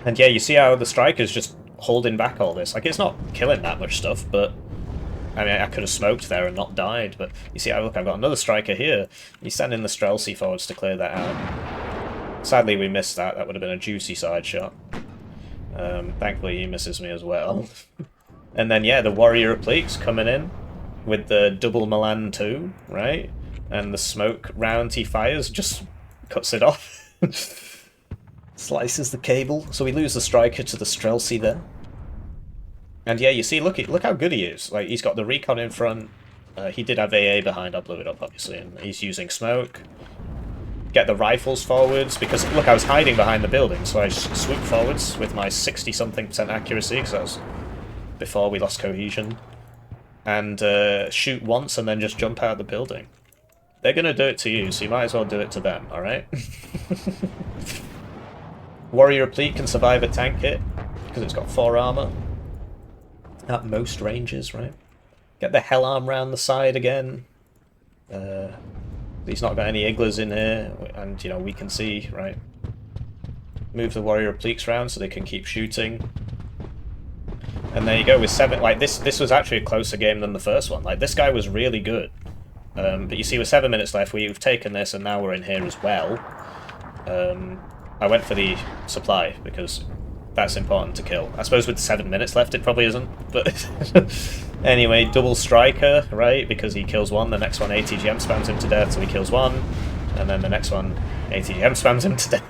And yeah, you see how the striker's just holding back all this. Like, it's not killing that much stuff, but I mean, I could have smoked there and not died, but you see, look, I've got another striker here. He's sending the Streltsy forwards to clear that out. Sadly, we missed that. That would have been a juicy side shot. Thankfully, he misses me as well. And then, yeah, the Warrior Repliques coming in with the double Milan 2, right? And the smoke round he fires just cuts it off. Slices the cable. So we lose the striker to the Streltsy there. And yeah, you see, look how good he is. Like, he's got the recon in front. He did have AA behind. I blew it up, obviously, and he's using smoke. Get the rifles forwards, because, look, I was hiding behind the building, so I swooped forwards with my 60-something% accuracy, because that was before we lost cohesion. And shoot once and then just jump out of the building. They're going to do it to you, so you might as well do it to them, alright? Warrior Replete can survive a tank hit, because it's got 4 armor. At most ranges, right? Get the hell arm round the side again. He's not got any Iglas in here, and, you know, we can see, right? Move the Warrior Repliques round so they can keep shooting. And there you go with 7. Like, this was actually a closer game than the first one. Like, this guy was really good. But you see, with 7 minutes left, we've taken this, and now we're in here as well. I went for the supply, because that's important to kill. I suppose with 7 minutes left it probably isn't, but anyway, double striker, right, because he kills one, the next one ATGM spams him to death, so he kills one, and then the next one ATGM spams him to death.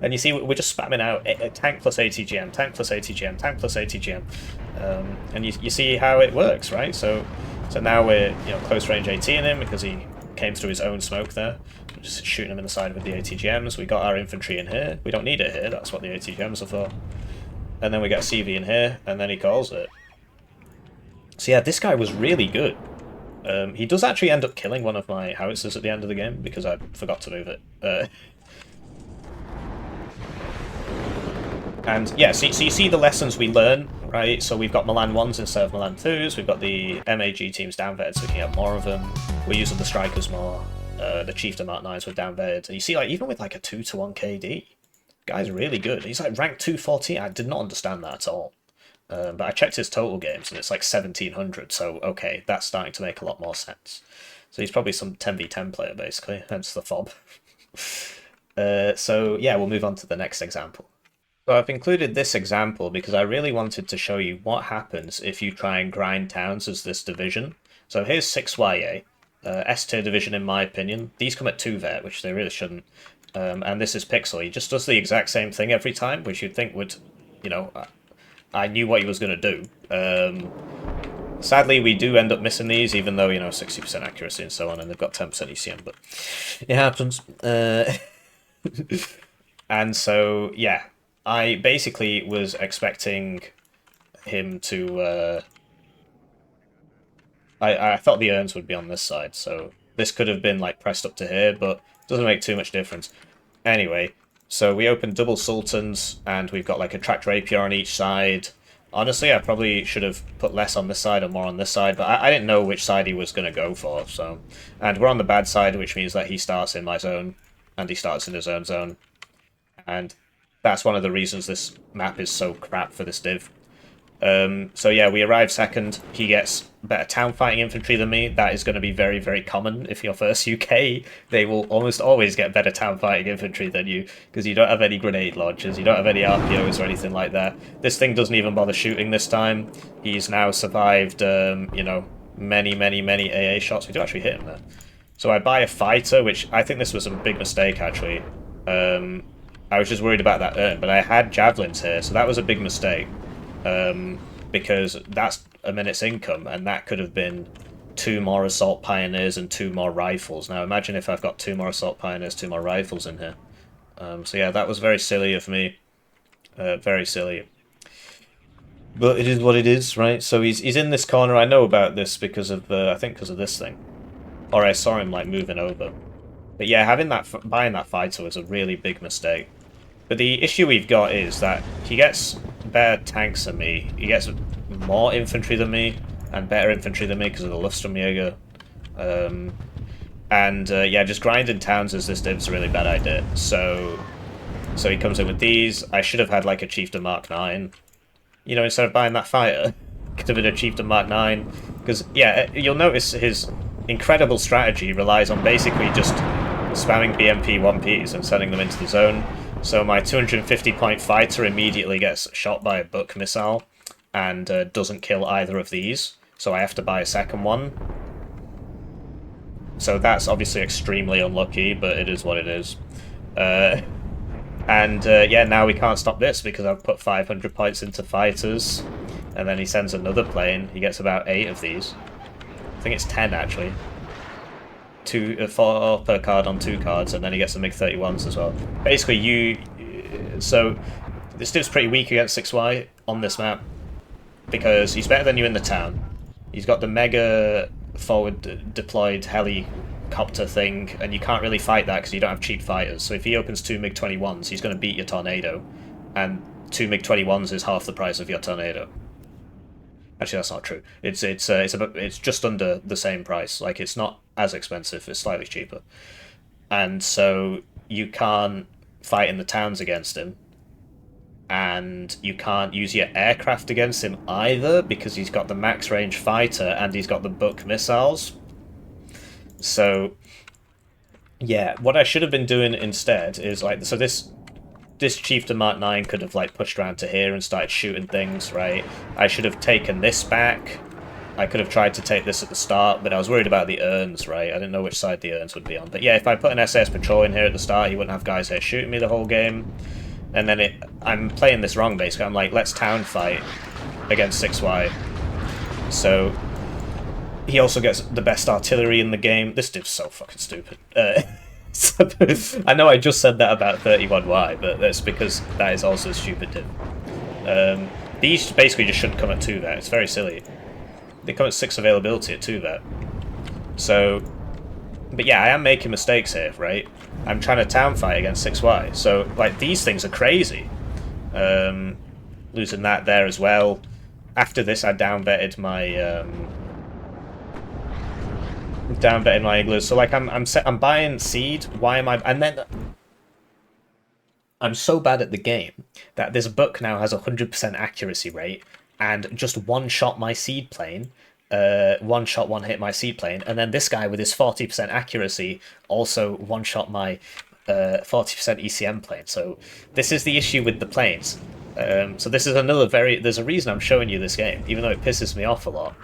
And you see, we're just spamming out tank plus ATGM, tank plus ATGM, tank plus ATGM, and you see how it works, right? So now we're, you know, close range AT-ing him because he came through his own smoke there. We're just shooting him in the side with the ATGMs. We got our infantry in here. We don't need it here, that's what the ATGMs are for. And then we get CV in here, and then he calls it. So yeah, this guy was really good. He does actually end up killing one of my howitzers at the end of the game, because I forgot to move it. And yeah, so you see the lessons we learn, right? So we've got Milan 1s instead of Milan 2s, we've got the MAG teams downvetted so we can get more of them, we're using the strikers more, the Chieftain Mark 9s were downvetted. And you see, like, even with like a 2-to-1 KD, guy's really good. He's like ranked 214, I did not understand that at all. But I checked his total games and it's like 1700, so okay, that's starting to make a lot more sense. So he's probably some 10v10 player basically, hence the fob. So yeah, we'll move on to the next example. So I've included this example because I really wanted to show you what happens if you try and grind towns as this division. So here's 6YA, S tier division in my opinion. These come at 2 vet, which they really shouldn't. And this is Pixel. He just does the exact same thing every time, which you'd think would, you know, I knew what he was going to do. Sadly, we do end up missing these, even though, 60% accuracy and so on, and they've got 10% ECM, but it happens. And so, yeah, I basically was expecting him to... I thought the urns would be on this side, so this could have been, like, pressed up to here, but it doesn't make too much difference. Anyway, so we opened double Sultans, and we've got, like, a tracked Rapier on each side. Honestly, I probably should have put less on this side and more on this side, but I didn't know which side he was going to go for, so... And we're on the bad side, which means that he starts in my zone, and he starts in his own zone. And that's one of the reasons this map is so crap for this div. So yeah, we arrive second. He gets better town fighting infantry than me. That is going to be very, very common if you're first UK. They will almost always get better town fighting infantry than you, because you don't have any grenade launchers, you don't have any RPOs or anything like that. This thing doesn't even bother shooting this time. He's now survived, many, many, many AA shots. We do actually hit him there. So I buy a fighter, which I think this was a big mistake, actually. I was just worried about that urn, but I had javelins here, so that was a big mistake. Because that's a minute's income, and that could have been 2 more Assault Pioneers and 2 more rifles. Now imagine if I've got 2 more Assault Pioneers, 2 more rifles in here. So yeah, that was very silly of me. Very silly. But it is what it is, right? So he's in this corner. I know about this because of, I think because of this thing. Or I saw him, like, moving over. But yeah, buying that fighter was a really big mistake. But the issue we've got is that he gets better tanks than me, he gets more infantry than me, and better infantry than me because of the Lufstrumjäger. Yeah, just grinding towns as this div's a really bad idea. So he comes in with these. I should have had like a Chieftain Mark 9. Instead of buying that fighter, could have been a Chieftain Mark 9. Because, yeah, you'll notice his incredible strategy relies on basically just spamming BMP 1Ps and sending them into the zone. So my 250-point fighter immediately gets shot by a buck missile and doesn't kill either of these. So I have to buy a second one. So that's obviously extremely unlucky, but it is what it is. Yeah, now we can't stop this because I've put 500 points into fighters. And then he sends another plane. He gets about 8 of these. I think it's 10, actually. 4 per card on 2 cards, and then he gets the MiG-31s as well. Basically, so this div's pretty weak against 6Y on this map, because he's better than you in the town. He's got the mega forward deployed helicopter thing, and you can't really fight that because you don't have cheap fighters. So if he opens 2 MiG-21s, he's going to beat your Tornado, and 2 MiG-21s is half the price of your Tornado. Actually, that's not true. It's just under the same price. Like, it's not as expensive. It's slightly cheaper. And so you can't fight in the towns against him. And you can't use your aircraft against him either, because he's got the max range fighter and he's got the buck missiles. So, yeah, what I should have been doing instead is, like, so this Chieftain Mark 9 could have, like, pushed around to here and started shooting things, right? I should have taken this back. I could have tried to take this at the start, but I was worried about the urns, right? I didn't know which side the urns would be on. But yeah, if I put an SAS patrol in here at the start, he wouldn't have guys here shooting me the whole game. And then I'm playing this wrong, basically. I'm like, let's town fight against 6Y. So he also gets the best artillery in the game. This div's so fucking stupid. I know I just said that about 31Y, but that's because that is also a stupid div. These basically just shouldn't come at 2 vet. It's very silly. They come at 6 availability at 2 vet. So, but yeah, I am making mistakes here, right? I'm trying to town fight against 6Y. So, like, these things are crazy. Losing that there as well. After this, I down-betted my igloos. So, like, I'm buying seed. Why am I? And then I'm so bad at the game that this book now has 100% accuracy rate and just one-shot my seed plane. One-shot, one-hit my seed plane, and then this guy with his 40% accuracy also one-shot my 40% ECM plane. So this is the issue with the planes. So this is there's a reason I'm showing you this game, even though it pisses me off a lot,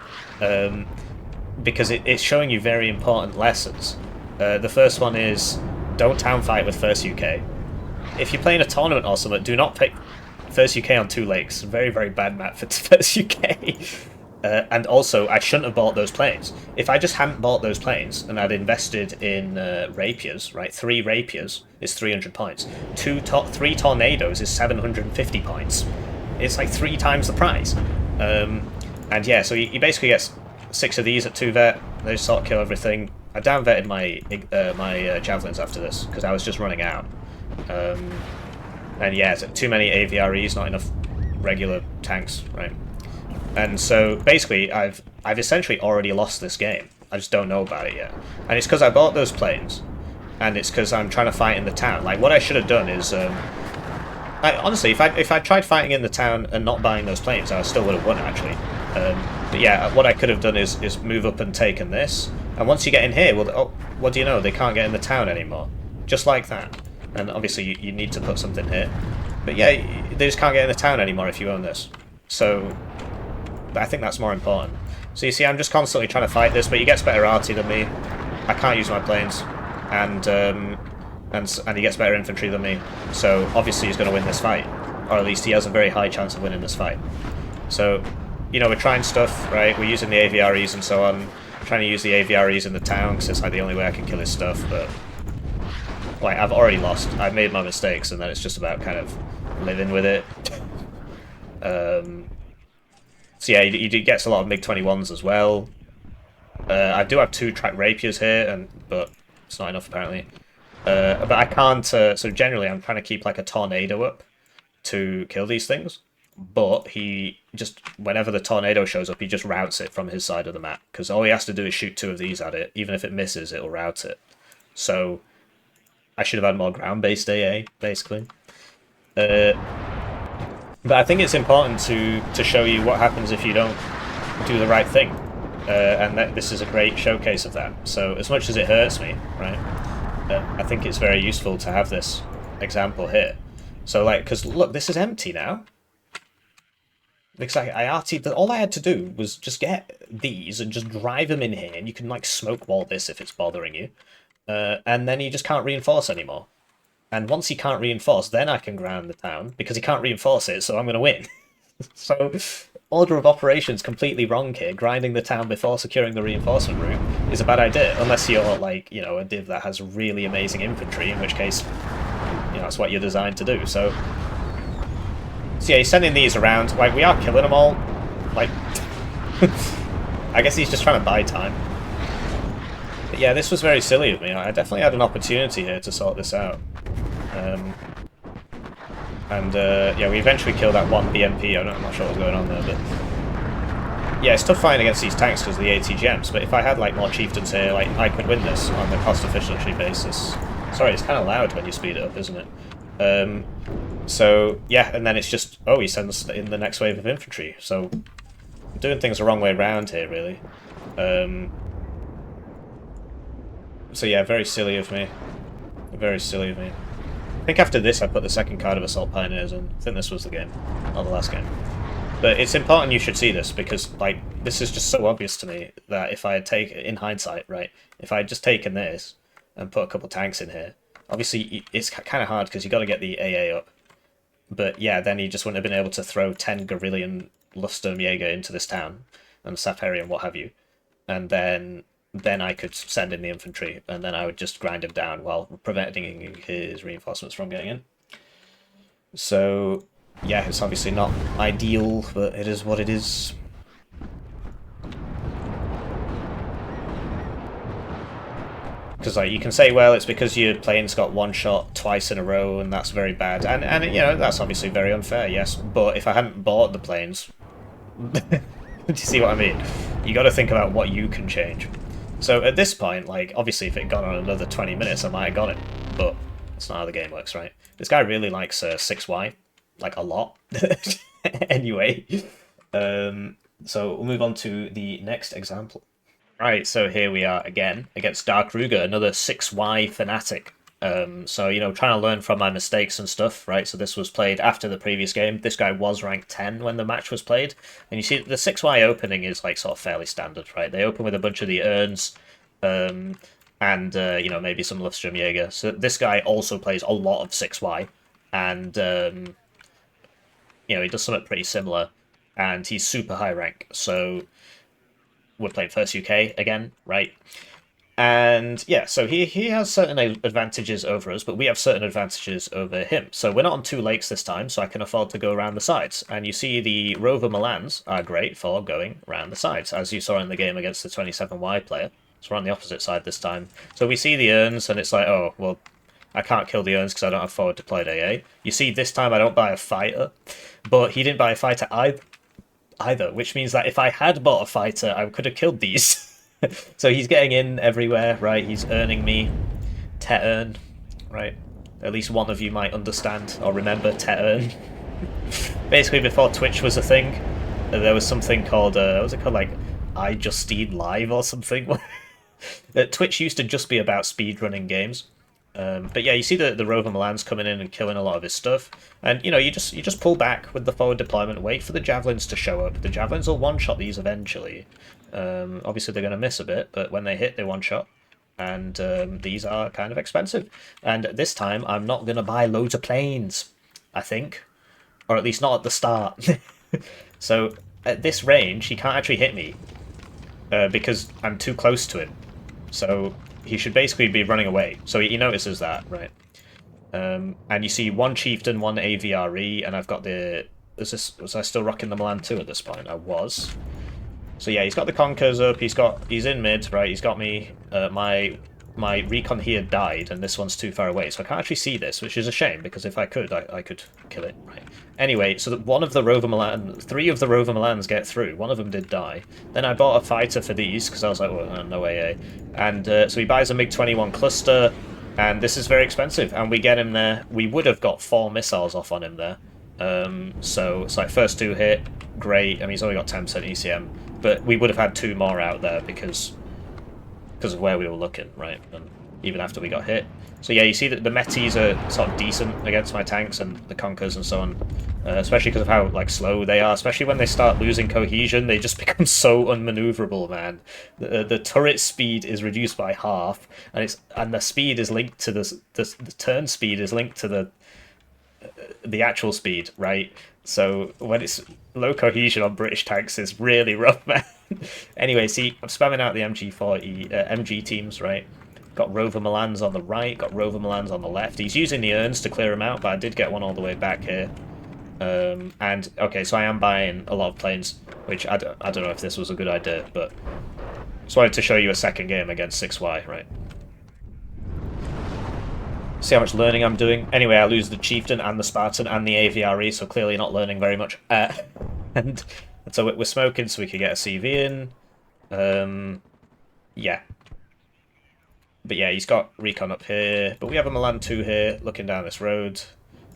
because it's showing you very important lessons. The first one is, don't town fight with First UK. If you're playing a tournament or something, do not pick First UK on 2 lakes. Very, very bad map for First UK. And also, I shouldn't have bought those planes. If I just hadn't bought those planes and I'd invested in rapiers, right? 3 rapiers is 300 points. 3 tornadoes is 750 points. It's like 3 times the price. And yeah, so you basically get 6 of these at 2 vet. They just sort of kill everything. I down vetted my javelins after this because I was just running out. And yeah, too many AVREs, not enough regular tanks, right? And so basically, I've essentially already lost this game. I just don't know about it yet, and it's because I bought those planes, and it's because I'm trying to fight in the town. Like what I should have done is, honestly, if I tried fighting in the town and not buying those planes, I still would have won actually. But yeah, what I could have done is move up and taken this, and once you get in here, well, oh, what do you know? They can't get in the town anymore, just like that. And obviously, you need to put something here, but yeah, they just can't get in the town anymore if you own this. So I think that's more important. So you see, I'm just constantly trying to fight this, but he gets better arty than me. I can't use my planes, and he gets better infantry than me. So obviously he's going to win this fight, or at least he has a very high chance of winning this fight. So, you know, we're trying stuff, right? We're using the AVREs and so on. I'm trying to use the AVREs in the town because it's like the only way I can kill his stuff. But like, I've already lost. I've made my mistakes, and then it's just about kind of living with it. So yeah, he gets a lot of MiG-21s as well. I do have 2 track rapiers here, but it's not enough apparently. But I can't. So generally, I'm trying to keep like a tornado up to kill these things. But he just, whenever the tornado shows up, he just routes it from his side of the map because all he has to do is shoot 2 of these at it. Even if it misses, it'll route it. So I should have had more ground-based AA basically. But I think it's important to show you what happens if you don't do the right thing, and this is a great showcase of that. So as much as it hurts me, right, I think it's very useful to have this example here. So like, because look, this is empty now. Because I RT'd, all I had to do was just get these and just drive them in here, and you can like smoke wall this if it's bothering you, and then you just can't reinforce anymore. And once he can't reinforce, then I can ground the town, because he can't reinforce it, so I'm going to win. So, order of operations completely wrong here. Grinding the town before securing the reinforcement route is a bad idea, unless you're, like, you know, a div that has really amazing infantry, in which case, you know, that's what you're designed to do. So yeah, he's sending these around. Like, we are killing them all. Like, I guess he's just trying to buy time. But yeah, this was very silly of me. I definitely had an opportunity here to sort this out. Yeah, we eventually killed that one BMP. I'm not sure what's going on there, but yeah, it's tough fighting against these tanks because of the ATGMs. But if I had like more chieftains here, like I could win this on the cost efficiency basis. Sorry, it's kind of loud when you speed it up, isn't it? So yeah, and then it's just, oh, he sends in the next wave of infantry. So I'm doing things the wrong way around here, really. So yeah, very silly of me. Very silly of me. I think after this I put the second card of Assault Pioneers in. I think this was the game, not the last game. But it's important you should see this, because like this is just so obvious to me that if I had taken, in hindsight, right, if I had just taken this and put a couple tanks in here, obviously it's kind of hard because you got to get the AA up. But yeah, then he just wouldn't have been able to throw 10 Guerrillian Luftsturmjäger into this town, and Saperi and what have you. And then I could send in the infantry, and then I would just grind him down while preventing his reinforcements from getting in. So yeah, it's obviously not ideal, but it is what it is. Because like you can say, well, it's because your plane's got one shot twice in a row, and that's very bad. And you know, that's obviously very unfair, yes. But if I hadn't bought the planes, do you see what I mean? You got to think about what you can change. So at this point, like, obviously if it had gone on another 20 minutes, I might have got it. But that's not how the game works, right? This guy really likes 6Y, like a lot. Anyway, so we'll move on to the next example. Right, so here we are again against Dark Ruger, another 6Y fanatic. So, you know, trying to learn from my mistakes and stuff, right? So this was played after the previous game. This guy was ranked 10 when the match was played. And you see the 6Y opening is like sort of fairly standard, right? They open with a bunch of the urns, and, you know, maybe some Lufstrom Jaeger. So this guy also plays a lot of 6Y. And, you know, he does something pretty similar. And he's super high rank. So we're playing first UK again, right? And yeah, so he has certain advantages over us, but we have certain advantages over him. So we're not on 2 lakes this time, so I can afford to go around the sides. And you see the Rover Milans are great for going around the sides, as you saw in the game against the 27Y player. So we're on the opposite side this time. So we see the urns, and it's like, oh, well, I can't kill the urns because I don't have forward deployed AA. You see, this time I don't buy a fighter, but he didn't buy a fighter either, which means that if I had bought a fighter, I could have killed these. So he's getting in everywhere, right? He's earning me Te-earn, right? At least one of you might understand or remember Te-earn. Basically, before Twitch was a thing, there was something called, what was it called, like, iJustine Live or something? Twitch used to just be about speedrunning games. But yeah, you see the Rover Milan's coming in and killing a lot of his stuff, and you know you just pull back with the forward deployment, wait for the javelins to show up. The javelins will one-shot these eventually. Obviously they're going to miss a bit, but when they hit, they one-shot, and these are kind of expensive. And this time I'm not going to buy loads of planes, I think, or at least not at the start. So at this range, he can't actually hit me because I'm too close to him. So he should basically be running away. So he notices that, right? And you see one Chieftain, one AVRE, and I've got the... Was I still rocking the Milan 2 at this point? I was. So yeah, he's got the Conkers up, he's in mid, right? He's got me... My recon here died, and this one's too far away, so I can't actually see this, which is a shame, because if I could, I could kill it, right? Anyway, so that one of the Rover Milan... 3 of the Rover Milans get through. One of them did die. Then I bought a fighter for these, because I was like, well, no AA. And so he buys a MiG-21 cluster, and this is very expensive, and we get him there. We would have got 4 missiles off on him there. So it's like first 2 hit, great. I mean, he's only got 10% ECM, but we would have had 2 more out there because of where we were looking, right? And even after we got hit. So yeah, you see that the Metis are sort of decent against my tanks and the Conkers and so on, especially because of how like slow they are. Especially when they start losing cohesion, they just become so unmaneuverable, man. The turret speed is reduced by half, and the speed is linked to the turn speed is linked to the actual speed, right? So when it's low cohesion on British tanks, it's really rough, man. Anyway, see, I'm spamming out the MG40, MG teams, right? Got Rover Milans on the right, got Rover Milans on the left. He's using the urns to clear him out, but I did get one all the way back here. And, okay, so I am buying a lot of planes, which I don't know if this was a good idea, but just wanted to show you a second game against 6Y, right? See how much learning I'm doing. Anyway, I lose the Chieftain and the Spartan and the AVRE, so clearly not learning very much. And so we're smoking so we could get a CV in. Yeah. But yeah, he's got recon up here. But we have a Milan 2 here, looking down this road.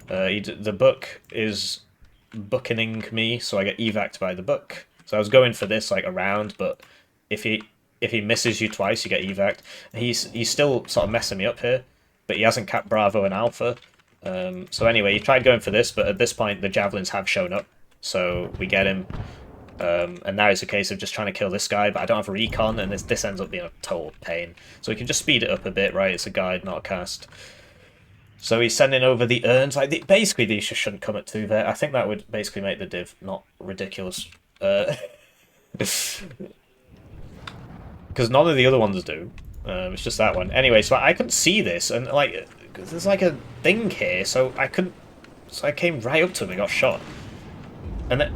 The book is buckening me, so I get evac'd by the book. So I was going for this like around, but if he misses you twice, you get evac'd. He's still sort of messing me up here, but he hasn't capped Bravo and Alpha. So anyway, he tried going for this, but at this point the javelins have shown up, so we get him. And now it's a case of just trying to kill this guy, but I don't have a recon, and this ends up being a total pain. So we can just speed it up a bit, right? It's a guide, not a cast. So he's sending over the urns. Like basically, these just shouldn't come at 2 there. I think that would basically make the div not ridiculous. Because none of the other ones do. It's just that one. Anyway, so I couldn't see this, and like there's like a thing here, so I couldn't. So I came right up to him and got shot, and then.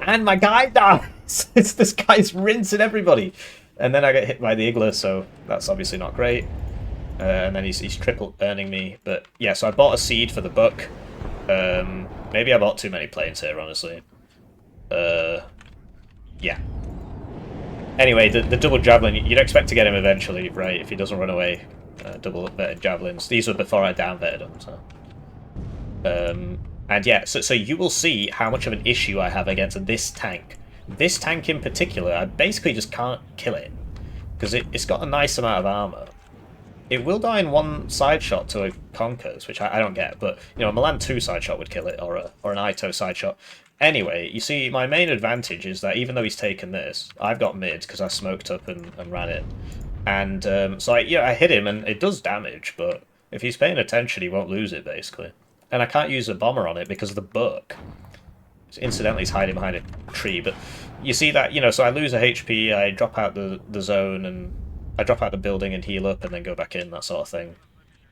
And my guy dies! This guy's rinsing everybody! And then I get hit by the Igla, so that's obviously not great. And then he's triple earning me. But yeah, so I bought a seed for the book. Maybe I bought too many planes here, honestly. Yeah. Anyway, the double javelin, you'd expect to get him eventually, right, if he doesn't run away. Double vetted javelins. These were before I down vetted them, so... And yeah, so you will see how much of an issue I have against this tank. This tank in particular, I basically just can't kill it. because it's got a nice amount of armor. It will die in one side shot to a Conkers, which I don't get, but, you know, a Milan 2 side shot would kill it, or an Ito side shot. Anyway, you see, my main advantage is that even though he's taken this, I've got mid, because I smoked up and ran it. And, so I hit him, and it does damage, but if he's paying attention, he won't lose it, basically. And I can't use a bomber on it because of the book. So incidentally, he's hiding behind a tree, but you see that, you know, so I lose a HP, I drop out the zone, and I drop out the building and heal up and then go back in, that sort of thing.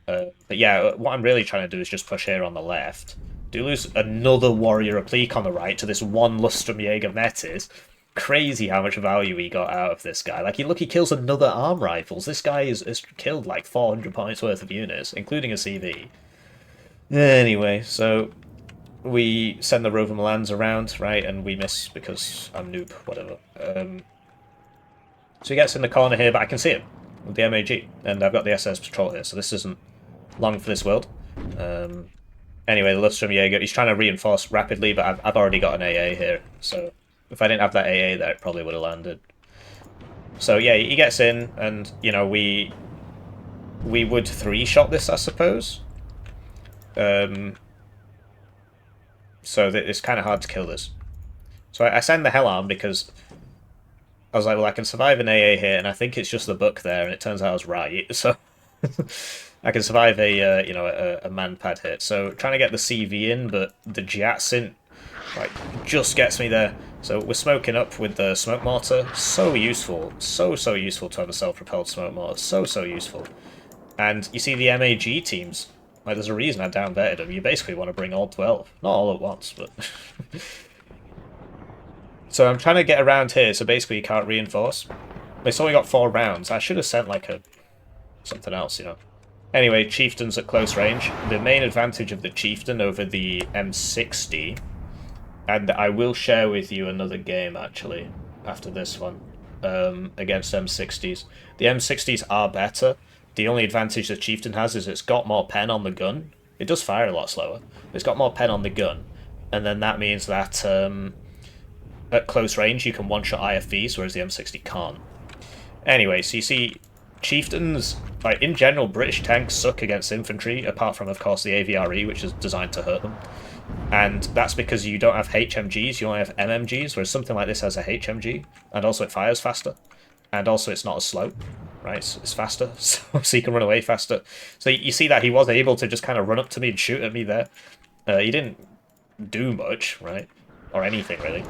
But yeah, what I'm really trying to do is just push here on the left. Do lose another Warrior Applique on the right to this one Lustrum Jaeger Metis. Crazy how much value he got out of this guy. Like, he kills another arm rifles. This guy has killed like 400 points worth of units, including a CV. Anyway, so we send the Rover Milans around, right, and we miss because I'm noob, whatever. So he gets in the corner here, but I can see him with the MAG, and I've got the SS Patrol here, so this isn't long for this world. Anyway, the Lustrum Jaeger, he's trying to reinforce rapidly, but I've already got an AA here, so if I didn't have that AA there, it probably would have landed. So yeah, he gets in, and, you know, we would 3-shot this, I suppose. So it's kind of hard to kill this. So I send the Hell Arm because I was like, well, I can survive an AA here, and I think it's just the book there, and it turns out I was right. So I can survive a man pad hit. So trying to get the CV in, but the Jyatsin like just gets me there. So we're smoking up with the smoke mortar. So useful, so useful to have a self-propelled smoke mortar. So useful. And you see the MAG teams. Like, there's a reason I downvetted them. You basically want to bring all 12. Not all at once, but... So I'm trying to get around here, so basically you can't reinforce. It's only got 4 rounds. I should have sent, like, something else, you know. Anyway, Chieftain's at close range. The main advantage of the Chieftain over the M60... And I will share with you another game, actually, after this one, against M60s. The M60s are better. The only advantage the Chieftain has is it's got more pen on the gun. It does fire a lot slower. It's got more pen on the gun. And then that means that at close range you can one-shot IFVs, whereas the M60 can't. Anyway, so you see, Chieftains, like, in general, British tanks suck against infantry, apart from, of course, the AVRE, which is designed to hurt them. And that's because you don't have HMGs, you only have MMGs, whereas something like this has a HMG, and also it fires faster. And also it's not as slow, right? It's faster, so you can run away faster. So you see that he was able to just kind of run up to me and shoot at me there. He didn't do much, right? Or anything, really.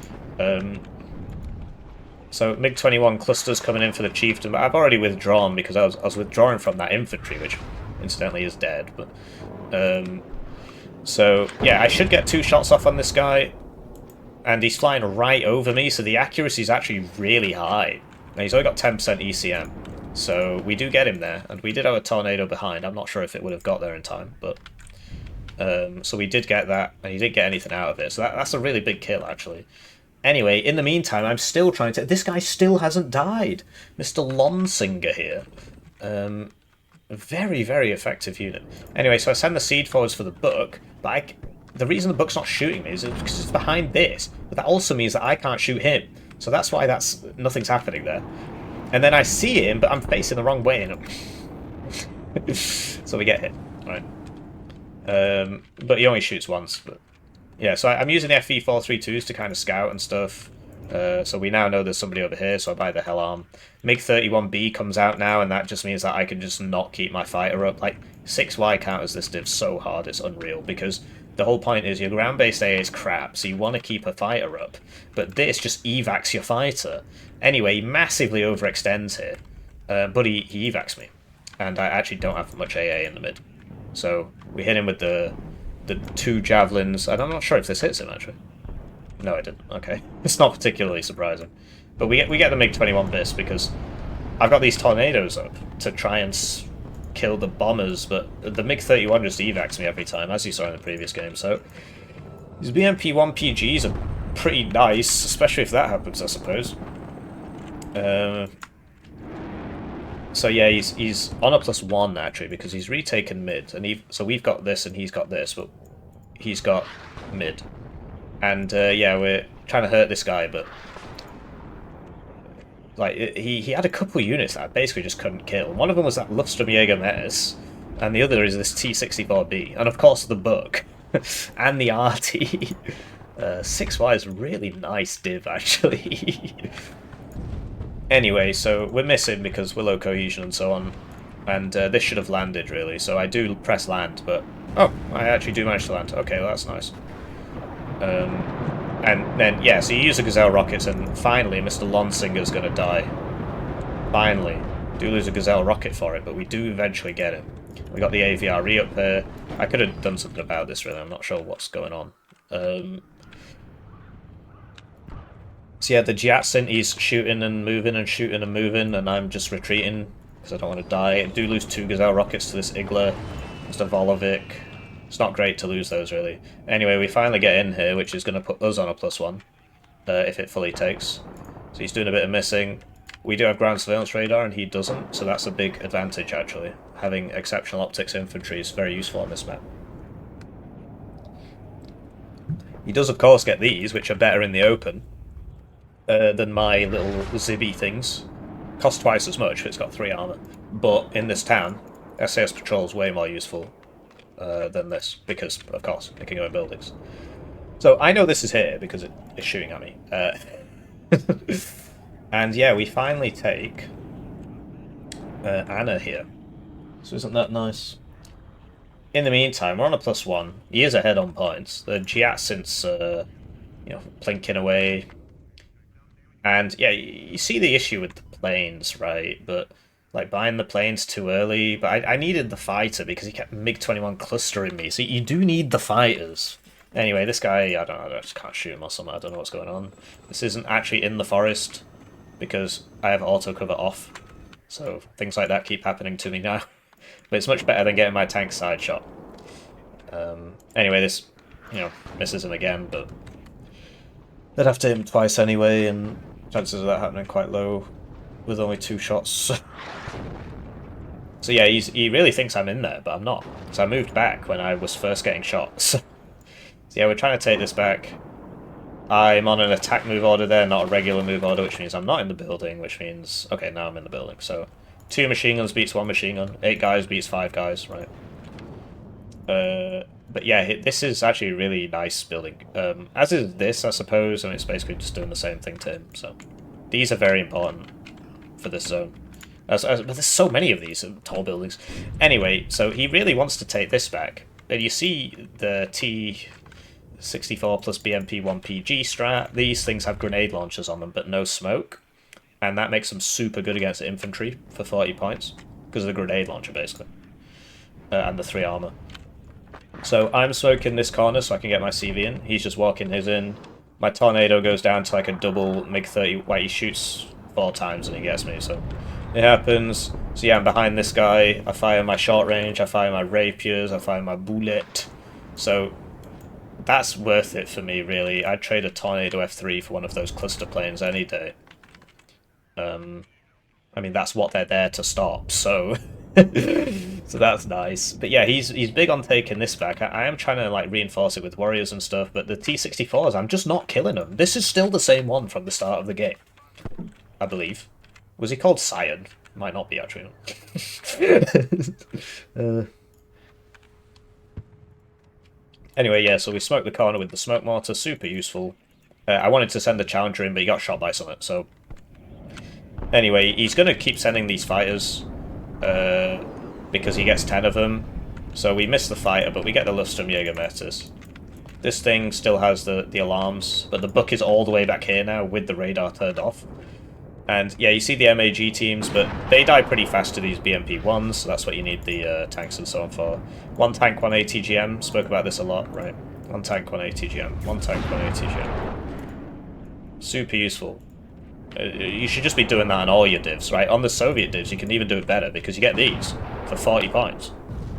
So MiG-21 clusters coming in for the Chieftain, but I've already withdrawn because I was withdrawing from that infantry, which incidentally is dead, but... So, yeah, I should get 2 shots off on this guy, and he's flying right over me, so the accuracy is actually really high. Now, he's only got 10% ECM, so we do get him there, and we did have a tornado behind. I'm not sure if it would have got there in time, but... so we did get that, and he didn't get anything out of it, so that's a really big kill, actually. Anyway, in the meantime, I'm still trying to... This guy still hasn't died! Mr. Lonsinger here. Very, very effective unit. Anyway, so I send the seed forwards for the book, but the reason the book's not shooting me is because it's behind this. But that also means that I can't shoot him. So that's why nothing's happening there. And then I see him, but I'm facing the wrong way. And so we get hit. Right. But he only shoots once. But yeah, so I'm using the FV432s to kind of scout and stuff. So we now know there's somebody over here, so I buy the Hell Arm. MiG-31B comes out now, and that just means that I can just not keep my fighter up. Like, 6Y counters this div so hard, it's unreal, because the whole point is your ground-based AA is crap, so you want to keep a fighter up, but this just evacs your fighter. Anyway, he massively overextends here, but he evacs me, and I actually don't have much AA in the mid. So we hit him with the 2 javelins, and I'm not sure if this hits him, actually. No, I didn't. Okay. It's not particularly surprising. But we get the MiG-21 Bis because I've got these tornadoes up to try and kill the bombers, but the MiG-31 just evacs me every time, as you saw in the previous game, so... These BMP-1 PGs are pretty nice, especially if that happens, I suppose. So yeah, he's on a +1, actually, because he's retaken mid, and so we've got this and he's got this, but he's got mid. And yeah, we're trying to hurt this guy, but like he had a couple units that I basically just couldn't kill. One of them was that Luftstromjäger Metis, and the other is this T-64B, and of course the book, and the RT. 6Y is really nice div, actually. Anyway, so we're missing because we're low cohesion and so on, and this should have landed, really, so I do press land, but... Oh, I actually do manage to land. Okay, well, that's nice. And then, yeah, so you use the Gazelle rockets, and finally Mr. Lonsinger's gonna die. Finally. Do lose a Gazelle rocket for it, but we do eventually get it. We got the AVRE up here. I could have done something about this, really. I'm not sure what's going on. So yeah, the Jyatsin, he's shooting and moving and shooting and moving, and I'm just retreating because I don't want to die. I do lose 2 Gazelle rockets to this Igla, Mr. Volovic. It's not great to lose those, really. Anyway, we finally get in here, which is going to put us on a +1, if it fully takes. So he's doing a bit of missing. We do have ground surveillance radar, and he doesn't, so that's a big advantage, actually. Having exceptional optics infantry is very useful on this map. He does, of course, get these, which are better in the open than my little Zibby things. Cost twice as much if it's got 3 armor. But in this town, SAS Patrol is way more useful than this, because, of course, it can go in buildings. So I know this is here because it is shooting at me. And yeah, we finally take Anna here. So isn't that nice? In the meantime, we're on a +1. He is ahead on points. The Jyatsin's, you know, plinking away. And yeah, you see the issue with the planes, right? But like buying the planes too early. But I needed the fighter because he kept MiG-21 clustering me. So you do need the fighters. Anyway, this guy, I don't know, I just can't shoot him or something. I don't know what's going on. This isn't actually in the forest because I have auto cover off. So things like that keep happening to me now. But it's much better than getting my tank side shot. Anyway, this, you know, misses him again, but they'd have to hit him twice anyway, and chances of that happening quite low with only 2 shots. So yeah, he really thinks I'm in there, but I'm not. So I moved back when I was first getting shot. So yeah, we're trying to take this back. I'm on an attack move order there, not a regular move order, which means I'm not in the building, which means... Okay, now I'm in the building, so... 2 machine guns beats 1 machine gun, 8 guys beats 5 guys, right? But yeah, this is actually a really nice building. As is this, I suppose, and it's basically just doing the same thing to him, so... These are very important for this zone. But there's so many of these tall buildings. Anyway, so he really wants to take this back. And you see the T-64 plus BMP-1PG strat. These things have grenade launchers on them, but no smoke. And that makes them super good against the infantry for 40 points. Because of the grenade launcher, basically. And the 3 armor. So I'm smoking this corner so I can get my CV in. He's just walking his in. My tornado goes down to like a double MiG-30. Well, he shoots 4 times and he gets me, so... It happens. So yeah, I'm behind this guy. I fire my short range, I fire my rapiers, I fire my bullet. So... That's worth it for me, really. I'd trade a Tornado F3 for one of those cluster planes any day. I mean, that's what they're there to stop, so... so that's nice. But yeah, he's big on taking this back. I am trying to like reinforce it with warriors and stuff, but the T-64s, I'm just not killing them. This is still the same one from the start of the game, I believe. Was he called Cyan? Might not be, actually. Anyway, yeah, so we smoked the corner with the smoke mortar, super useful. I wanted to send the challenger in, but he got shot by something, so... Anyway, he's going to keep sending these fighters, because he gets 10 of them. So we miss the fighter, but we get the Luftstromjäger Metis. This thing still has the alarms, but the book is all the way back here now with the radar turned off. And yeah, you see the MAG teams, but they die pretty fast to these BMP-1s, so that's what you need the tanks and so on for. 1 tank, 1 ATGM, spoke about this a lot, right? 1 tank, 1 ATGM, 1 tank, 1 ATGM. Super useful. You should just be doing that on all your divs, right? On the Soviet divs, you can even do it better, because you get these for 40 points.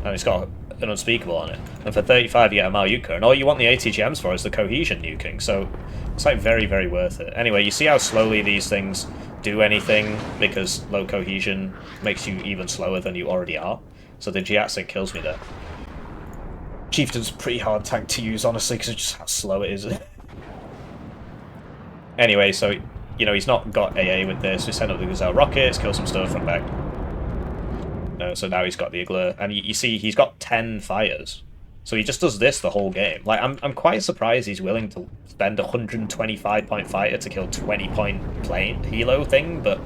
And it's got an unspeakable on it. And for 35 you get a Malyuka, and all you want the ATGMs for is the cohesion nuking, so it's like very, very worth it. Anyway, you see how slowly these things do anything, because low cohesion makes you even slower than you already are. So the Jyatsin kills me there. Chieftain's a pretty hard tank to use, honestly, because of just how slow it is. Anyway, so you know, he's not got AA with this. We send up the Gazelle rockets, kill some stuff, run back. So now he's got the Igloo, and you see he's got 10 fires. So he just does this the whole game. Like, I'm quite surprised he's willing to spend 125-point fighter to kill 20-point plane helo thing, but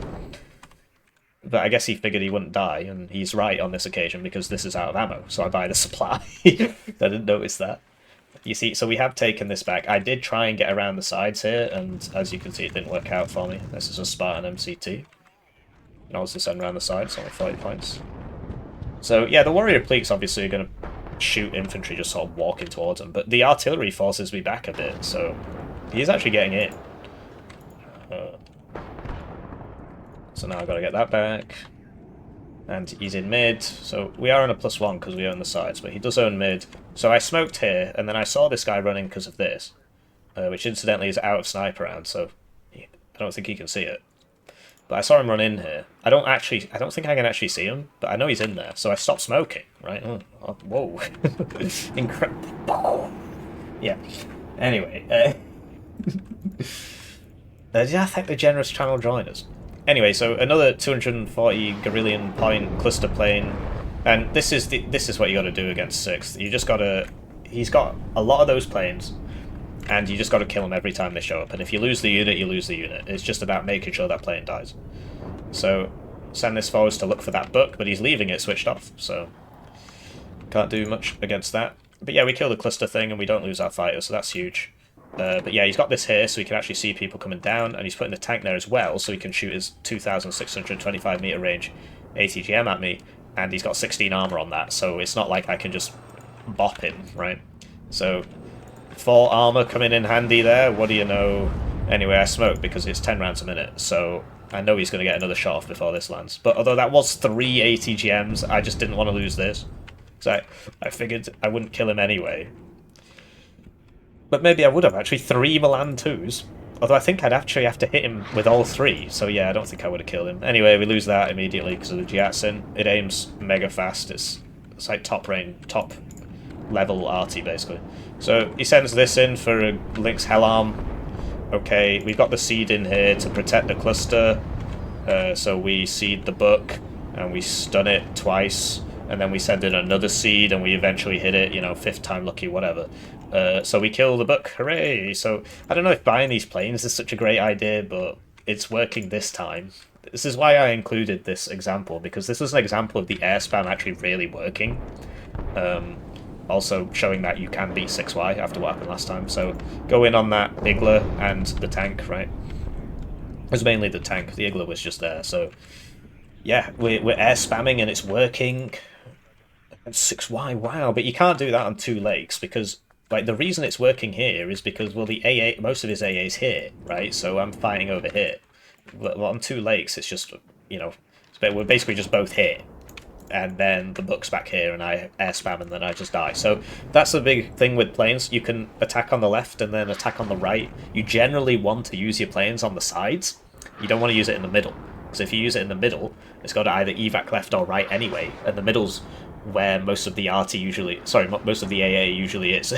I guess he figured he wouldn't die, and he's right on this occasion because this is out of ammo, so I buy the supply. I didn't notice that. You see, so we have taken this back. I did try and get around the sides here, and as you can see, it didn't work out for me. This is a Spartan MCT. And also send around the sides, only 40 points. So, yeah, the Warrior Pleats obviously are going to shoot infantry just sort of walking towards them, but the artillery forces me back a bit, so he's actually getting in. So now I've got to get that back. And he's in mid, so we are on a +1 because we own the sides, but he does own mid. So I smoked here, and then I saw this guy running because of this, which incidentally is out of sniper round, so I don't think he can see it. But I saw him run in here. I don't think I can actually see him, but I know he's in there, so I stopped smoking, right? Oh, whoa. Incredible. Yeah. Anyway, yeah, thank the generous channel joiners. Anyway, so another 240 Guerrillion point cluster plane, and this is what you got to do against 6th. You just got to. He's got a lot of those planes, and you just got to kill them every time they show up. And if you lose the unit, you lose the unit. It's just about making sure that plane dies. So send this forwards to look for that book, but he's leaving it switched off, so can't do much against that. But yeah, we kill the cluster thing, and we don't lose our fighter, so that's huge. But yeah, he's got this here, so he can actually see people coming down, and he's putting the tank there as well, so he can shoot his 2,625 meter range ATGM at me, and he's got 16 armor on that, so it's not like I can just bop him, right? So 4 armor coming in handy there, what do you know? Anyway, I smoke because it's 10 rounds a minute, so I know he's going to get another shot off before this lands. But although that was 3 ATGMs, I just didn't want to lose this, so I figured I wouldn't kill him anyway. But maybe I would have, actually. 3 Milan 2s. Although I think I'd actually have to hit him with all 3. So yeah, I don't think I would have killed him. Anyway, we lose that immediately because of the Jiatsin. It aims mega fast. It's like top level arty, basically. So he sends this in for a Lynx Hellarm. Okay, we've got the seed in here to protect the cluster. So we seed the book, and we stun it twice. And then we send in another seed, and we eventually hit it, you know, 5th time lucky, whatever. So we kill the book, hooray! So I don't know if buying these planes is such a great idea, but it's working this time. This is why I included this example, because this is an example of the air spam actually really working. Also showing that you can beat 6Y after what happened last time. So go in on that Igloo and the tank, right? It was mainly the tank, the Igloo was just there, so yeah, we're air spamming and it's working. And 6Y, wow, but you can't do that on 2 lakes, because like the reason it's working here is because, well, the AA, most of his AA's here, right? So I'm fighting over here. Well, on 2 lakes, it's just, you know, we're basically just both here, and then the book's back here, and I air spam, and then I just die. So that's the big thing with planes. You can attack on the left and then attack on the right. You generally want to use your planes on the sides. You don't want to use it in the middle, because if you use it in the middle, it's got to either evac left or right anyway, and the middle's where most of the RT usually, sorry, most of the AA usually is.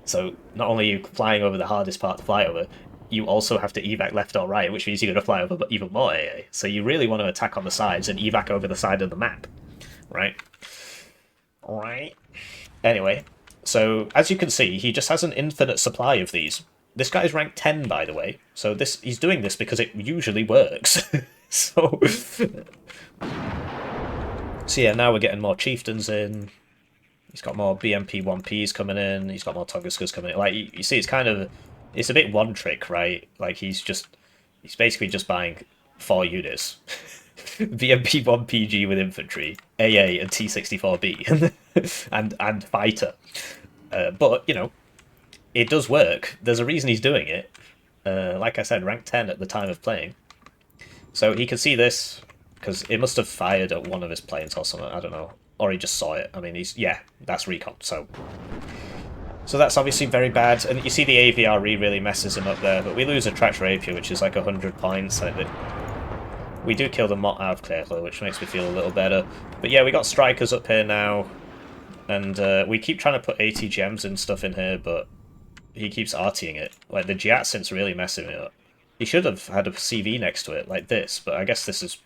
So not only are you flying over the hardest part to fly over, you also have to evac left or right, which means you're going to fly over even more AA. So you really want to attack on the sides and evac over the side of the map, right? Alright. Anyway, so as you can see, he just has an infinite supply of these. This guy's ranked 10, by the way, so he's doing this because it usually works. So yeah, now we're getting more chieftains in. He's got more BMP 1Ps coming in. He's got more Tunguskas coming in. Like, you see, it's a bit one trick, right? Like, he's basically just buying 4 units. BMP 1PG with infantry, AA and T64B, and fighter. But, you know, it does work. There's a reason he's doing it. Like I said, rank 10 at the time of playing. So he can see this, because it must have fired at one of his planes or something, I don't know. Or he just saw it. I mean, yeah, that's recon, so that's obviously very bad. And you see the AVRE really messes him up there, but we lose a Trax Rapier, which is like 100 points. We do kill the Mott out of Clearclaw, which makes me feel a little better. But yeah, we got strikers up here now, and we keep trying to put ATGMs and stuff in here, but he keeps RTing it. Like, the Jiatsin's really messing me up. He should have had a CV next to it, like this, but I guess this is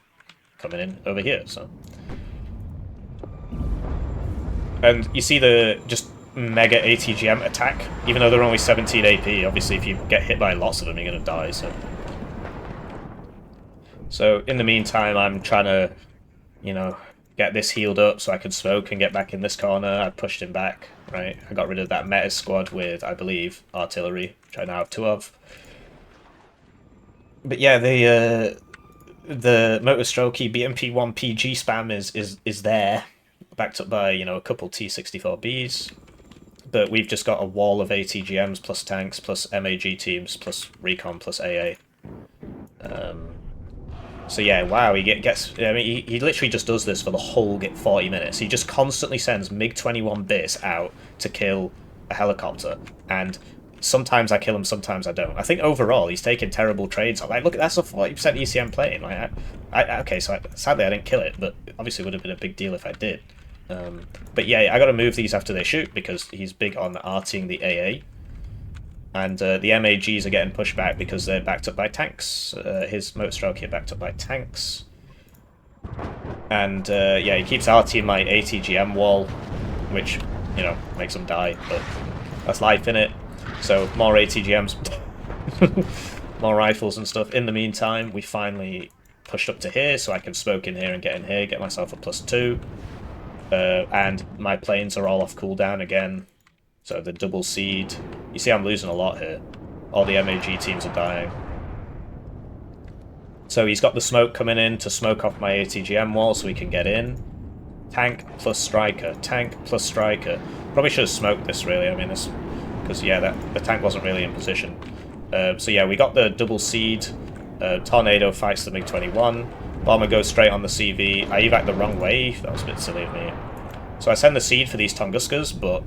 coming in over here, so... And you see the just mega ATGM attack, even though they're only 17 AP, obviously if you get hit by lots of them, you're going to die, so... So, in the meantime, I'm trying to, you know, get this healed up so I can smoke and get back in this corner. I pushed him back, right? I got rid of that meta squad with, I believe, artillery, which I now have 2 of. But yeah, the Motorstrokey BMP1 PG spam is there, backed up by, you know, a couple T-64Bs. But we've just got a wall of ATGMs plus tanks plus MAG teams plus recon plus AA. So yeah, wow, he gets... I mean, he literally just does this for the whole 40 minutes. He just constantly sends MiG-21 bits out to kill a helicopter. And sometimes I kill him, sometimes I don't. I think overall he's taking terrible trades. Like, look, that's a 40% ECM plane. Like, okay, so sadly I didn't kill it, but obviously it would have been a big deal if I did. But yeah, I got to move these after they shoot because he's big on arting the AA. And the MAGs are getting pushed back because they're backed up by tanks. His Motorstrokey are backed up by tanks. And yeah, he keeps arting my ATGM wall, which, you know, makes him die, but that's life in it. So more ATGMs, more rifles and stuff. In the meantime, we finally pushed up to here so I can smoke in here and get in here, get myself a +2. And my planes are all off cooldown again. So the double seed. You see I'm losing a lot here. All the MAG teams are dying. So he's got the smoke coming in to smoke off my ATGM wall so we can get in. Tank plus striker. Tank plus striker. Probably should have smoked this really. I mean, this... Because, yeah, the tank wasn't really in position. So yeah, we got the double seed. Tornado fights the MiG-21. Bomber goes straight on the CV. I evac the wrong way. That was a bit silly of me. So I send the seed for these Tunguskas, but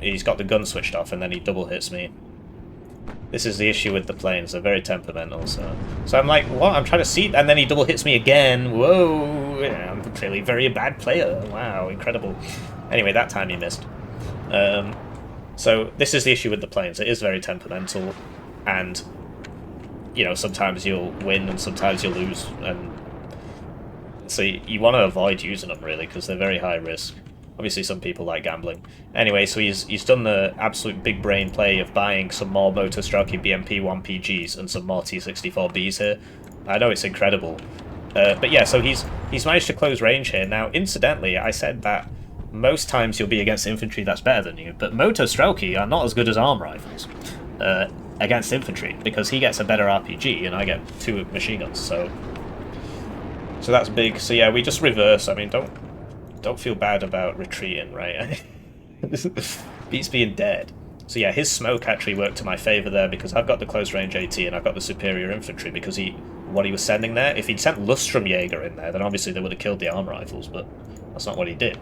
he's got the gun switched off and then he double hits me. This is the issue with the planes. They're very temperamental, so I'm like, what? I'm trying to seed, and then he double hits me again. Whoa! Yeah, I'm clearly a very bad player. Wow, incredible. Anyway, that time he missed. So this is the issue with the planes. It is very temperamental, and you know, sometimes you'll win and sometimes you'll lose, and so you want to avoid using them really because they're very high risk. Obviously, some people like gambling. Anyway, so he's done the absolute big brain play of buying some more Motorstrokey BMP1 PGs and some more T-64Bs here. I know it's incredible, but yeah, so he's managed to close range here. Now, incidentally, I said that most times you'll be against infantry that's better than you, but Motorstrokey are not as good as arm rifles against infantry because he gets a better RPG and I get 2 machine guns. So that's big. So yeah, we just reverse. I mean, don't feel bad about retreating, right? Beats being dead. So yeah, his smoke actually worked to my favour there because I've got the close range AT and I've got the superior infantry because what he was sending there, if he'd sent Lustrum Jaeger in there, then obviously they would have killed the arm rifles, but that's not what he did.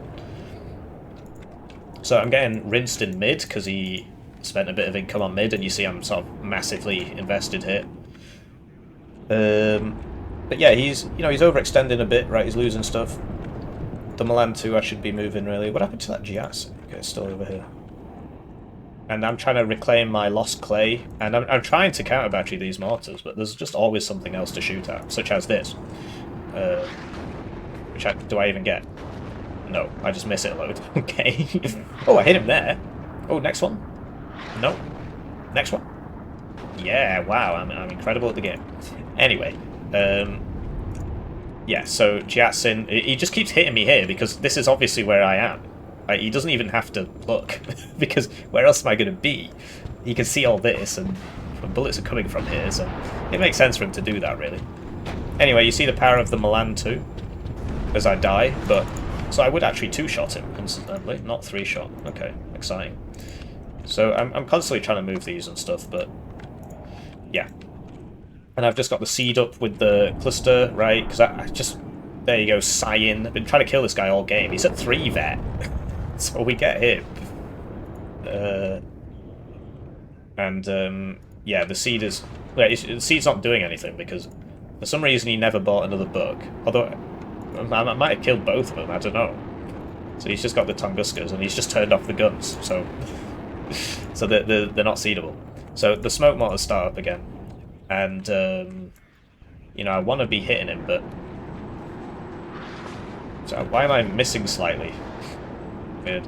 So I'm getting rinsed in mid because he spent a bit of income on mid, and you see I'm sort of massively invested here. But yeah, he's overextending a bit, right? He's losing stuff. The Milan 2 I should be moving really. What happened to that GS? Okay, it's still over here. And I'm trying to reclaim my lost clay, and I'm trying to counter battery these mortars, but there's just always something else to shoot at, such as this. Do I even get? No, I just miss it a load. Okay. Oh, I hit him there. Oh, next one. No. Next one. Yeah, wow, I'm incredible at the game. Anyway, yeah, so Jiatsin, he just keeps hitting me here because this is obviously where I am. He doesn't even have to look, because where else am I going to be? He can see all this, and bullets are coming from here, so it makes sense for him to do that, really. Anyway, you see the power of the Milan 2 as I die, but... So I would actually 2-shot him, incidentally, not 3-shot. Okay, exciting. So I'm constantly trying to move these and stuff, but... Yeah. And I've just got the seed up with the cluster, right? Because I just... There you go, Cyan. I've been trying to kill this guy all game. He's at 3 vet. So we get him. Yeah, the seed is... Yeah, the seed's not doing anything, because for some reason he never bought another book. Although... I might have killed both of them, I don't know. So he's just got the Tunguskas, and he's just turned off the guns, so... so they're not seedable. So the smoke mortars start up again. And, you know, I want to be hitting him, but... So why am I missing slightly? Weird.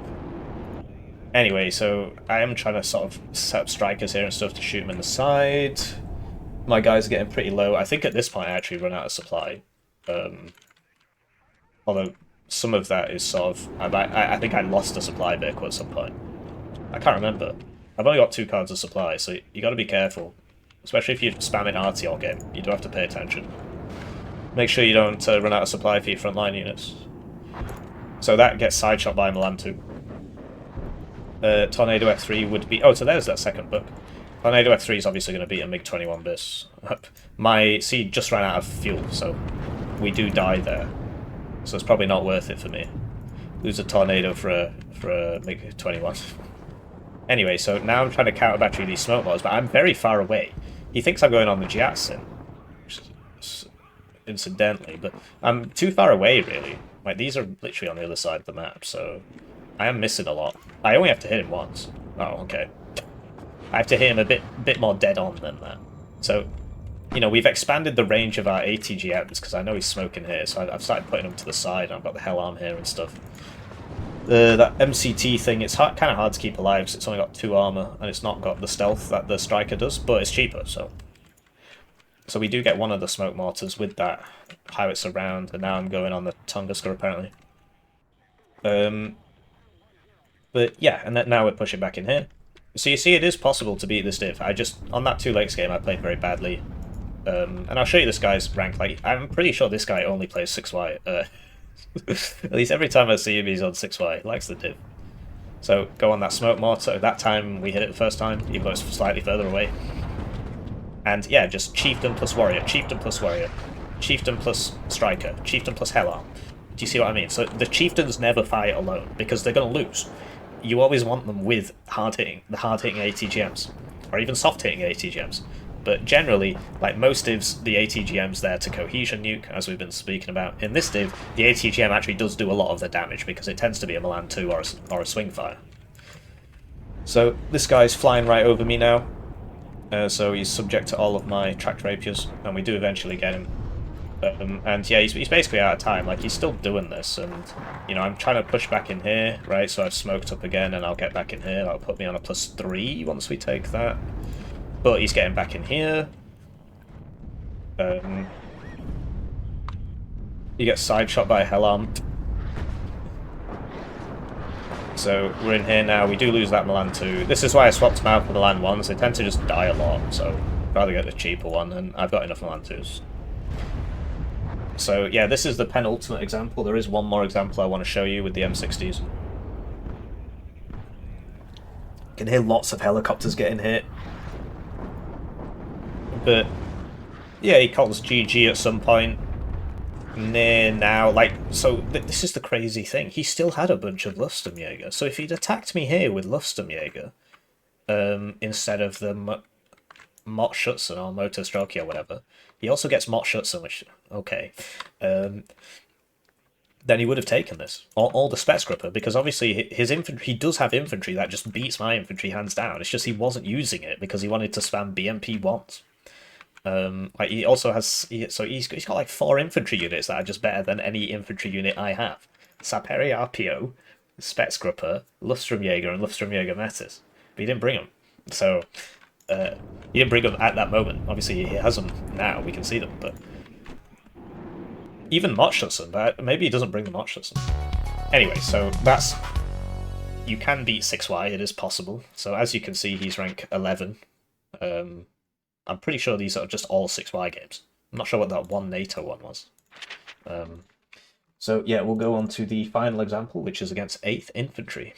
Anyway, so I am trying to sort of set up strikers here and stuff to shoot them in the side. My guys are getting pretty low. I think at this point I actually run out of supply. Although some of that is sort of... I think I lost a supply vehicle at some point. I can't remember. I've only got 2 cards of supply, so you got to be careful. Especially if you're spamming RT all game. You do have to pay attention. Make sure you don't run out of supply for your frontline units. So that gets side shot by Milan too. Tornado F3 would be... Oh, so there's that second book. Tornado F3 is obviously going to beat a MiG-21 bis. My seed just ran out of fuel, so we do die there. So it's probably not worth it for me. Lose a Tornado for a MiG-21. Anyway, so now I'm trying to counter battery these smoke bombs, but I'm very far away. He thinks I'm going on the Jiatsin, incidentally, but I'm too far away, really. Like, these are literally on the other side of the map, so I am missing a lot. I only have to hit him once. Oh, okay. I have to hit him a bit more dead on than that. So, you know, we've expanded the range of our ATGMs, because I know he's smoking here, so I've started putting them to the side, and I've got the Hell Arm here and stuff. That MCT thing, it's kind of hard to keep alive, because it's only got 2 armor, and it's not got the stealth that the Striker does, but it's cheaper, so... So we do get one of the smoke mortars with that howitzer round, and now I'm going on the Tunguska, apparently. But yeah, and now we're pushing back in here. So you see, it is possible to beat this div. On that 2 lakes game, I played very badly. And I'll show you this guy's rank. Like, I'm pretty sure this guy only plays 6Y. At least every time I see him, he's on 6Y. He likes the div. So go on that smoke mortar. That time we hit it the first time, even though it's slightly further away. And yeah, just Chieftain plus Warrior, Chieftain plus Warrior, Chieftain plus Striker, Chieftain plus Hell Arm. Do you see what I mean? So the Chieftains never fight alone, because they're going to lose. You always want them with the hard-hitting ATGMs, or even soft-hitting ATGMs. But generally, like most divs, the ATGM's there to cohesion nuke, as we've been speaking about. In this div, the ATGM actually does do a lot of the damage, because it tends to be a Milan 2 or a swing fire. So this guy's flying right over me now. So he's subject to all of my tracked rapiers, and we do eventually get him. And yeah, he's basically out of time. Like, he's still doing this, and you know, I'm trying to push back in here, right? So I've smoked up again, and I'll get back in here. That'll put me on a +3 once we take that. But he's getting back in here. He gets side shot by a Hell Arm. So we're in here now. We do lose that Milan 2. This is why I swapped them out for Milan 1s. They tend to just die a lot, so I'd rather get the cheaper one, and I've got enough Milan 2s. So yeah, this is the penultimate example. There is one more example I want to show you with the M60s. You can hear lots of helicopters getting hit. But yeah, he calls GG at some point. Near now, like, so this is the crazy thing. He still had a bunch of Lufsturmjäger. So if he'd attacked me here with Lufsturmjäger, instead of the Mottschutzen or Motorstroke or whatever, he also gets Mottschutzen, which, okay, then he would have taken this, or the Spetsgrupper, because obviously his infantry, he does have infantry that just beats my infantry hands down. It's just he wasn't using it because he wanted to spam BMP once. Like, he also has, so he's got like 4 infantry units that are just better than any infantry unit I have. Saperi RPO, Spetsgrupper, Lufsturmjäger, and Lufsturmjäger Metis. But he didn't bring them. So, he didn't bring them at that moment. Obviously, he has them now, we can see them, but... Even Mottschutzen, but maybe he doesn't bring the Mottschutzen. Anyway, so that's... You can beat 6Y, it is possible. So as you can see, he's rank 11. I'm pretty sure these are just all 6Y games. I'm not sure what that one NATO one was. So yeah, we'll go on to the final example, which is against 8th Infantry.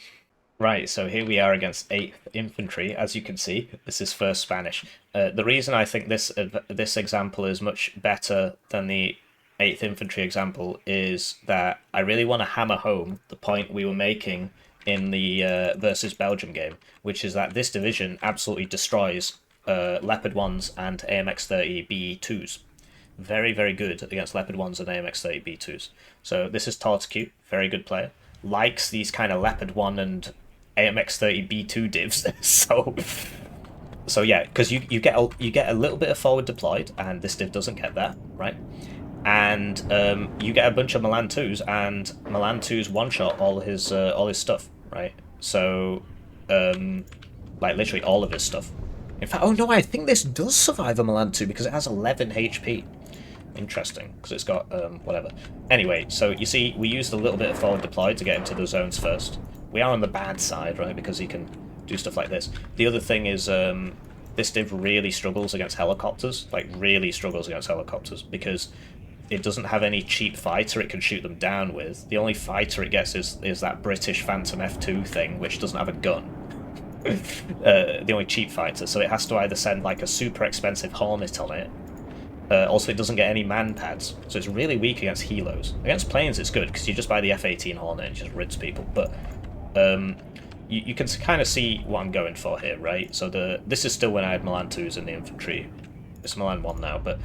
Right, so here we are against 8th Infantry. As you can see, this is first Spanish. The reason I think this example is much better than the 8th Infantry example is that I really want to hammer home the point we were making in the versus Belgium game, which is that this division absolutely destroys Leopard 1s and AMX-30 BE2s. Very, very good against Leopard 1s and AMX-30 BE2s. So this is Tortecute, very good player. Likes these kind of Leopard 1 and AMX-30 B2 divs. So yeah, because you get a little bit of forward deployed, and this div doesn't get that, right? And you get a bunch of Milan 2s, and Milan 2s one-shot all his stuff, right? So, like, literally all of his stuff. In fact, oh no, I think this does survive a Milan 2 because it has 11 HP. Interesting, because it's got, whatever. Anyway, so you see, we used a little bit of forward deploy to get into the zones first. We are on the bad side, right, because he can do stuff like this. The other thing is, this div really struggles against helicopters, like, really struggles against helicopters, because it doesn't have any cheap fighter it can shoot them down with. The only fighter it gets is that British Phantom F2 thing, which doesn't have a gun. The only cheap fighter, so it has to either send like a super expensive Hornet on it. Also, it doesn't get any man pads, so it's really weak against helos. Against planes, it's good because you just buy the F-18 Hornet and just rinse people. But you can kind of see what I'm going for here, right? So this is still when I had Milan 2s in the infantry. It's Milan 1 now, but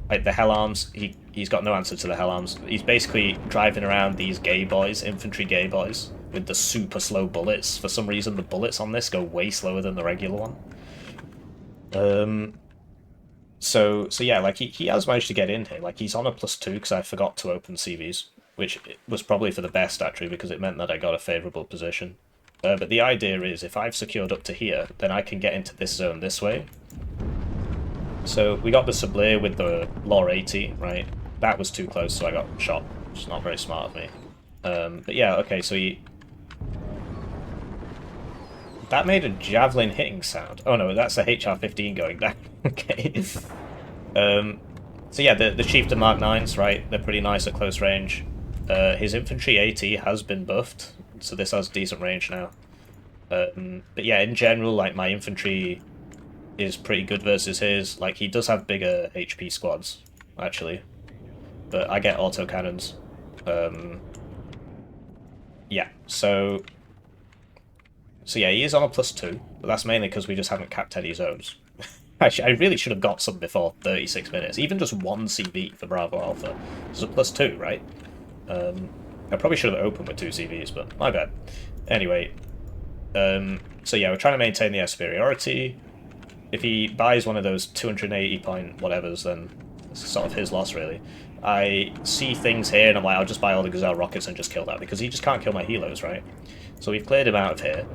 like the Hell Arms, he's got no answer to the Hell Arms. He's basically driving around these gay boys, infantry gay boys, with the super slow bullets. For some reason, the bullets on this go way slower than the regular one. So yeah, like he has managed to get in here. Like he's on a +2 because I forgot to open CVs, which was probably for the best actually because it meant that I got a favourable position. But the idea is if I've secured up to here, then I can get into this zone this way. So we got the Sublime with the Law 80, right? That was too close, so I got shot. It's not very smart of me. But yeah, okay, so that made a javelin hitting sound. Oh no, that's a HR-15 going down. Okay. So yeah, the Chieftain Mark 9s, right? They're pretty nice at close range. His infantry AT has been buffed, so this has decent range now. But yeah, in general, like my infantry is pretty good versus his. Like he does have bigger HP squads, actually. But I get autocannons. Yeah, so yeah, he is on a +2, but that's mainly because we just haven't capped any zones. Actually, I really should have got some before 36 minutes. Even just one CV for Bravo Alpha. It's a +2, right? I probably should have opened with 2 CVs, but my bad. Anyway, so yeah, we're trying to maintain the air superiority. If he buys one of those 280 point whatevers, then it's sort of his loss, really. I see things here, and I'm like, I'll just buy all the Gazelle rockets and just kill that, because he just can't kill my helos, right? So we've cleared him out of here,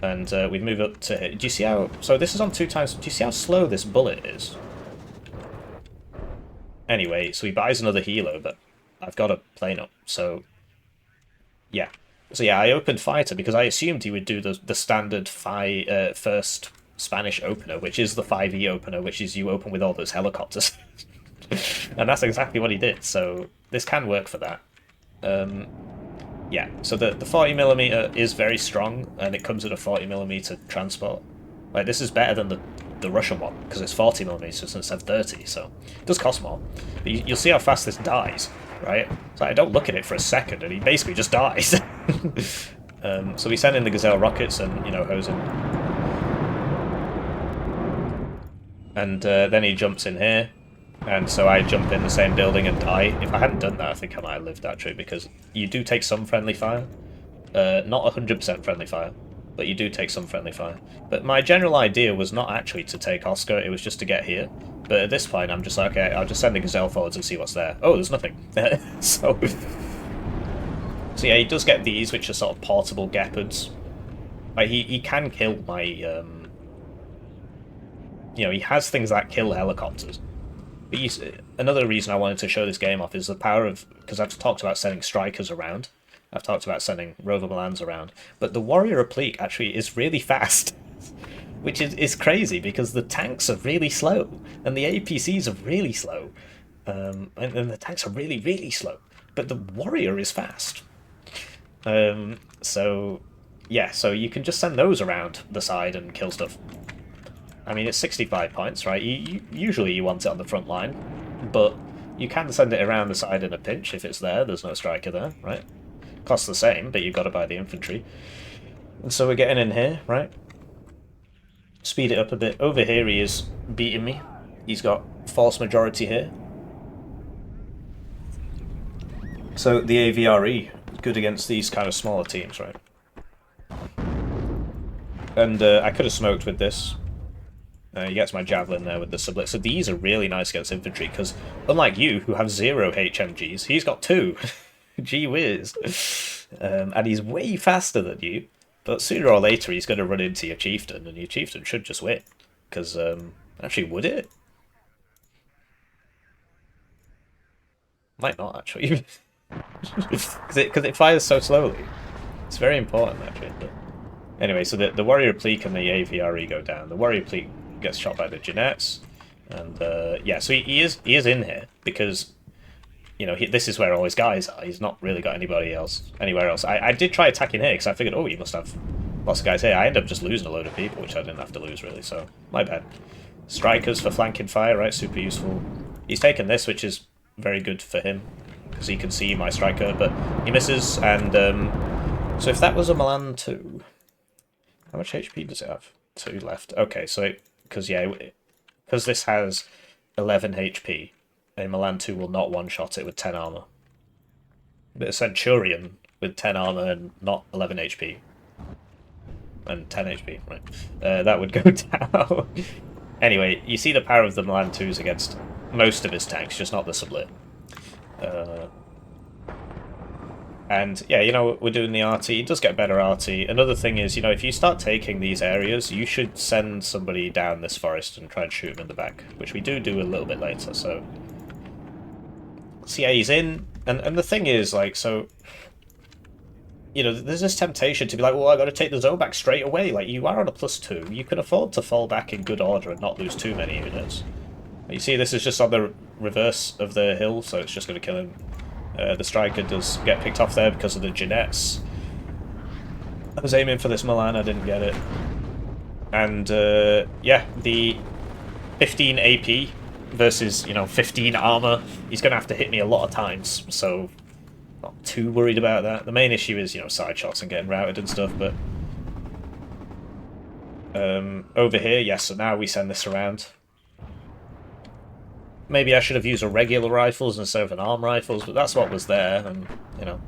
and we've moved up to here. Do you see how... So this is on 2 times... Do you see how slow this bullet is? Anyway, so he buys another helo, but I've got a plane up, so... Yeah. So yeah, I opened fighter because I assumed he would do the standard first Spanish opener, which is the 5E opener, which is you open with all those helicopters. And that's exactly what he did, so this can work for that. Yeah, so the 40mm is very strong, and it comes with a 40mm transport. Like, this is better than the Russian one, because it's 40mm instead of 30, so it does cost more. But you'll see how fast this dies, right? So I don't look at it for a second, and he basically just dies. So we send in the Gazelle rockets and, you know, hose him. And then he jumps in here, and so I jump in the same building and die. If I hadn't done that, I think I might have lived, actually, because you do take some friendly fire. Not 100% friendly fire, but you do take some friendly fire. But my general idea was not actually to take Oscar, it was just to get here. But at this point, I'm just like, okay, I'll just send the Gazelle forwards and see what's there. Oh, there's nothing. So yeah, he does get these, which are sort of portable Gepards. Like, he can kill my... You know, he has things that kill helicopters. But another reason I wanted to show this game off is the power of... Because I've talked about sending strikers around. I've talked about sending Rover Milans around. But the Warrior Applique actually is really fast. Which is crazy, because the tanks are really slow. And the APCs are really slow. And the tanks are really, really slow. But the Warrior is fast. So, yeah, so you can just send those around the side and kill stuff. I mean, it's 65 points, right? Usually you want it on the front line, but you can send it around the side in a pinch if it's there. There's no striker there, right? Costs the same, but you've got to buy the infantry. And so we're getting in here, right? Speed it up a bit. Over here he is beating me. He's got force majority here. So the AVRE is good against these kind of smaller teams, right? And I could have smoked with this. He gets my javelin there with the sublet. So these are really nice against infantry, because unlike you, who have 0 HMGs, he's got 2. Gee whiz. And he's way faster than you. But sooner or later, he's going to run into your chieftain, and your chieftain should just win. Because, actually, would it? Might not, actually. Because it fires so slowly. It's very important, actually. But anyway, so the warrior pleak and the AVRE go down. The warrior pleak gets shot by the Jeanettes. And, yeah, so he is in here, because... You know, this is where all his guys are. He's not really got anybody else anywhere else. I did try attacking here because I figured, oh, you must have lots of guys here. I ended up just losing a load of people, which I didn't have to lose, really, so my bad. Strikers for flanking fire, right? Super useful. He's taken this, which is very good for him because he can see my striker, but he misses. And so if that was a Milan 2, how much HP does it have? 2 left. Okay, so because this has 11 HP. A Milan 2 will not one-shot it with 10 armor. But a Centurion with 10 armor and not 11 HP. And 10 HP, right. That would go down. Anyway, you see the power of the Milan 2s against most of his tanks, just not the Sublit. And, yeah, you know, we're doing the RT. It does get better RT. Another thing is, you know, if you start taking these areas, you should send somebody down this forest and try and shoot him in the back, which we do a little bit later, so... So yeah, he's in, and the thing is, like, so, you know, there's this temptation to be like, well, I got to take the zone back straight away. Like, you are on a +2. You can afford to fall back in good order and not lose too many units. You see, this is just on the reverse of the hill, so it's just going to kill him. The striker does get picked off there because of the Jeanettes. I was aiming for this Milan, I didn't get it. And, yeah, the 15 AP... versus, you know, 15 armor. He's going to have to hit me a lot of times, so not too worried about that. The main issue is, you know, side shots and getting routed and stuff, but over here, yes, so now we send this around. Maybe I should have used a regular rifles instead of an arm rifles, but that's what was there, and, you know,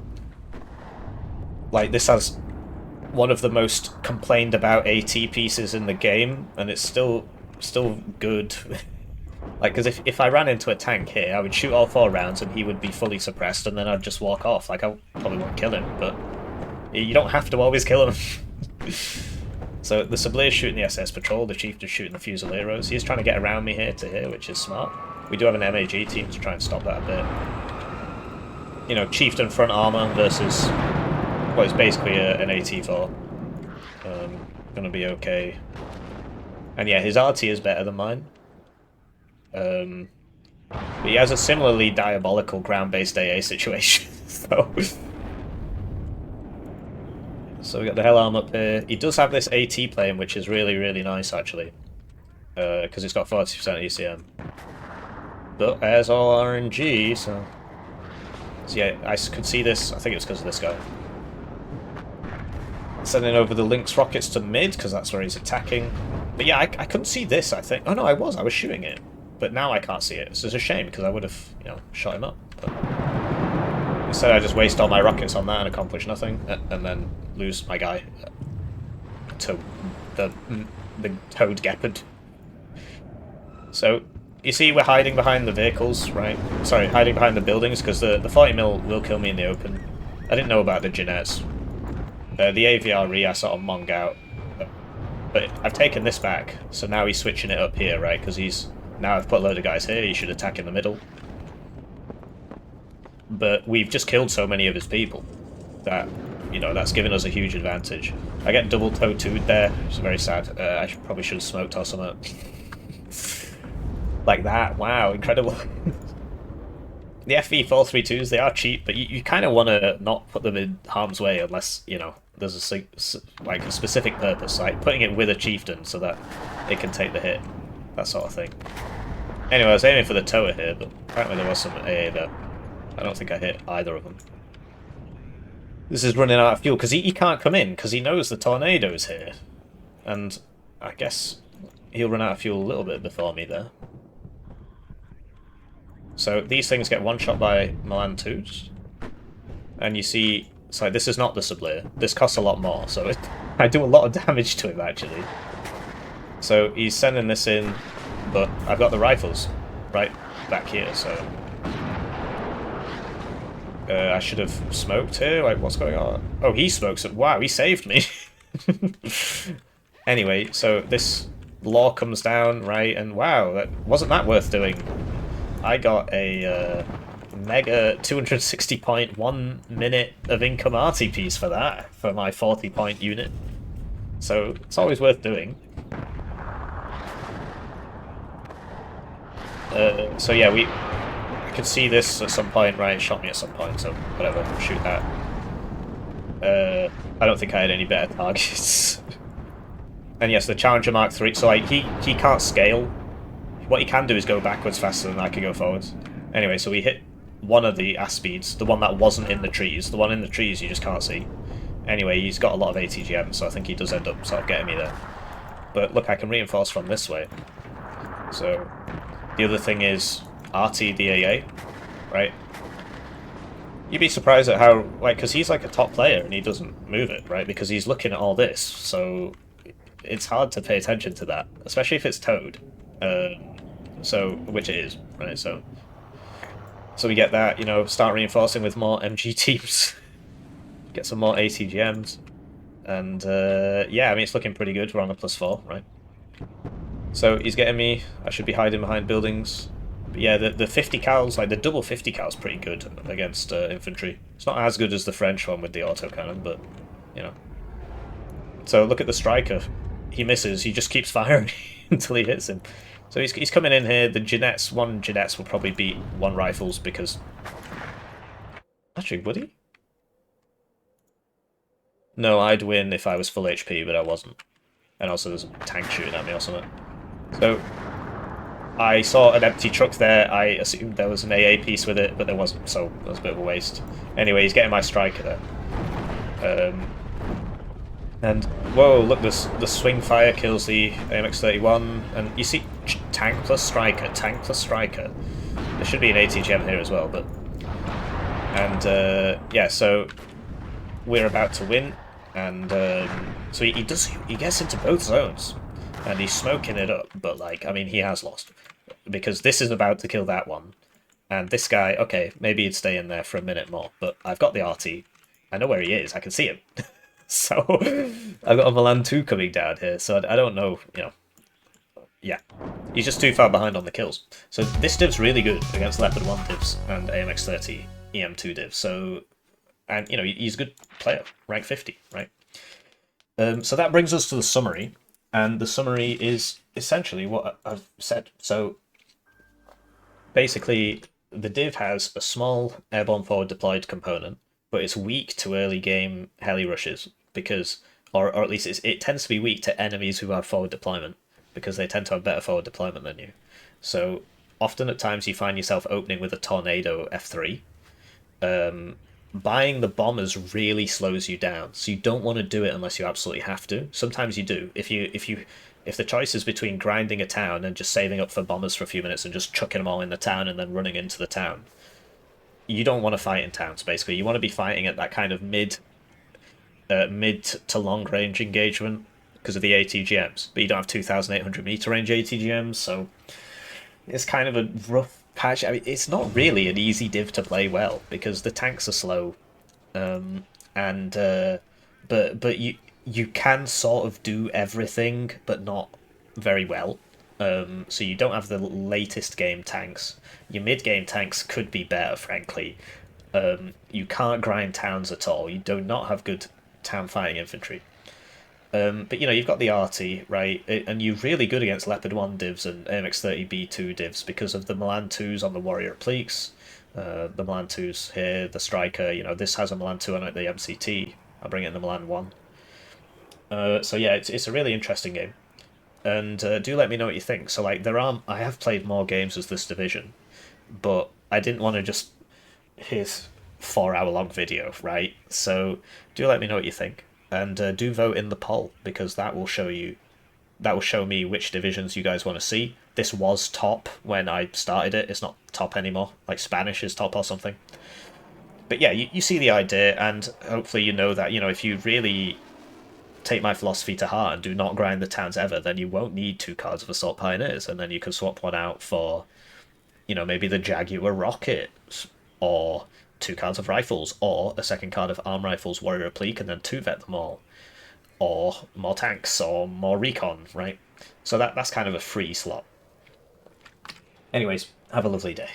like, this has one of the most complained about AT pieces in the game, and it's still good. Like, because if I ran into a tank here, I would shoot all 4 rounds and he would be fully suppressed, and then I'd just walk off. Like, I probably won't kill him, but you don't have to always kill him. So the Sublier's shooting the SS Patrol, the Chieftain's shooting the Fusileros. He's trying to get around me here to here, which is smart. We do have an MAG team to try and stop that a bit. You know, Chieftain front armor versus what is basically an AT4. Gonna be okay. And yeah, his RT is better than mine. But he has a similarly diabolical ground-based AA situation, so we got the Hell Arm up here. He does have this AT plane, which is really, really nice, actually, because it's got 40% ECM. But as all RNG, so yeah, I could see this. I think it's because of this guy. Sending over the Lynx rockets to mid, because that's where he's attacking. But yeah, I couldn't see this, I think. Oh no, I was shooting it. But now I can't see it. So it's a shame, because I would have, you know, shot him up. But instead I just waste all my rockets on that and accomplish nothing, and then lose my guy to the Toad Gepard. So, you see we're hiding behind the vehicles, right? Sorry, hiding behind the buildings, because the 40mm will kill me in the open. I didn't know about the Jeanettes. The AVRE I sort of mong out. But I've taken this back, so now he's switching it up here, right? Because he's... Now I've put a load of guys here, he should attack in the middle. But we've just killed so many of his people that, you know, that's given us a huge advantage. I get double toe 2'd there, which is very sad. Probably should have smoked or something. Like that, wow, incredible. The FV432s, they are cheap, but you kind of want to not put them in harm's way unless, you know, there's a specific purpose, like putting it with a chieftain so that it can take the hit. That sort of thing. Anyway, I was aiming for the tower here, but apparently there was some AA there. I don't think I hit either of them. This is running out of fuel, because he can't come in, because he knows the tornado's here. And I guess he'll run out of fuel a little bit before me there. So these things get one-shot by Milan 2s. And you see, it's like, this is not the Sublier. This costs a lot more, so I do a lot of damage to him, actually. So he's sending this in, but I've got the rifles right back here, so I should have smoked here. Like, what's going on? Oh, he smokes it. Wow, he saved me. Anyway, so this law comes down, right? And wow, wasn't that worth doing? I got a mega 260 point 1 minute of income arty piece for that, for my 40 point unit. So it's always worth doing. So yeah, I could see this at some point, right? It shot me at some point, so whatever, shoot that. I don't think I had any better targets. And yes, the Challenger Mark III, so like, he can't scale. What he can do is go backwards faster than I can go forwards. Anyway, so we hit one of the ass speeds, the one that wasn't in the trees. The one in the trees you just can't see. Anyway, he's got a lot of ATGM, so I think he does end up sort of getting me there. But look, I can reinforce from this way. So the other thing is RT the AA, right? You'd be surprised at how, like, because he's like a top player and he doesn't move it, right? Because he's looking at all this, so it's hard to pay attention to that, especially if it's towed. Which it is, right? So we get that, you know, start reinforcing with more MG teams, get some more ATGMs, and yeah, I mean, it's looking pretty good. We're on a +4, right? So he's getting me. I should be hiding behind buildings. But yeah, the 50 cals, like the double 50 cal's pretty good against infantry. It's not as good as the French one with the autocannon, but, you know. So look at the striker. He misses, he just keeps firing until he hits him. So he's coming in here. The Jeanettes, one Jeanettes will probably beat one Rifles because... Actually, would he? No, I'd win if I was full HP, but I wasn't. And also there's a tank shooting at me or something. So I saw an empty truck there. I assumed there was an AA piece with it, but there wasn't, so that was a bit of a waste. Anyway, he's getting my striker there. And whoa, look, the swing fire kills the AMX-31, and you see tank plus striker, tank plus striker. There should be an ATGM here as well, but... And yeah, so we're about to win, and so he gets into both zones, and he's smoking it up, but like, I mean, he has lost, because this is about to kill that one, and this guy, okay, maybe he'd stay in there for a minute more, but I've got the RT, I know where he is, I can see him. So, I've got a Milan 2 coming down here, so I don't know, you know. Yeah, he's just too far behind on the kills. So this div's really good against Leopard 1 divs and AMX-30 EM2 divs, so, and, you know, he's a good player, rank 50, right? So that brings us to the summary, and the summary is essentially what I've said. So, basically, the div has a small airborne forward deployed component, but it's weak to early game heli rushes, because, or at least it tends to be weak to enemies who have forward deployment, because they tend to have better forward deployment than you. So often at times you find yourself opening with a Tornado F3. Buying the bombers really slows you down, so you don't want to do it unless you absolutely have to. Sometimes you do. If the choice is between grinding a town and just saving up for bombers for a few minutes and just chucking them all in the town and then running into the town, you don't want to fight in towns, basically. You want to be fighting at that kind of mid to long range engagement because of the ATGMs, but you don't have 2,800 meter range ATGMs, so it's kind of a rough patch. I mean, it's not really an easy div to play well because the tanks are slow, but you can sort of do everything, but not very well. So you don't have the latest game tanks. Your mid-game tanks could be better, frankly. You can't grind towns at all. You do not have good town fighting infantry. But, you know, you've got the RT, right? And you're really good against Leopard 1 divs and AMX-30B2 divs because of the Milan 2s on the Warrior Pleeks. The Milan 2s here, the Striker, you know, this has a Milan 2 on it, the MCT. I'll bring it in the Milan 1. So yeah, it's a really interesting game. And do let me know what you think. So, like, I have played more games as this division, but I didn't want to just hit 4-hour-long video, right? So do let me know what you think, and do vote in the poll, because that will show me which divisions you guys want to see. This was top when I started it. It's not top anymore. Like Spanish is top or something. But yeah, you see the idea, and hopefully you know that, you know, if you really take my philosophy to heart and do not grind the towns ever, then you won't need 2 cards of Assault Pioneers, and then you can swap one out for, maybe the Jaguar Rocket, or 2 cards of Rifles, or a second card of Arm Rifles, Warrior Pleak, and then 2-vet them all. Or more tanks, or more recon, right? So that's kind of a free slot. Anyways, have a lovely day.